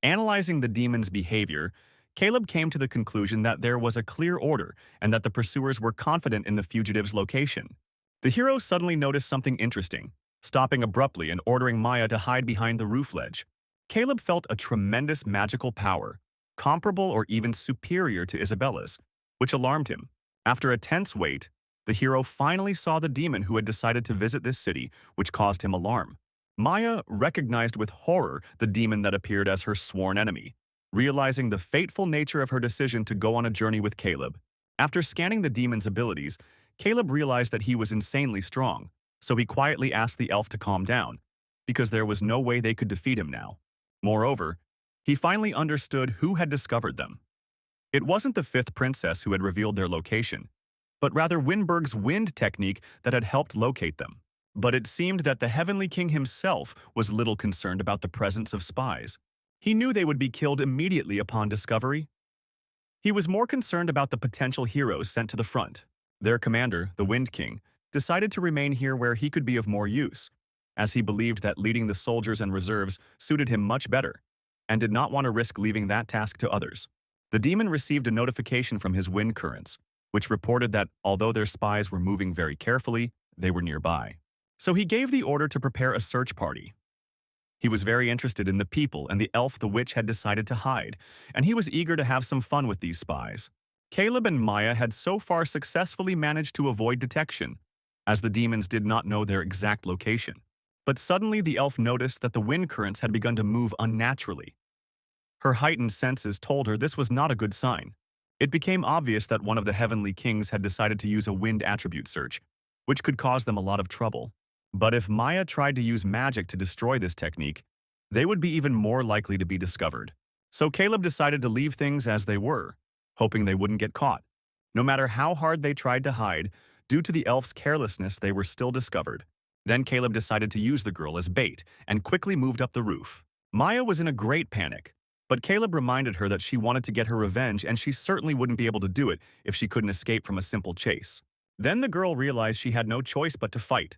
Analyzing the demons' behavior, Caleb came to the conclusion that there was a clear order and that the pursuers were confident in the fugitives' location. The hero suddenly noticed something interesting, stopping abruptly and ordering Maya to hide behind the roof ledge. Caleb felt a tremendous magical power, comparable or even superior to Isabella's, which alarmed him. After a tense wait, the hero finally saw the demon who had decided to visit this city, which caused him alarm. Maya recognized with horror the demon that appeared as her sworn enemy, realizing the fateful nature of her decision to go on a journey with Caleb. After scanning the demon's abilities, Caleb realized that he was insanely strong, so he quietly asked the elf to calm down, because there was no way they could defeat him now. Moreover, he finally understood who had discovered them. It wasn't the fifth princess who had revealed their location, but rather Winberg's wind technique that had helped locate them. But it seemed that the Heavenly King himself was little concerned about the presence of spies. He knew they would be killed immediately upon discovery. He was more concerned about the potential heroes sent to the front. Their commander, the Wind King, decided to remain here where he could be of more use, as he believed that leading the soldiers and reserves suited him much better. and did not want to risk leaving that task to others. The demon received a notification from his wind currents, which reported that although their spies were moving very carefully, they were nearby. So he gave the order to prepare a search party. He was very interested in the people and the elf the witch had decided to hide, and he was eager to have some fun with these spies. Caleb and Maya had so far successfully managed to avoid detection, as the demons did not know their exact location. But suddenly the elf noticed that the wind currents had begun to move unnaturally. Her heightened senses told her this was not a good sign. It became obvious that one of the heavenly kings had decided to use a wind attribute search, which could cause them a lot of trouble. But if Maya tried to use magic to destroy this technique, they would be even more likely to be discovered. So Caleb decided to leave things as they were, hoping they wouldn't get caught. No matter how hard they tried to hide, due to the elf's carelessness, they were still discovered. Then Caleb decided to use the girl as bait and quickly moved up the roof. Maya was in a great panic, but Caleb reminded her that she wanted to get her revenge and she certainly wouldn't be able to do it if she couldn't escape from a simple chase. Then the girl realized she had no choice but to fight.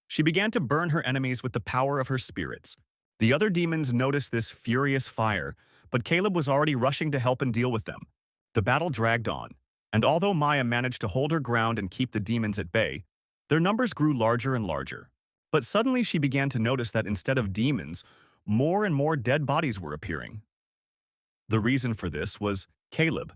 She began to burn her enemies with the power of her spirits. The other demons noticed this furious fire, but Caleb was already rushing to help and deal with them. The battle dragged on, and although Maya managed to hold her ground and keep the demons at bay, their numbers grew larger and larger. But suddenly she began to notice that instead of demons, more and more dead bodies were appearing. The reason for this was Caleb,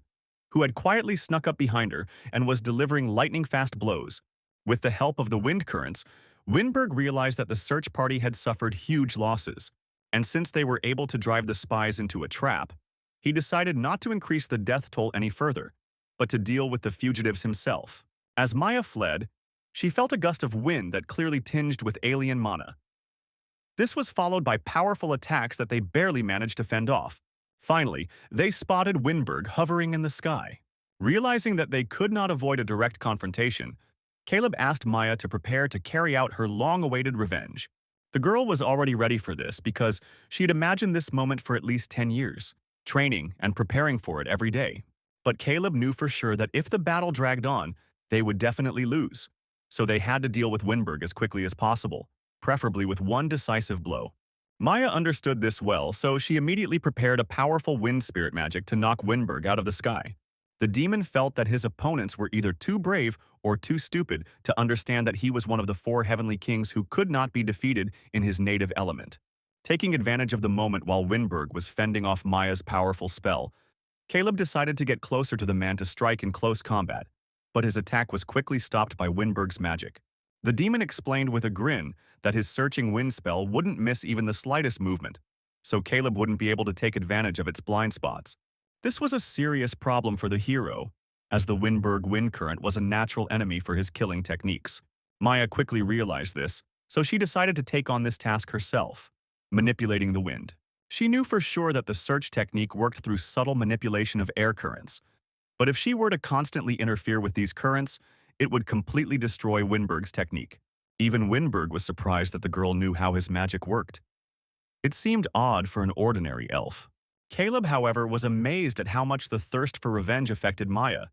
who had quietly snuck up behind her and was delivering lightning-fast blows. With the help of the wind currents, Winberg realized that the search party had suffered huge losses, and since they were able to drive the spies into a trap, he decided not to increase the death toll any further, but to deal with the fugitives himself. As Maya fled, she felt a gust of wind that clearly tinged with alien mana. This was followed by powerful attacks that they barely managed to fend off. Finally, they spotted Winberg hovering in the sky. Realizing that they could not avoid a direct confrontation, Caleb asked Maya to prepare to carry out her long-awaited revenge. The girl was already ready for this because she had imagined this moment for at least 10 years, training and preparing for it every day. But Caleb knew for sure that if the battle dragged on, they would definitely lose. So they had to deal with Winberg as quickly as possible, preferably with one decisive blow. Maya understood this well, so she immediately prepared a powerful wind spirit magic to knock Winberg out of the sky. The demon felt that his opponents were either too brave or too stupid to understand that he was one of the 4 heavenly kings who could not be defeated in his native element. Taking advantage of the moment while Winberg was fending off Maya's powerful spell, Caleb decided to get closer to the man to strike in close combat, but his attack was quickly stopped by Winberg's magic. The demon explained with a grin that his searching wind spell wouldn't miss even the slightest movement, so Caleb wouldn't be able to take advantage of its blind spots. This was a serious problem for the hero, as the Winberg wind current was a natural enemy for his killing techniques. Maya quickly realized this, so she decided to take on this task herself, manipulating the wind. She knew for sure that the search technique worked through subtle manipulation of air currents, but if she were to constantly interfere with these currents, it would completely destroy Winberg's technique. Even Winberg was surprised that the girl knew how his magic worked. It seemed odd for an ordinary elf. Caleb, however, was amazed at how much the thirst for revenge affected Maya,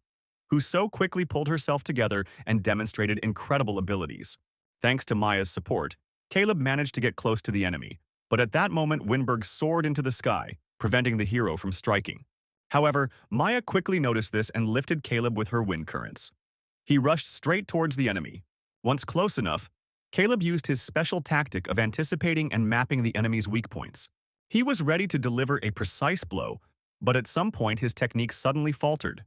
who so quickly pulled herself together and demonstrated incredible abilities. Thanks to Maya's support, Caleb managed to get close to the enemy, but at that moment Winberg soared into the sky, preventing the hero from striking. However, Maya quickly noticed this and lifted Caleb with her wind currents. He rushed straight towards the enemy. Once close enough, Caleb used his special tactic of anticipating and mapping the enemy's weak points. He was ready to deliver a precise blow, but at some point his technique suddenly faltered.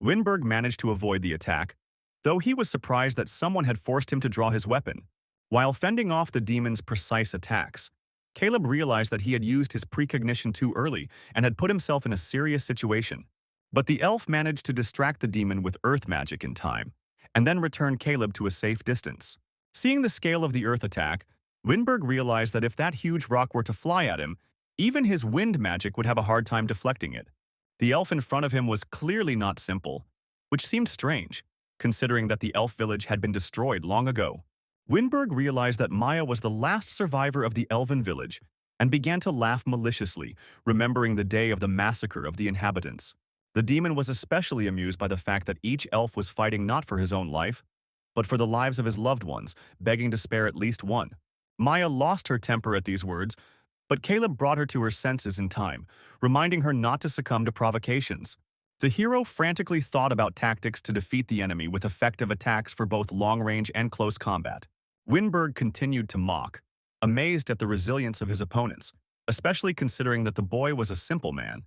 Winberg managed to avoid the attack, though he was surprised that someone had forced him to draw his weapon. While fending off the demon's precise attacks, Caleb realized that he had used his precognition too early and had put himself in a serious situation. But the elf managed to distract the demon with earth magic in time, and then return Caleb to a safe distance. Seeing the scale of the earth attack, Winberg realized that if that huge rock were to fly at him, even his wind magic would have a hard time deflecting it. The elf in front of him was clearly not simple, which seemed strange, considering that the elf village had been destroyed long ago. Winberg realized that Maya was the last survivor of the elven village and began to laugh maliciously, remembering the day of the massacre of the inhabitants. The demon was especially amused by the fact that each elf was fighting not for his own life, but for the lives of his loved ones, begging to spare at least one. Maya lost her temper at these words, But Caleb brought her to her senses in time, reminding her not to succumb to provocations. The hero frantically thought about tactics to defeat the enemy with effective attacks for both long-range and close combat. Winberg continued to mock, amazed at the resilience of his opponents, especially considering that the boy was a simple man.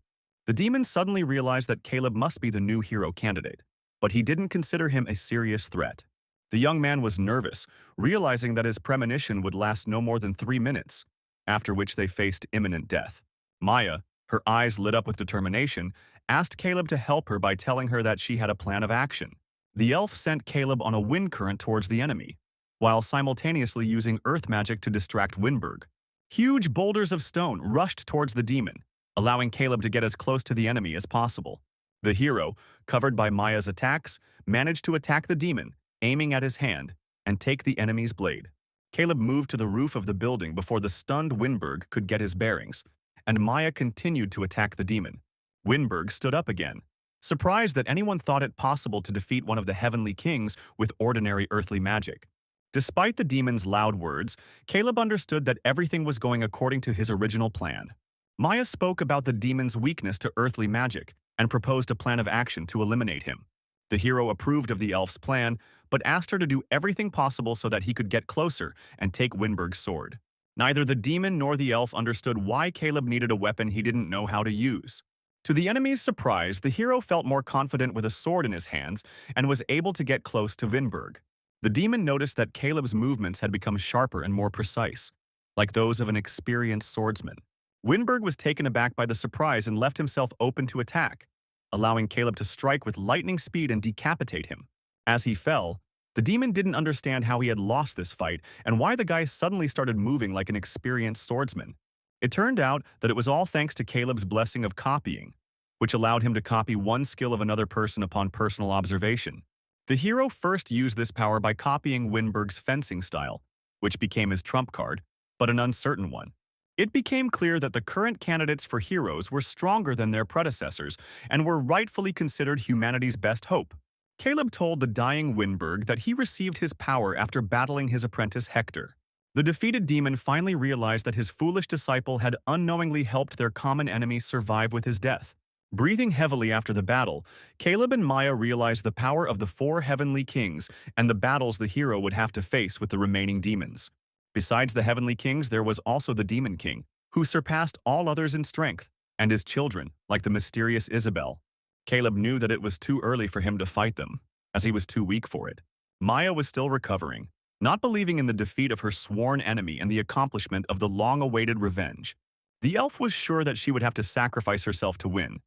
The demon suddenly realized that Caleb must be the new hero candidate, but he didn't consider him a serious threat. The young man was nervous, realizing that his premonition would last no more than 3 minutes, after which they faced imminent death. Maya, her eyes lit up with determination, asked Caleb to help her by telling her that she had a plan of action. The elf sent Caleb on a wind current towards the enemy, while simultaneously using earth magic to distract Winberg. Huge boulders of stone rushed towards the demon, allowing Caleb to get as close to the enemy as possible. The hero, covered by Maya's attacks, managed to attack the demon, aiming at his hand, and take the enemy's blade. Caleb moved to the roof of the building before the stunned Winberg could get his bearings, and Maya continued to attack the demon. Winberg stood up again, surprised that anyone thought it possible to defeat one of the heavenly kings with ordinary earthly magic. Despite the demon's loud words, Caleb understood that everything was going according to his original plan. Maya spoke about the demon's weakness to earthly magic and proposed a plan of action to eliminate him. The hero approved of the elf's plan, but asked her to do everything possible so that he could get closer and take Winberg's sword. Neither the demon nor the elf understood why Caleb needed a weapon he didn't know how to use. To the enemy's surprise, the hero felt more confident with a sword in his hands and was able to get close to Winberg. The demon noticed that Caleb's movements had become sharper and more precise, like those of an experienced swordsman. Winberg was taken aback by the surprise and left himself open to attack, allowing Caleb to strike with lightning speed and decapitate him. As he fell, the demon didn't understand how he had lost this fight and why the guy suddenly started moving like an experienced swordsman. It turned out that it was all thanks to Caleb's blessing of copying, which allowed him to copy one skill of another person upon personal observation. The hero first used this power by copying Winberg's fencing style, which became his trump card, but an uncertain one. It became clear that the current candidates for heroes were stronger than their predecessors and were rightfully considered humanity's best hope. Caleb told the dying Winberg that he received his power after battling his apprentice Hector. The defeated demon finally realized that his foolish disciple had unknowingly helped their common enemy survive with his death. Breathing heavily after the battle, Caleb and Maya realized the power of the 4 heavenly kings and the battles the hero would have to face with the remaining demons. Besides the heavenly kings, there was also the demon king, who surpassed all others in strength, and his children, like the mysterious Isabel. Caleb knew that it was too early for him to fight them, as he was too weak for it. Maya was still recovering, not believing in the defeat of her sworn enemy and the accomplishment of the long-awaited revenge. The elf was sure that she would have to sacrifice herself to win,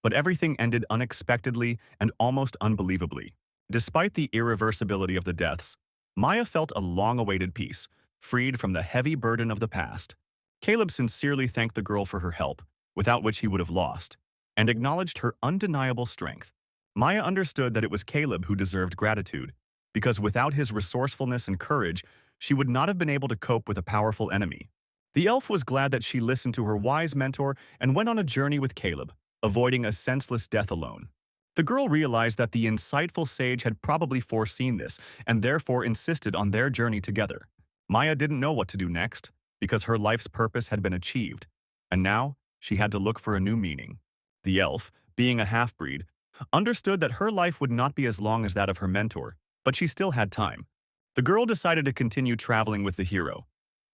but everything ended unexpectedly and almost unbelievably. Despite the irreversibility of the deaths, Maya felt a long-awaited peace, freed from the heavy burden of the past. Caleb sincerely thanked the girl for her help, without which he would have lost, and acknowledged her undeniable strength. Maya understood that it was Caleb who deserved gratitude, because without his resourcefulness and courage, she would not have been able to cope with a powerful enemy. The elf was glad that she listened to her wise mentor and went on a journey with Caleb, avoiding a senseless death alone. The girl realized that the insightful sage had probably foreseen this and therefore insisted on their journey together. Maya didn't know what to do next, because her life's purpose had been achieved, and now she had to look for a new meaning. The elf, being a half-breed, understood that her life would not be as long as that of her mentor, but she still had time. The girl decided to continue traveling with the hero,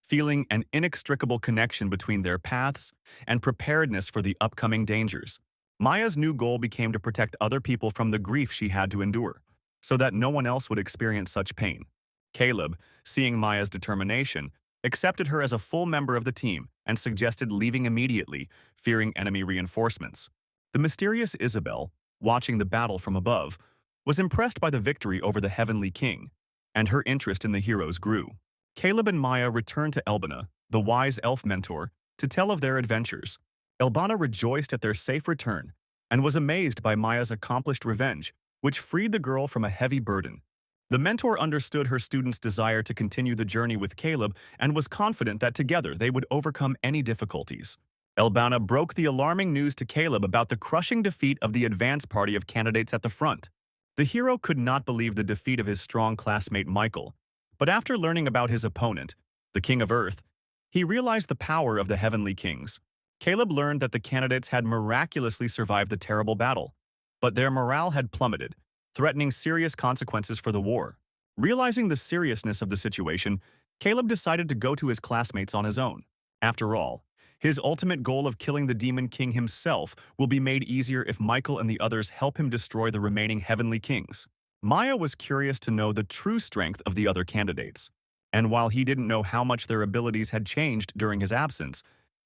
feeling an inextricable connection between their paths and preparedness for the upcoming dangers. Maya's new goal became to protect other people from the grief she had to endure, so that no one else would experience such pain. Caleb, seeing Maya's determination, accepted her as a full member of the team and suggested leaving immediately, fearing enemy reinforcements. The mysterious Isabel, watching the battle from above, was impressed by the victory over the heavenly king, and her interest in the heroes grew. Caleb and Maya returned to Elbana, the wise elf mentor, to tell of their adventures. Elbana rejoiced at their safe return and was amazed by Maya's accomplished revenge, which freed the girl from a heavy burden. The mentor understood her student's desire to continue the journey with Caleb and was confident that together they would overcome any difficulties. Elbana broke the alarming news to Caleb about the crushing defeat of the advance party of candidates at the front. The hero could not believe the defeat of his strong classmate Michael, but after learning about his opponent, the King of Earth, He realized the power of the Heavenly Kings. Caleb learned that the candidates had miraculously survived the terrible battle, but their morale had plummeted, threatening serious consequences for the war. Realizing the seriousness of the situation, Caleb decided to go to his classmates on his own. After all, his ultimate goal of killing the Demon King himself will be made easier if Michael and the others help him destroy the remaining Heavenly Kings. Maya was curious to know the true strength of the other candidates, and while he didn't know how much their abilities had changed during his absence,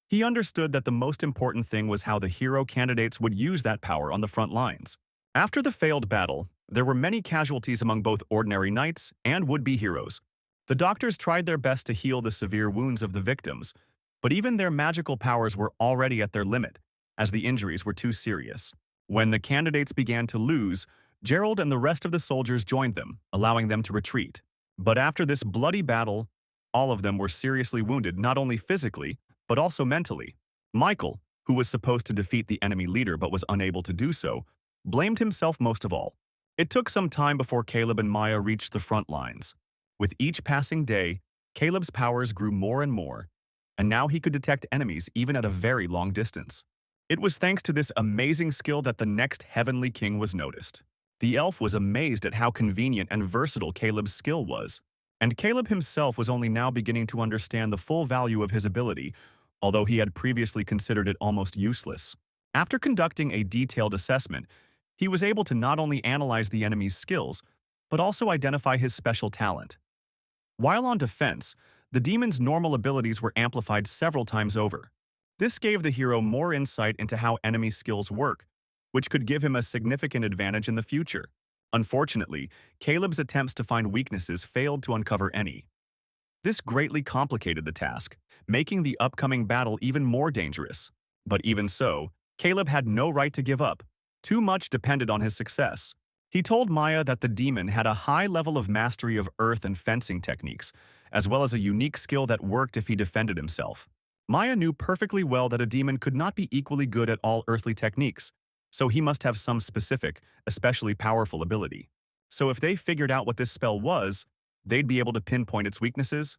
he understood that the most important thing was how the hero candidates would use that power on the front lines. After the failed battle, there were many casualties among both ordinary knights and would-be heroes. The doctors tried their best to heal the severe wounds of the victims, but even their magical powers were already at their limit, as the injuries were too serious. When the candidates began to lose, Gerald and the rest of the soldiers joined them, allowing them to retreat. But after this bloody battle, all of them were seriously wounded not only physically, but also mentally. Michael, who was supposed to defeat the enemy leader but was unable to do so, blamed himself most of all. It took some time before Caleb and Maya reached the front lines. With each passing day, Caleb's powers grew more and more, and now he could detect enemies even at a very long distance. It was thanks to this amazing skill that the next Heavenly King was noticed. The elf was amazed at how convenient and versatile Caleb's skill was, and Caleb himself was only now beginning to understand the full value of his ability, although he had previously considered it almost useless. After conducting a detailed assessment, he was able to not only analyze the enemy's skills, but also identify his special talent. While on defense, the demon's normal abilities were amplified several times over. This gave the hero more insight into how enemy skills work, which could give him a significant advantage in the future. Unfortunately, Caleb's attempts to find weaknesses failed to uncover any. This greatly complicated the task, making the upcoming battle even more dangerous. But even so, Caleb had no right to give up. Too much depended on his success. He told Maya that the demon had a high level of mastery of earth and fencing techniques, as well as a unique skill that worked if he defended himself. Maya knew perfectly well that a demon could not be equally good at all earthly techniques, so he must have some specific, especially powerful ability. So if they figured out what this spell was, they'd be able to pinpoint its weaknesses.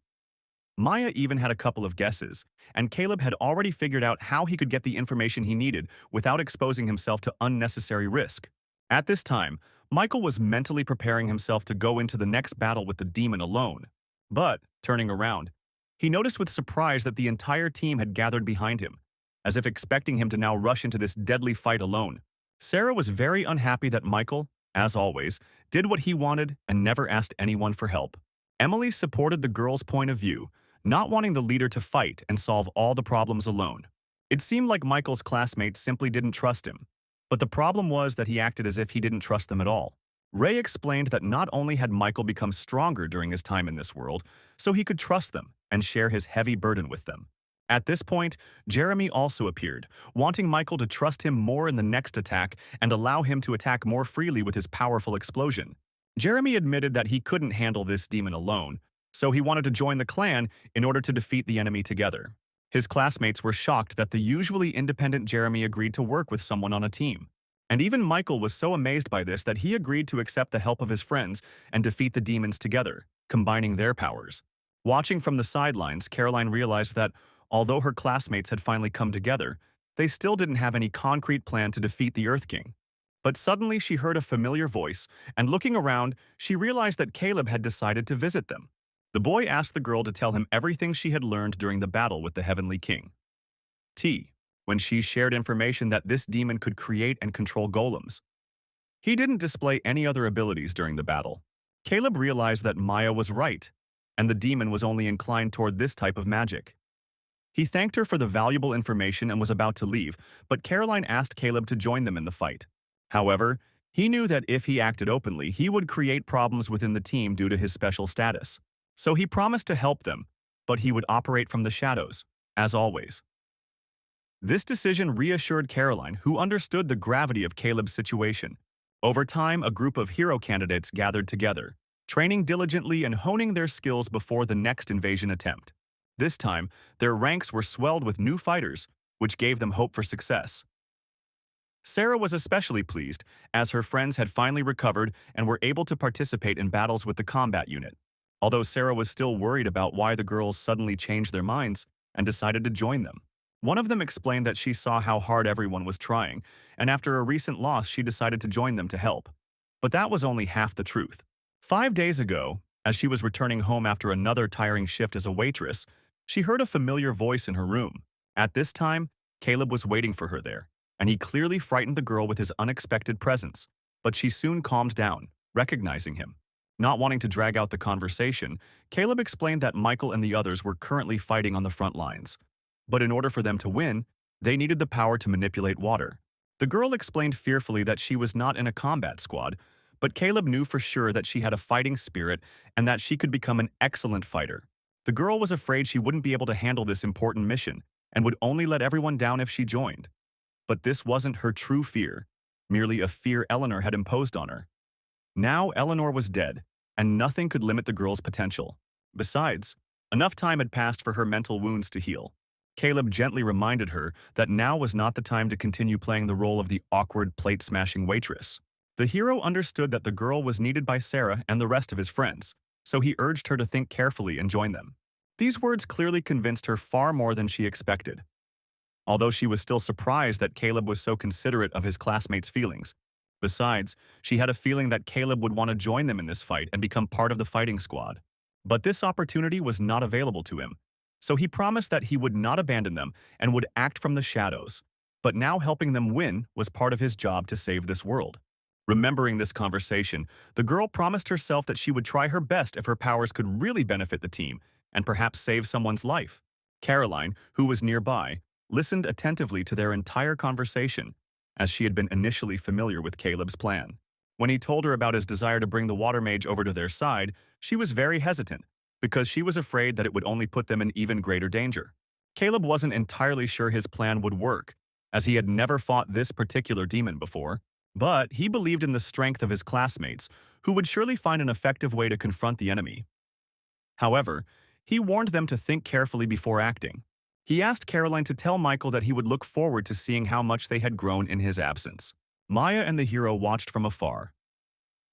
Maya even had a couple of guesses, and Caleb had already figured out how he could get the information he needed without exposing himself to unnecessary risk. At this time, Michael was mentally preparing himself to go into the next battle with the demon alone. But, turning around, he noticed with surprise that the entire team had gathered behind him, as if expecting him to now rush into this deadly fight alone. Sarah was very unhappy that Michael, as always, did what he wanted and never asked anyone for help. Emily supported the girl's point of view, not wanting the leader to fight and solve all the problems alone. It seemed like Michael's classmates simply didn't trust him, but the problem was that he acted as if he didn't trust them at all. Ray explained that not only had Michael become stronger during his time in this world, so he could trust them and share his heavy burden with them. At this point, Jeremy also appeared, wanting Michael to trust him more in the next attack and allow him to attack more freely with his powerful explosion. Jeremy admitted that he couldn't handle this demon alone, so he wanted to join the clan in order to defeat the enemy together. His classmates were shocked that the usually independent Jeremy agreed to work with someone on a team. And even Michael was so amazed by this that he agreed to accept the help of his friends and defeat the demons together, combining their powers. Watching from the sidelines, Caroline realized that, although her classmates had finally come together, they still didn't have any concrete plan to defeat the Earth King. But suddenly she heard a familiar voice, and looking around, she realized that Caleb had decided to visit them. The boy asked the girl to tell him everything she had learned during the battle with the Heavenly King. When she shared information that this demon could create and control golems. He didn't display any other abilities during the battle. Caleb realized that Maya was right, and the demon was only inclined toward this type of magic. He thanked her for the valuable information and was about to leave, but Caroline asked Caleb to join them in the fight. However, he knew that if he acted openly, he would create problems within the team due to his special status. So he promised to help them, but he would operate from the shadows, as always. This decision reassured Caroline, who understood the gravity of Caleb's situation. Over time, a group of hero candidates gathered together, training diligently and honing their skills before the next invasion attempt. This time, their ranks were swelled with new fighters, which gave them hope for success. Sarah was especially pleased, as her friends had finally recovered and were able to participate in battles with the combat unit. Although Sarah was still worried about why the girls suddenly changed their minds, and decided to join them. One of them explained that she saw how hard everyone was trying, and after a recent loss, she decided to join them to help. But that was only half the truth. 5 days ago, as she was returning home after another tiring shift as a waitress, she heard a familiar voice in her room. At this time, Caleb was waiting for her there, and he clearly frightened the girl with his unexpected presence. But she soon calmed down, recognizing him. Not wanting to drag out the conversation, Caleb explained that Michael and the others were currently fighting on the front lines. But in order for them to win, they needed the power to manipulate water. The girl explained fearfully that she was not in a combat squad, but Caleb knew for sure that she had a fighting spirit and that she could become an excellent fighter. The girl was afraid she wouldn't be able to handle this important mission and would only let everyone down if she joined. But this wasn't her true fear, merely a fear Eleanor had imposed on her. Now Eleanor was dead, and nothing could limit the girl's potential. Besides, enough time had passed for her mental wounds to heal. Caleb gently reminded her that now was not the time to continue playing the role of the awkward plate-smashing waitress. The hero understood that the girl was needed by Sarah and the rest of his friends, so he urged her to think carefully and join them. These words clearly convinced her far more than she expected. Although she was still surprised that Caleb was so considerate of his classmates' feelings. Besides, she had a feeling that Caleb would want to join them in this fight and become part of the fighting squad. But this opportunity was not available to him, so he promised that he would not abandon them and would act from the shadows. But now helping them win was part of his job to save this world. Remembering this conversation, the girl promised herself that she would try her best if her powers could really benefit the team and perhaps save someone's life. Caroline, who was nearby, listened attentively to their entire conversation, as she had been initially familiar with Caleb's plan. When he told her about his desire to bring the water mage over to their side, she was very hesitant, because she was afraid that it would only put them in even greater danger. Caleb wasn't entirely sure his plan would work, as he had never fought this particular demon before, but he believed in the strength of his classmates, who would surely find an effective way to confront the enemy. However, he warned them to think carefully before acting. He asked Caroline to tell Michael that he would look forward to seeing how much they had grown in his absence. Maya and the hero watched from afar.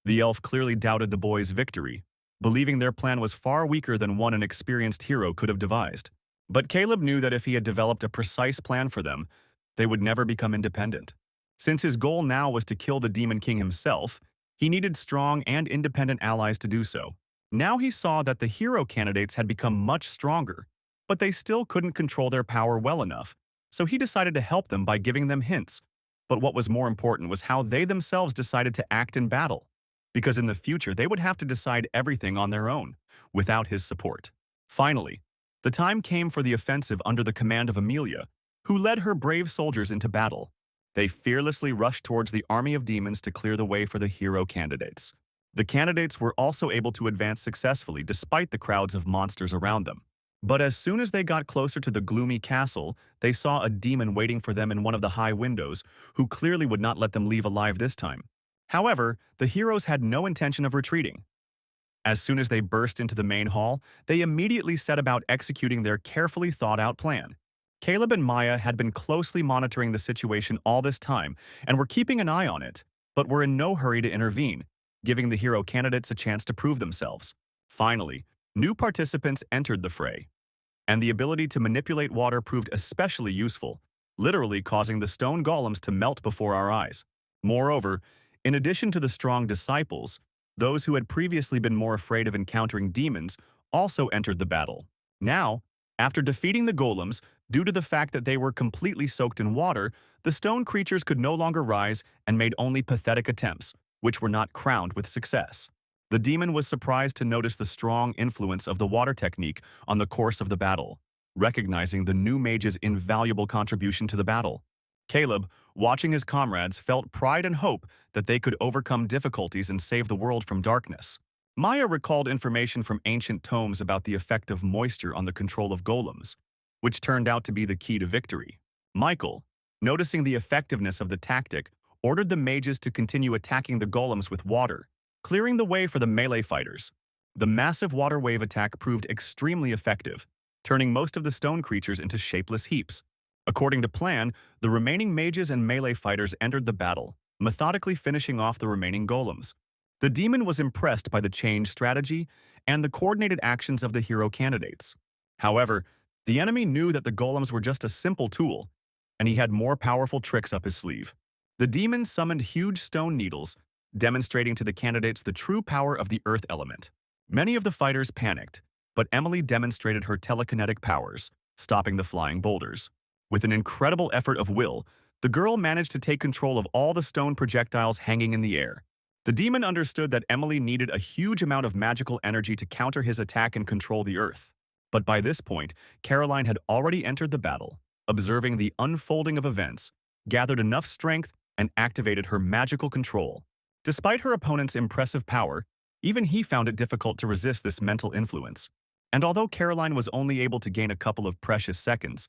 The elf clearly doubted the boys' victory, believing their plan was far weaker than one an experienced hero could have devised. But Caleb knew that if he had developed a precise plan for them, they would never become independent. Since his goal now was to kill the Demon King himself, he needed strong and independent allies to do so. Now he saw that the hero candidates had become much stronger, but they still couldn't control their power well enough, so he decided to help them by giving them hints. But what was more important was how they themselves decided to act in battle, because in the future they would have to decide everything on their own, without his support. Finally, the time came for the offensive under the command of Amelia, who led her brave soldiers into battle. They fearlessly rushed towards the army of demons to clear the way for the hero candidates. The candidates were also able to advance successfully despite the crowds of monsters around them. But as soon as they got closer to the gloomy castle, they saw a demon waiting for them in one of the high windows, who clearly would not let them leave alive this time. However, the heroes had no intention of retreating. As soon as they burst into the main hall, they immediately set about executing their carefully thought-out plan. Caleb and Maya had been closely monitoring the situation all this time and were keeping an eye on it, but were in no hurry to intervene, giving the hero candidates a chance to prove themselves. Finally, new participants entered the fray, and the ability to manipulate water proved especially useful, literally causing the stone golems to melt before our eyes. Moreover, in addition to the strong disciples, those who had previously been more afraid of encountering demons also entered the battle. Now, after defeating the golems, due to the fact that they were completely soaked in water, the stone creatures could no longer rise and made only pathetic attempts, which were not crowned with success. The demon was surprised to notice the strong influence of the water technique on the course of the battle, recognizing the new mage's invaluable contribution to the battle. Caleb, watching his comrades, felt pride and hope that they could overcome difficulties and save the world from darkness. Maya recalled information from ancient tomes about the effect of moisture on the control of golems, which turned out to be the key to victory. Michael, noticing the effectiveness of the tactic, ordered the mages to continue attacking the golems with water, clearing the way for the melee fighters. The massive water wave attack proved extremely effective, turning most of the stone creatures into shapeless heaps. According to plan, the remaining mages and melee fighters entered the battle, methodically finishing off the remaining golems. The demon was impressed by the change strategy and the coordinated actions of the hero candidates. However, The enemy knew that the golems were just a simple tool, and he had more powerful tricks up his sleeve. The demon summoned huge stone needles, demonstrating to the candidates the true power of the earth element. Many of the fighters panicked, but Emily demonstrated her telekinetic powers, stopping the flying boulders. With an incredible effort of will, the girl managed to take control of all the stone projectiles hanging in the air. The demon understood that Emily needed a huge amount of magical energy to counter his attack and control the earth. But by this point, Caroline had already entered the battle, observing the unfolding of events, gathered enough strength, and activated her magical control. Despite her opponent's impressive power, even he found it difficult to resist this mental influence. And although Caroline was only able to gain a couple of precious seconds,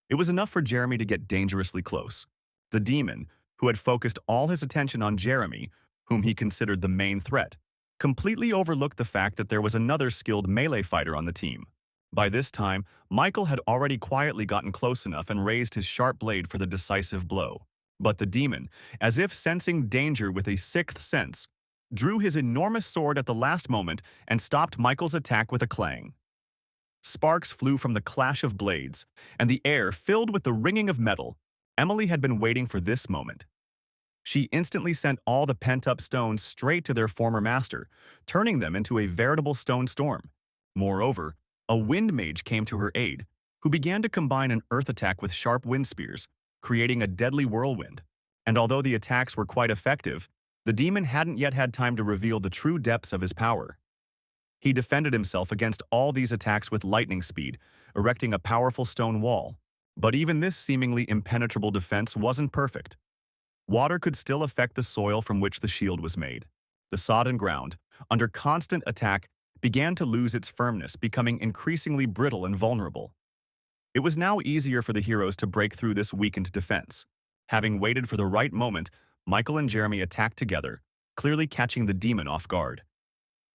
it was enough for Jeremy to get dangerously close. The demon, who had focused all his attention on Jeremy, whom he considered the main threat, completely overlooked the fact that there was another skilled melee fighter on the team. By this time, Michael had already quietly gotten close enough and raised his sharp blade for the decisive blow. But the demon, as if sensing danger with a sixth sense, drew his enormous sword at the last moment and stopped Michael's attack with a clang. Sparks flew from the clash of blades, and the air filled with the ringing of metal. Emily had been waiting for this moment. She instantly sent all the pent-up stones straight to their former master, turning them into a veritable stone storm. Moreover, a wind mage came to her aid, who began to combine an earth attack with sharp wind spears, creating a deadly whirlwind. And although the attacks were quite effective, the demon hadn't yet had time to reveal the true depths of his power. He defended himself against all these attacks with lightning speed, erecting a powerful stone wall. But even this seemingly impenetrable defense wasn't perfect. Water could still affect the soil from which the shield was made. The sodden ground, under constant attack, began to lose its firmness, becoming increasingly brittle and vulnerable. It was now easier for the heroes to break through this weakened defense. Having waited for the right moment, Michael and Jeremy attacked together, clearly catching the demon off guard.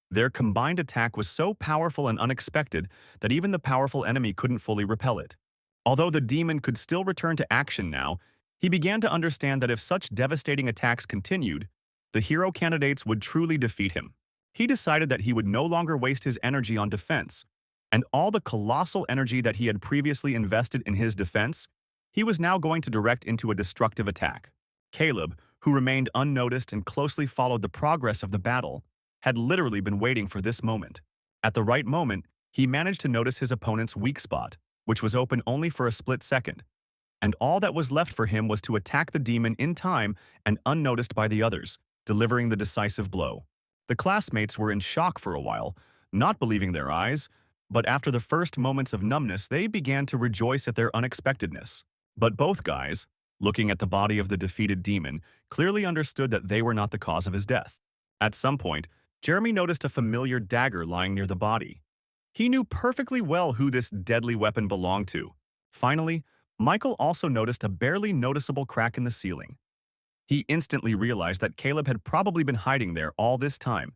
Their combined attack was so powerful and unexpected that even the powerful enemy couldn't fully repel it. Although the demon could still return to action now, he began to understand that if such devastating attacks continued, the hero candidates would truly defeat him. He decided that he would no longer waste his energy on defense, and all the colossal energy that he had previously invested in his defense, he was now going to direct into a destructive attack. Caleb, who remained unnoticed and closely followed the progress of the battle, had literally been waiting for this moment. At the right moment, he managed to notice his opponent's weak spot, which was open only for a split second, and all that was left for him was to attack the demon in time and unnoticed by the others, delivering the decisive blow. The classmates were in shock for a while, not believing their eyes, but after the first moments of numbness, they began to rejoice at their unexpectedness. But both guys, looking at the body of the defeated demon, clearly understood that they were not the cause of his death. At some point, Jeremy noticed a familiar dagger lying near the body. He knew perfectly well who this deadly weapon belonged to. Finally, Michael also noticed a barely noticeable crack in the ceiling. He instantly realized that Caleb had probably been hiding there all this time,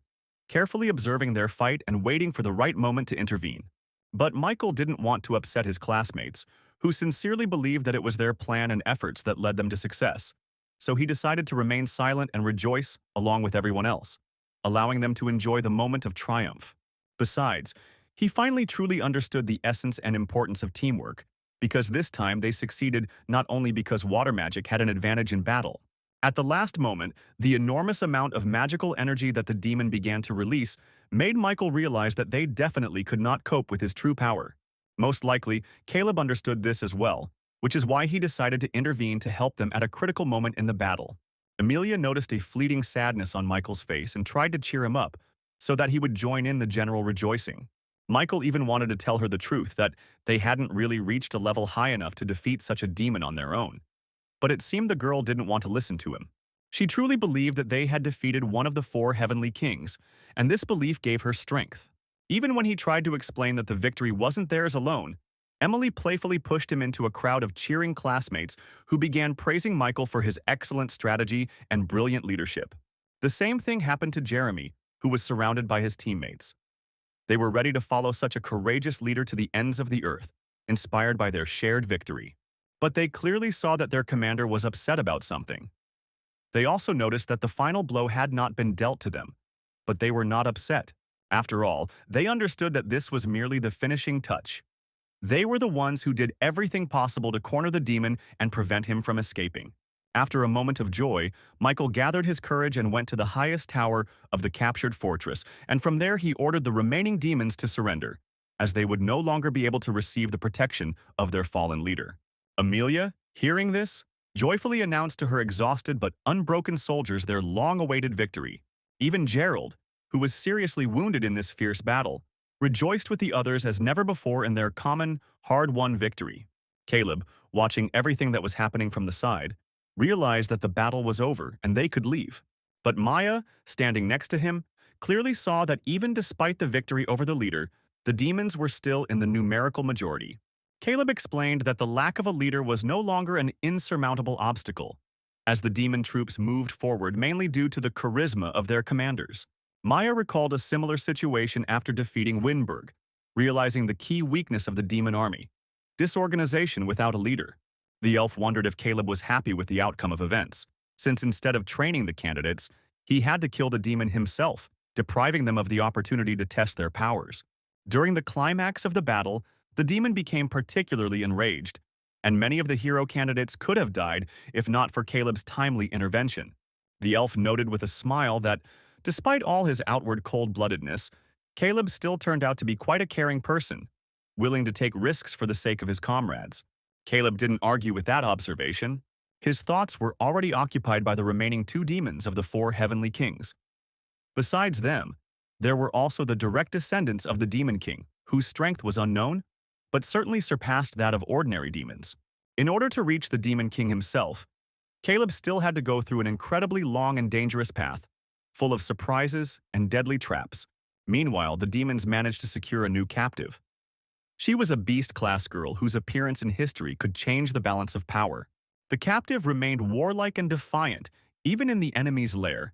carefully observing their fight and waiting for the right moment to intervene. But Michael didn't want to upset his classmates, who sincerely believed that it was their plan and efforts that led them to success. So he decided to remain silent and rejoice along with everyone else, allowing them to enjoy the moment of triumph. Besides, he finally truly understood the essence and importance of teamwork, because this time they succeeded not only because water magic had an advantage in battle. At the last moment, the enormous amount of magical energy that the demon began to release made Michael realize that they definitely could not cope with his true power. Most likely, Caleb understood this as well, which is why he decided to intervene to help them at a critical moment in the battle. Amelia noticed a fleeting sadness on Michael's face and tried to cheer him up so that he would join in the general rejoicing. Michael even wanted to tell her the truth that they hadn't really reached a level high enough to defeat such a demon on their own. But it seemed the girl didn't want to listen to him. She truly believed that they had defeated one of the 4 heavenly kings, and this belief gave her strength. Even when he tried to explain that the victory wasn't theirs alone, Emily playfully pushed him into a crowd of cheering classmates who began praising Michael for his excellent strategy and brilliant leadership. The same thing happened to Jeremy, who was surrounded by his teammates. They were ready to follow such a courageous leader to the ends of the earth, inspired by their shared victory. But they clearly saw that their commander was upset about something. They also noticed that the final blow had not been dealt to them, but they were not upset. After all, they understood that this was merely the finishing touch. They were the ones who did everything possible to corner the demon and prevent him from escaping. After a moment of joy, Michael gathered his courage and went to the highest tower of the captured fortress, and from there he ordered the remaining demons to surrender, as they would no longer be able to receive the protection of their fallen leader. Amelia, hearing this, joyfully announced to her exhausted but unbroken soldiers their long-awaited victory. Even Gerald, who was seriously wounded in this fierce battle, rejoiced with the others as never before in their common, hard-won victory. Caleb, watching everything that was happening from the side, realized that the battle was over and they could leave. But Maya, standing next to him, clearly saw that even despite the victory over the leader, the demons were still in the numerical majority. Caleb explained that the lack of a leader was no longer an insurmountable obstacle, as the demon troops moved forward mainly due to the charisma of their commanders. Maya recalled a similar situation after defeating Winberg, realizing the key weakness of the demon army: disorganization without a leader. The elf wondered if Caleb was happy with the outcome of events, since instead of training the candidates, he had to kill the demon himself, depriving them of the opportunity to test their powers. During the climax of the battle, the demon became particularly enraged, and many of the hero candidates could have died if not for Caleb's timely intervention. The elf noted with a smile that, despite all his outward cold-bloodedness, Caleb still turned out to be quite a caring person, willing to take risks for the sake of his comrades. Caleb didn't argue with that observation. His thoughts were already occupied by the remaining two demons of the four heavenly kings. Besides them, there were also the direct descendants of the Demon King, whose strength was unknown, but certainly surpassed that of ordinary demons. In order to reach the Demon King himself, Caleb still had to go through an incredibly long and dangerous path, full of surprises and deadly traps. Meanwhile, the demons managed to secure a new captive. She was a beast-class girl whose appearance in history could change the balance of power. The captive remained warlike and defiant, even in the enemy's lair,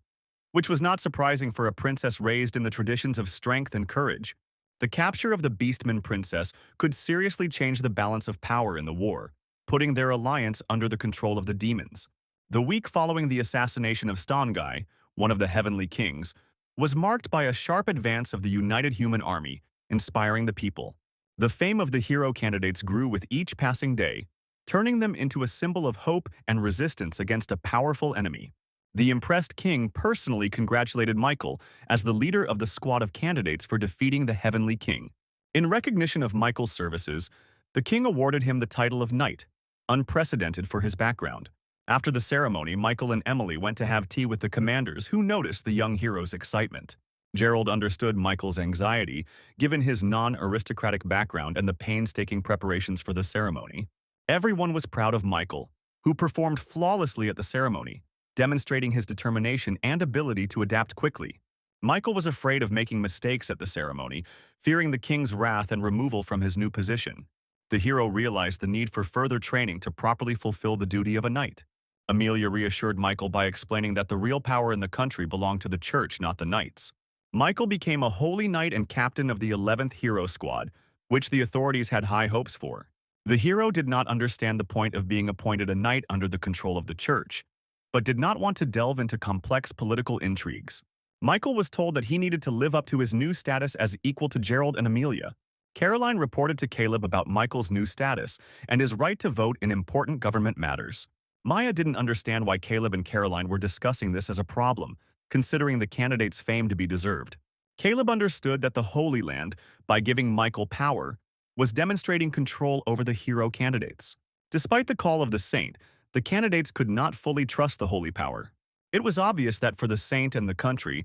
which was not surprising for a princess raised in the traditions of strength and courage. The capture of the Beastman princess could seriously change the balance of power in the war, putting their alliance under the control of the demons. The week following the assassination of Stongai, one of the heavenly kings, was marked by a sharp advance of the united human army, inspiring the people. The fame of the hero candidates grew with each passing day, turning them into a symbol of hope and resistance against a powerful enemy. The impressed king personally congratulated Michael as the leader of the squad of candidates for defeating the heavenly king. In recognition of Michael's services, the king awarded him the title of knight, unprecedented for his background. After the ceremony, Michael and Emily went to have tea with the commanders, who noticed the young hero's excitement. Gerald understood Michael's anxiety, given his non-aristocratic background and the painstaking preparations for the ceremony. Everyone was proud of Michael, who performed flawlessly at the ceremony, demonstrating his determination and ability to adapt quickly. Michael was afraid of making mistakes at the ceremony, fearing the king's wrath and removal from his new position. The hero realized the need for further training to properly fulfill the duty of a knight. Amelia reassured Michael by explaining that the real power in the country belonged to the church, not the knights. Michael became a holy knight and captain of the 11th Hero Squad, which the authorities had high hopes for. The hero did not understand the point of being appointed a knight under the control of the church, but did not want to delve into complex political intrigues. Michael was told that he needed to live up to his new status as equal to Gerald and Amelia. Caroline reported to Caleb about Michael's new status and his right to vote in important government matters. Maya didn't understand why Caleb and Caroline were discussing this as a problem, considering the candidate's fame to be deserved. Caleb understood that the Holy Land, by giving Michael power, was demonstrating control over the hero candidates. Despite the call of the saint, the candidates could not fully trust the holy power. It was obvious that for the saint and the country,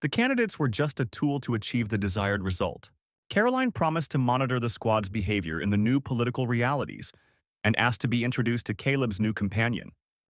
the candidates were just a tool to achieve the desired result. Caroline promised to monitor the squad's behavior in the new political realities and asked to be introduced to Caleb's new companion.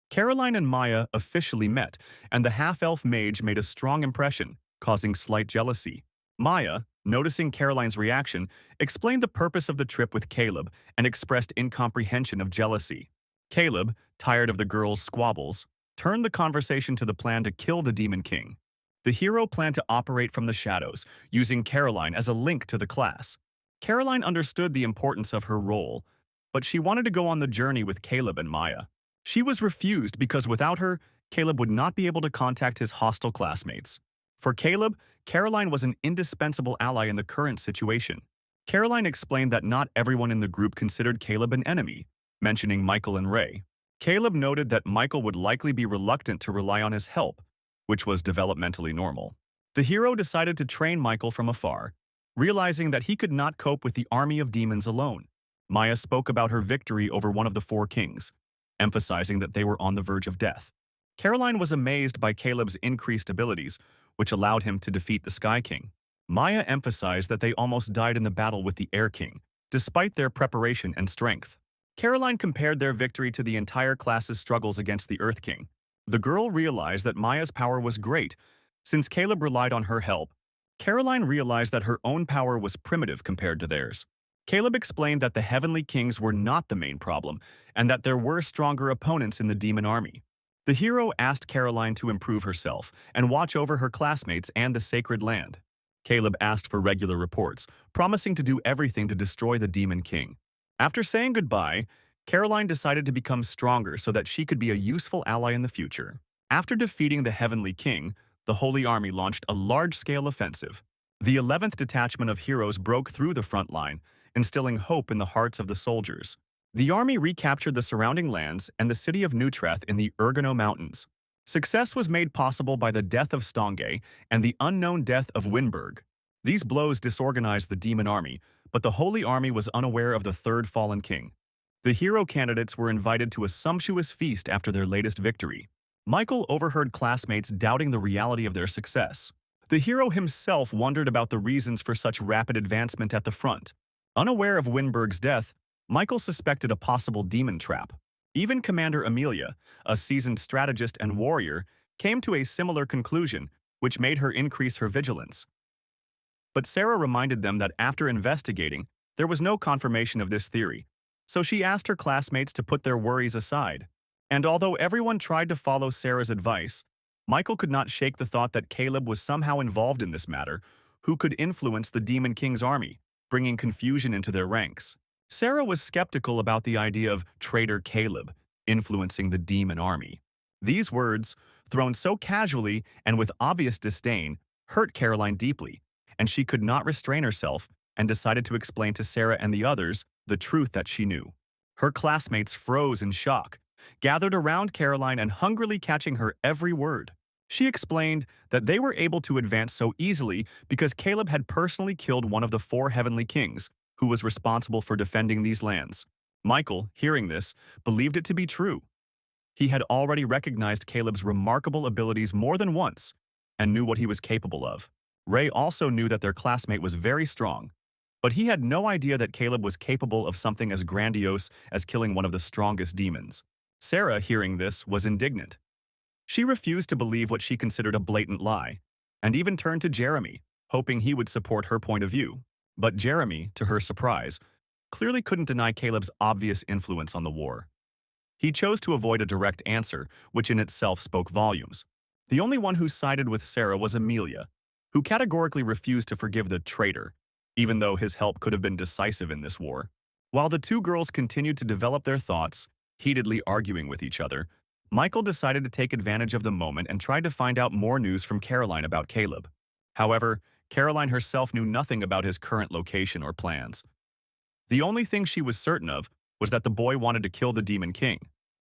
Caroline and Maya officially met, and the half-elf mage made a strong impression, causing slight jealousy. Maya, noticing Caroline's reaction, explained the purpose of the trip with Caleb and expressed incomprehension of jealousy. Caleb, tired of the girls' squabbles, turned the conversation to the plan to kill the Demon King. The hero planned to operate from the shadows, using Caroline as a link to the class. Caroline understood the importance of her role, but she wanted to go on the journey with Caleb and Maya. She was refused because without her, Caleb would not be able to contact his hostile classmates. For Caleb, Caroline was an indispensable ally in the current situation. Caroline explained that not everyone in the group considered Caleb an enemy, mentioning Michael and Ray. Caleb noted that Michael would likely be reluctant to rely on his help, which was developmentally normal. The hero decided to train Michael from afar, realizing that he could not cope with the army of demons alone. Maya spoke about her victory over one of the four kings, emphasizing that they were on the verge of death. Caroline was amazed by Caleb's increased abilities, which allowed him to defeat the Sky King. Maya emphasized that they almost died in the battle with the Air King, despite their preparation and strength. Caroline compared their victory to the entire class's struggles against the Earth King. The girl realized that Maya's power was great. Since Caleb relied on her help, Caroline realized that her own power was primitive compared to theirs. Caleb explained that the Heavenly Kings were not the main problem, and that there were stronger opponents in the demon army. The hero asked Caroline to improve herself and watch over her classmates and the sacred land. Caleb asked for regular reports, promising to do everything to destroy the Demon King. After saying goodbye, Caroline decided to become stronger so that she could be a useful ally in the future. After defeating the Heavenly King, the Holy Army launched a large-scale offensive. The 11th Detachment of Heroes broke through the front line, instilling hope in the hearts of the soldiers. The army recaptured the surrounding lands and the city of Neutrath in the Ergono Mountains. Success was made possible by the death of Stonge and the unknown death of Winberg. These blows disorganized the demon army, but the Holy Army was unaware of the third fallen king. The hero candidates were invited to a sumptuous feast after their latest victory. Michael overheard classmates doubting the reality of their success. The hero himself wondered about the reasons for such rapid advancement at the front. Unaware of Winberg's death, Michael suspected a possible demon trap. Even Commander Amelia, a seasoned strategist and warrior, came to a similar conclusion, which made her increase her vigilance. But Sarah reminded them that after investigating, there was no confirmation of this theory, so she asked her classmates to put their worries aside. And although everyone tried to follow Sarah's advice, Michael could not shake the thought that Caleb was somehow involved in this matter, who could influence the Demon King's army, bringing confusion into their ranks. Sarah was skeptical about the idea of traitor Caleb influencing the demon army. These words, thrown so casually and with obvious disdain, hurt Caroline deeply, and she could not restrain herself and decided to explain to Sarah and the others the truth that she knew. Her classmates froze in shock, gathered around Caroline and hungrily catching her every word. She explained that they were able to advance so easily because Caleb had personally killed one of the four heavenly kings, who was responsible for defending these lands. Michael, hearing this, believed it to be true. He had already recognized Caleb's remarkable abilities more than once and knew what he was capable of. Ray also knew that their classmate was very strong, but he had no idea that Caleb was capable of something as grandiose as killing one of the strongest demons. Sarah, hearing this, was indignant. She refused to believe what she considered a blatant lie, and even turned to Jeremy, hoping he would support her point of view. But Jeremy, to her surprise, clearly couldn't deny Caleb's obvious influence on the war. He chose to avoid a direct answer, which in itself spoke volumes. The only one who sided with Sarah was Amelia, who categorically refused to forgive the traitor, even though his help could have been decisive in this war. While the two girls continued to develop their thoughts, heatedly arguing with each other, Michael decided to take advantage of the moment and tried to find out more news from Caroline about Caleb. However, Caroline herself knew nothing about his current location or plans. The only thing she was certain of was that the boy wanted to kill the Demon King.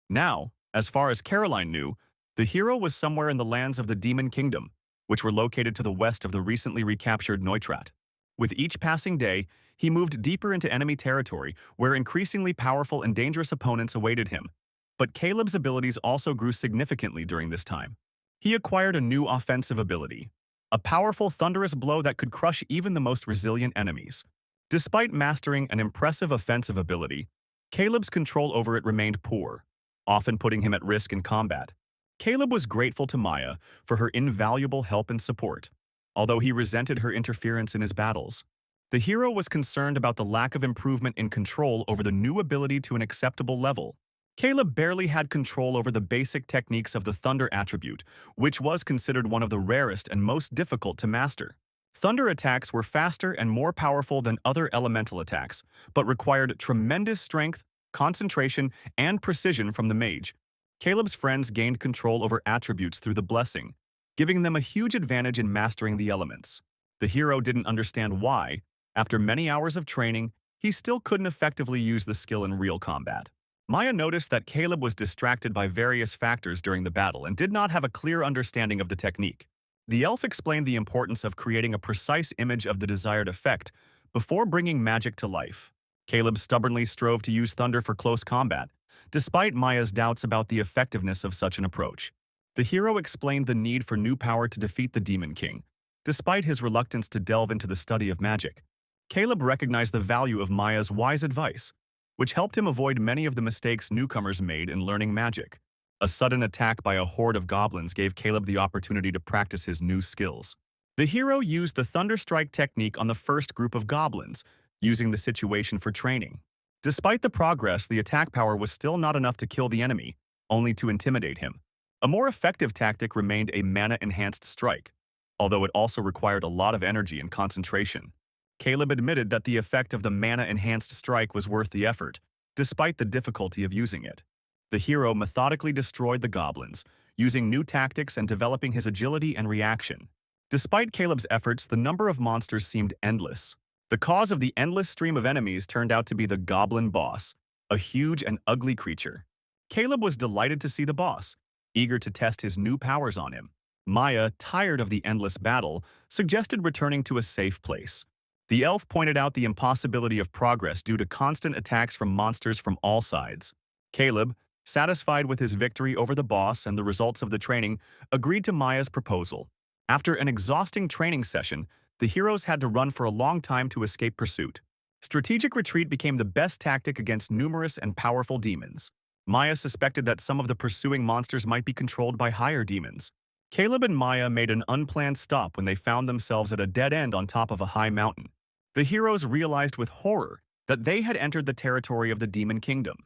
Now, as far as Caroline knew, the hero was somewhere in the lands of the Demon Kingdom, which were located to the west of the recently recaptured Neutrat. With each passing day, he moved deeper into enemy territory, where increasingly powerful and dangerous opponents awaited him. But Caleb's abilities also grew significantly during this time. He acquired a new offensive ability, a powerful thunderous blow that could crush even the most resilient enemies. Despite mastering an impressive offensive ability, Caleb's control over it remained poor, often putting him at risk in combat. Caleb was grateful to Maya for her invaluable help and support, although he resented her interference in his battles. The hero was concerned about the lack of improvement in control over the new ability to an acceptable level. Caleb barely had control over the basic techniques of the Thunder attribute, which was considered one of the rarest and most difficult to master. Thunder attacks were faster and more powerful than other elemental attacks, but required tremendous strength, concentration, and precision from the mage. Caleb's friends gained control over attributes through the blessing, giving them a huge advantage in mastering the elements. The hero didn't understand why, After many hours of training, he still couldn't effectively use the skill in real combat. Maya noticed that Caleb was distracted by various factors during the battle and did not have a clear understanding of the technique. The elf explained the importance of creating a precise image of the desired effect before bringing magic to life. Caleb stubbornly strove to use thunder for close combat, despite Maya's doubts about the effectiveness of such an approach. The hero explained the need for new power to defeat the Demon King, despite his reluctance to delve into the study of magic. Caleb recognized the value of Maya's wise advice, which helped him avoid many of the mistakes newcomers made in learning magic. A sudden attack by a horde of goblins gave Caleb the opportunity to practice his new skills. The hero used the Thunder Strike technique on the first group of goblins, using the situation for training. Despite the progress, the attack power was still not enough to kill the enemy, only to intimidate him. A more effective tactic remained a mana-enhanced strike, although it also required a lot of energy and concentration. Caleb admitted that the effect of the mana-enhanced strike was worth the effort, despite the difficulty of using it. The hero methodically destroyed the goblins, using new tactics and developing his agility and reaction. Despite Caleb's efforts, the number of monsters seemed endless. The cause of the endless stream of enemies turned out to be the Goblin Boss, a huge and ugly creature. Caleb was delighted to see the boss, eager to test his new powers on him. Maya, tired of the endless battle, suggested returning to a safe place. The elf pointed out the impossibility of progress due to constant attacks from monsters from all sides. Caleb, satisfied with his victory over the boss and the results of the training, agreed to Maya's proposal. After an exhausting training session, the heroes had to run for a long time to escape pursuit. Strategic retreat became the best tactic against numerous and powerful demons. Maya suspected that some of the pursuing monsters might be controlled by higher demons. Caleb and Maya made an unplanned stop when they found themselves at a dead end on top of a high mountain. The heroes realized with horror that they had entered the territory of the Demon Kingdom.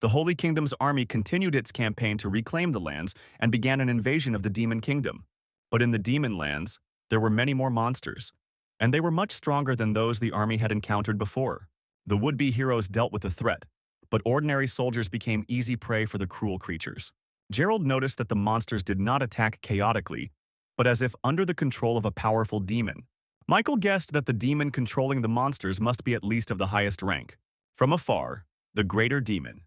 The Holy Kingdom's army continued its campaign to reclaim the lands and began an invasion of the Demon Kingdom. But in the Demon Lands, there were many more monsters, and they were much stronger than those the army had encountered before. The would-be heroes dealt with the threat, but ordinary soldiers became easy prey for the cruel creatures. Gerald noticed that the monsters did not attack chaotically, but as if under the control of a powerful demon. Michael guessed that the demon controlling the monsters must be at least of the highest rank. From afar, the greater demon.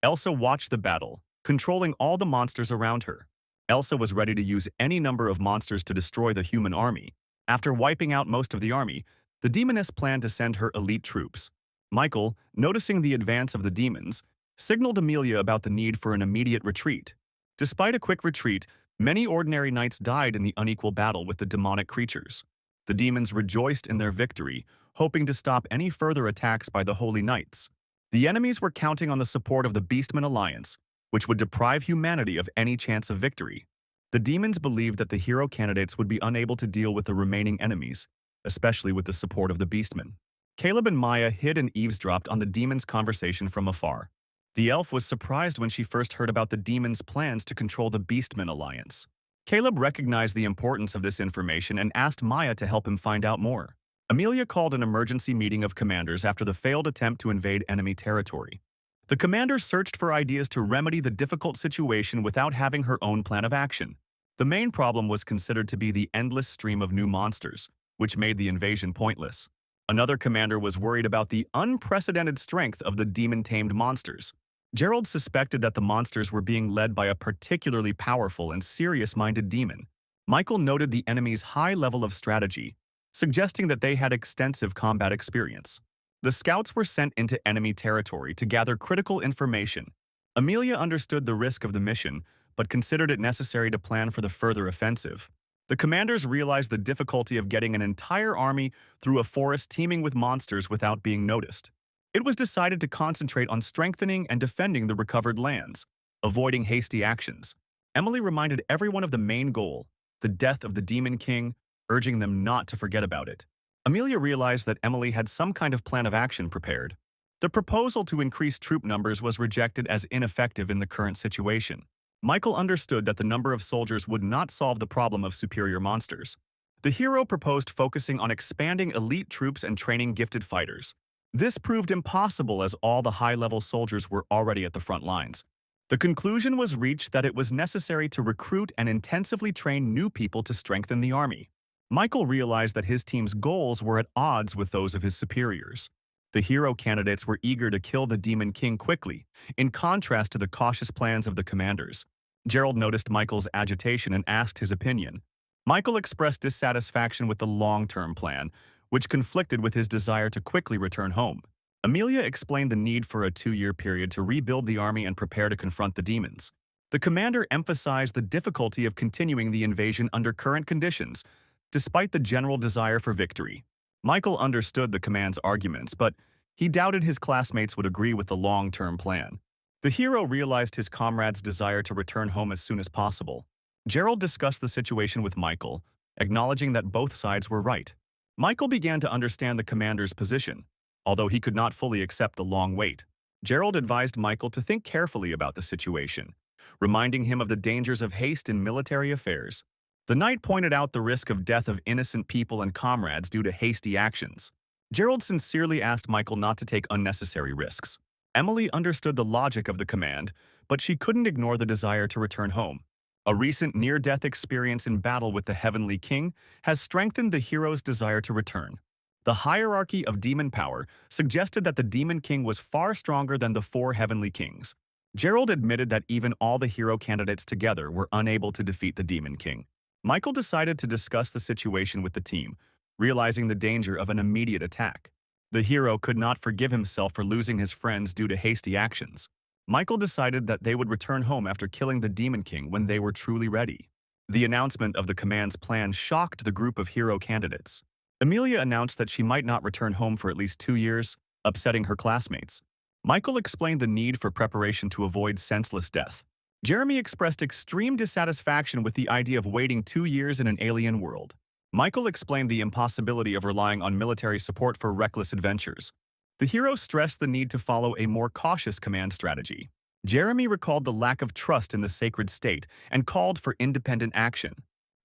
Elsa watched the battle, controlling all the monsters around her. Elsa was ready to use any number of monsters to destroy the human army. After wiping out most of the army, the demoness planned to send her elite troops. Michael, noticing the advance of the demons, signaled Amelia about the need for an immediate retreat. Despite a quick retreat, many ordinary knights died in the unequal battle with the demonic creatures. The demons rejoiced in their victory, hoping to stop any further attacks by the Holy Knights. The enemies were counting on the support of the Beastmen Alliance, which would deprive humanity of any chance of victory. The demons believed that the hero candidates would be unable to deal with the remaining enemies, especially with the support of the Beastmen. Caleb and Maya hid and eavesdropped on the demons' conversation from afar. The elf was surprised when she first heard about the demons' plans to control the Beastmen Alliance. Caleb recognized the importance of this information and asked Maya to help him find out more. Amelia called an emergency meeting of commanders after the failed attempt to invade enemy territory. The commanders searched for ideas to remedy the difficult situation without having her own plan of action. The main problem was considered to be the endless stream of new monsters, which made the invasion pointless. Another commander was worried about the unprecedented strength of the demon-tamed monsters. Gerald suspected that the monsters were being led by a particularly powerful and serious-minded demon. Michael noted the enemy's high level of strategy, suggesting that they had extensive combat experience. The scouts were sent into enemy territory to gather critical information. Amelia understood the risk of the mission, but considered it necessary to plan for the further offensive. The commanders realized the difficulty of getting an entire army through a forest teeming with monsters without being noticed. It was decided to concentrate on strengthening and defending the recovered lands, avoiding hasty actions. Emily reminded everyone of the main goal, the death of the Demon King, urging them not to forget about it. Amelia realized that Emily had some kind of plan of action prepared. The proposal to increase troop numbers was rejected as ineffective in the current situation. Michael understood that the number of soldiers would not solve the problem of superior monsters. The hero proposed focusing on expanding elite troops and training gifted fighters. This proved impossible as all the high-level soldiers were already at the front lines. The conclusion was reached that it was necessary to recruit and intensively train new people to strengthen the army. Michael realized that his team's goals were at odds with those of his superiors. The hero candidates were eager to kill the Demon King quickly, in contrast to the cautious plans of the commanders. Gerald noticed Michael's agitation and asked his opinion. Michael expressed dissatisfaction with the long-term plan, which conflicted with his desire to quickly return home. Amelia explained the need for a 2-year period to rebuild the army and prepare to confront the demons. The commander emphasized the difficulty of continuing the invasion under current conditions, despite the general desire for victory. Michael understood the command's arguments, but he doubted his classmates would agree with the long-term plan. The hero realized his comrades' desire to return home as soon as possible. Gerald discussed the situation with Michael, acknowledging that both sides were right. Michael began to understand the commander's position, although he could not fully accept the long wait. Gerald advised Michael to think carefully about the situation, reminding him of the dangers of haste in military affairs. The knight pointed out the risk of death of innocent people and comrades due to hasty actions. Gerald sincerely asked Michael not to take unnecessary risks. Emily understood the logic of the command, but she couldn't ignore the desire to return home. A recent near-death experience in battle with the Heavenly King has strengthened the hero's desire to return. The hierarchy of demon power suggested that the Demon King was far stronger than the 4 Heavenly Kings. Gerald admitted that even all the hero candidates together were unable to defeat the Demon King. Michael decided to discuss the situation with the team, realizing the danger of an immediate attack. The hero could not forgive himself for losing his friends due to hasty actions. Michael decided that they would return home after killing the Demon King when they were truly ready. The announcement of the command's plan shocked the group of hero candidates. Amelia announced that she might not return home for at least 2 years, upsetting her classmates. Michael explained the need for preparation to avoid senseless death. Jeremy expressed extreme dissatisfaction with the idea of waiting 2 years in an alien world. Michael explained the impossibility of relying on military support for reckless adventures. The hero stressed the need to follow a more cautious command strategy. Jeremy recalled the lack of trust in the sacred state and called for independent action.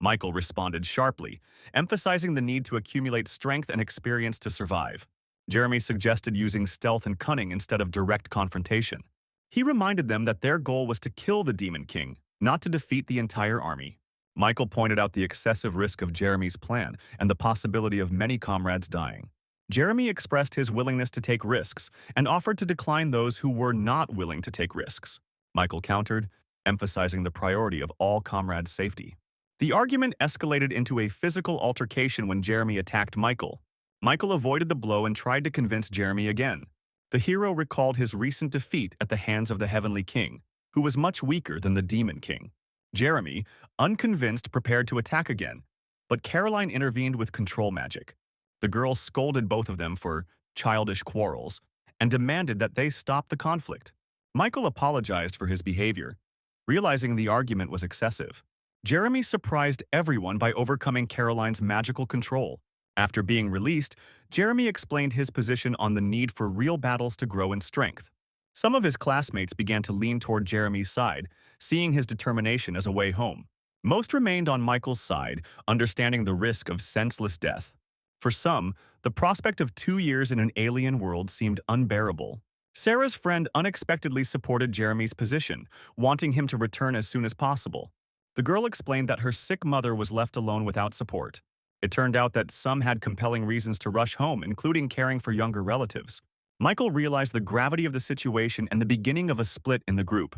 Michael responded sharply, emphasizing the need to accumulate strength and experience to survive. Jeremy suggested using stealth and cunning instead of direct confrontation. He reminded them that their goal was to kill the Demon King, not to defeat the entire army. Michael pointed out the excessive risk of Jeremy's plan and the possibility of many comrades dying. Jeremy expressed his willingness to take risks and offered to decline those who were not willing to take risks. Michael countered, emphasizing the priority of all comrades' safety. The argument escalated into a physical altercation when Jeremy attacked Michael. Michael avoided the blow and tried to convince Jeremy again. The hero recalled his recent defeat at the hands of the Heavenly King, who was much weaker than the Demon King. Jeremy, unconvinced, prepared to attack again, but Caroline intervened with control magic. The girl scolded both of them for childish quarrels and demanded that they stop the conflict. Michael apologized for his behavior, realizing the argument was excessive. Jeremy surprised everyone by overcoming Caroline's magical control. After being released, Jeremy explained his position on the need for real battles to grow in strength. Some of his classmates began to lean toward Jeremy's side, seeing his determination as a way home. Most remained on Michael's side, understanding the risk of senseless death. For some, the prospect of 2 years in an alien world seemed unbearable. Sarah's friend unexpectedly supported Jeremy's position, wanting him to return as soon as possible. The girl explained that her sick mother was left alone without support. It turned out that some had compelling reasons to rush home, including caring for younger relatives. Michael realized the gravity of the situation and the beginning of a split in the group.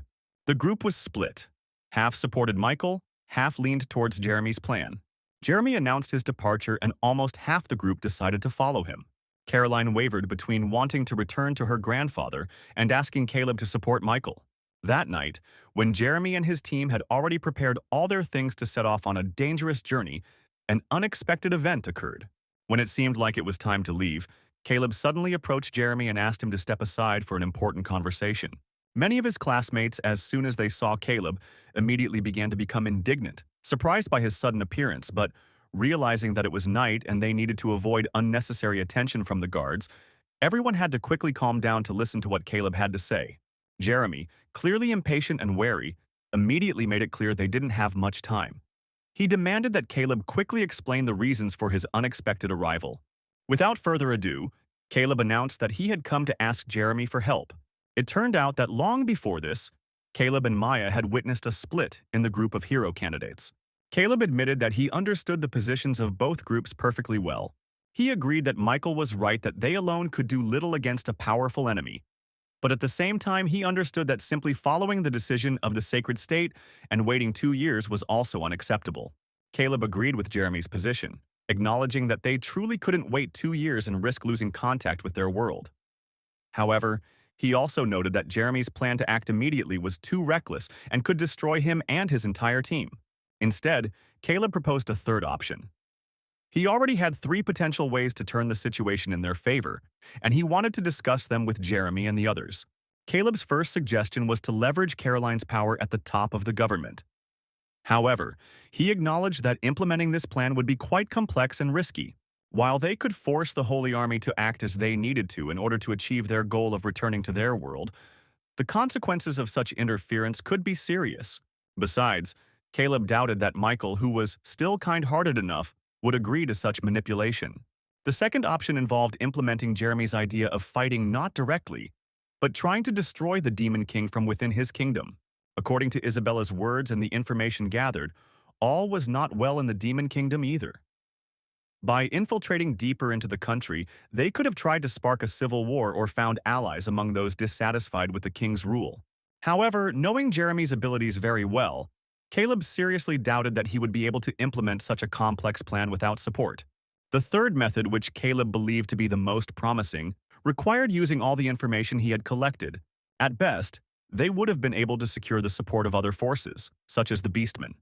The group was split. Half supported Michael, half leaned towards Jeremy's plan. Jeremy announced his departure and almost half the group decided to follow him. Caroline wavered between wanting to return to her grandfather and asking Caleb to support Michael. That night, when Jeremy and his team had already prepared all their things to set off on a dangerous journey, an unexpected event occurred. When it seemed like it was time to leave, Caleb suddenly approached Jeremy and asked him to step aside for an important conversation. Many of his classmates, as soon as they saw Caleb, immediately began to become indignant, surprised by his sudden appearance, but realizing that it was night and they needed to avoid unnecessary attention from the guards, everyone had to quickly calm down to listen to what Caleb had to say. Jeremy, clearly impatient and wary, immediately made it clear they didn't have much time. He demanded that Caleb quickly explain the reasons for his unexpected arrival. Without further ado, Caleb announced that he had come to ask Jeremy for help. It turned out that long before this, Caleb and Maya had witnessed a split in the group of hero candidates. Caleb admitted that he understood the positions of both groups perfectly well. He agreed that Michael was right that they alone could do little against a powerful enemy, but at the same time he understood that simply following the decision of the sacred state and waiting 2 years was also unacceptable. Caleb agreed with Jeremy's position, acknowledging that they truly couldn't wait 2 years and risk losing contact with their world. However, he also noted that Jeremy's plan to act immediately was too reckless and could destroy him and his entire team. Instead, Caleb proposed a third option. He already had 3 potential ways to turn the situation in their favor, and he wanted to discuss them with Jeremy and the others. Caleb's first suggestion was to leverage Caroline's power at the top of the government. However, he acknowledged that implementing this plan would be quite complex and risky. While they could force the Holy Army to act as they needed to in order to achieve their goal of returning to their world, the consequences of such interference could be serious. Besides, Caleb doubted that Michael, who was still kind-hearted enough, would agree to such manipulation. The second option involved implementing Jeremy's idea of fighting not directly, but trying to destroy the Demon King from within his kingdom. According to Isabella's words and the information gathered, all was not well in the Demon Kingdom either. By infiltrating deeper into the country, they could have tried to spark a civil war or found allies among those dissatisfied with the king's rule. However, knowing Jeremy's abilities very well, Caleb seriously doubted that he would be able to implement such a complex plan without support. The third method, which Caleb believed to be the most promising, required using all the information he had collected. At best, they would have been able to secure the support of other forces, such as the Beastmen.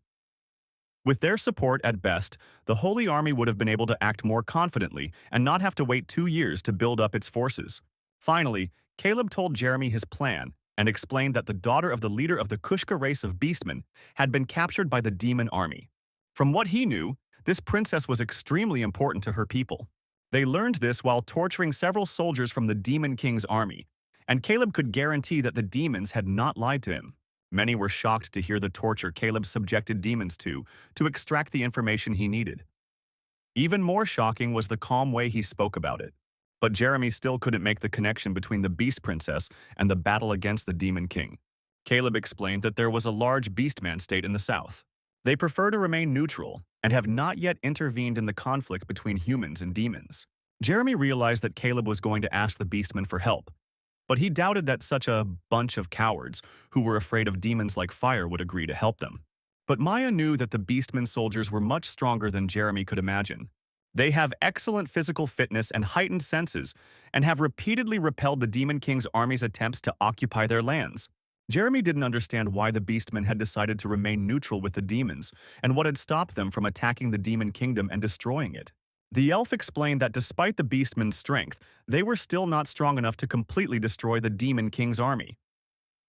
With their support at best, the Holy Army would have been able to act more confidently and not have to wait 2 years to build up its forces. Finally, Caleb told Jeremy his plan and explained that the daughter of the leader of the Kushka race of beastmen had been captured by the demon army. From what he knew, this princess was extremely important to her people. They learned this while torturing several soldiers from the Demon King's army, and Caleb could guarantee that the demons had not lied to him. Many were shocked to hear the torture Caleb subjected demons to extract the information he needed. Even more shocking was the calm way he spoke about it. But Jeremy still couldn't make the connection between the Beast Princess and the battle against the Demon King. Caleb explained that there was a large Beastman state in the south. They prefer to remain neutral and have not yet intervened in the conflict between humans and demons. Jeremy realized that Caleb was going to ask the Beastmen for help, but he doubted that such a bunch of cowards who were afraid of demons like fire would agree to help them. But Maya knew that the Beastmen soldiers were much stronger than Jeremy could imagine. They have excellent physical fitness and heightened senses, and have repeatedly repelled the Demon King's army's attempts to occupy their lands. Jeremy didn't understand why the Beastmen had decided to remain neutral with the demons, and what had stopped them from attacking the Demon Kingdom and destroying it. The elf explained that despite the Beastmen's strength, they were still not strong enough to completely destroy the Demon King's army.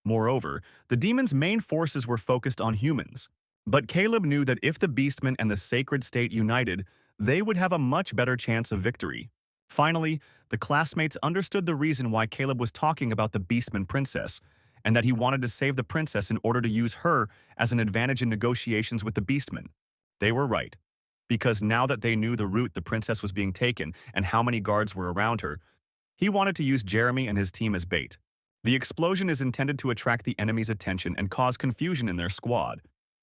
Moreover, the demons' main forces were focused on humans. But Caleb knew that if the Beastmen and the Sacred State united, they would have a much better chance of victory. Finally, the classmates understood the reason why Caleb was talking about the Beastman princess, and that he wanted to save the princess in order to use her as an advantage in negotiations with the Beastmen. They were right, because now that they knew the route the princess was being taken and how many guards were around her, he wanted to use Jeremy and his team as bait. The explosion is intended to attract the enemy's attention and cause confusion in their squad,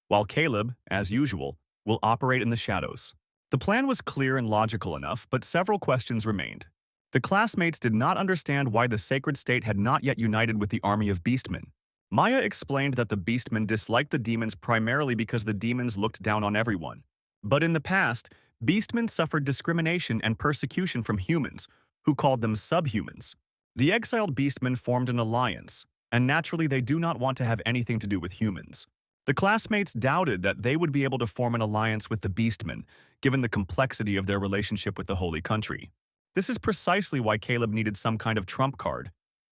while Caleb, as usual, will operate in the shadows. The plan was clear and logical enough, but several questions remained. The classmates did not understand why the Sacred State had not yet united with the army of Beastmen. Maya explained that the Beastmen disliked the demons primarily because the demons looked down on everyone. But in the past, Beastmen suffered discrimination and persecution from humans, who called them subhumans. The exiled Beastmen formed an alliance, and naturally they do not want to have anything to do with humans. The classmates doubted that they would be able to form an alliance with the Beastmen, given the complexity of their relationship with the Holy Country. This is precisely why Caleb needed some kind of trump card,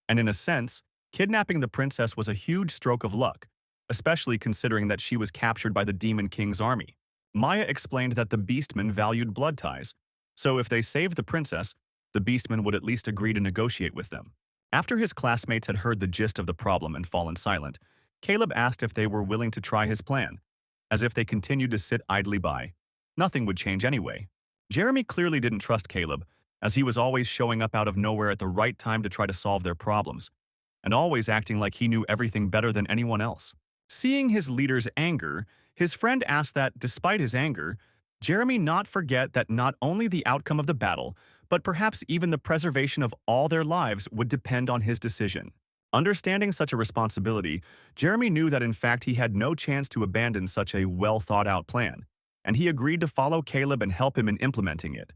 and in a sense, kidnapping the princess was a huge stroke of luck, especially considering that she was captured by the Demon King's army. Maya explained that the Beastmen valued blood ties, so if they saved the princess, the Beastmen would at least agree to negotiate with them. After his classmates had heard the gist of the problem and fallen silent, Caleb asked if they were willing to try his plan. As if they continued to sit idly by, nothing would change anyway. Jeremy clearly didn't trust Caleb, as he was always showing up out of nowhere at the right time to try to solve their problems, and always acting like he knew everything better than anyone else. Seeing his leader's anger, his friend asked that, despite his anger, Jeremy not forget that not only the outcome of the battle, but perhaps even the preservation of all their lives would depend on his decision. Understanding such a responsibility, Jeremy knew that in fact he had no chance to abandon such a well-thought-out plan, and he agreed to follow Caleb and help him in implementing it.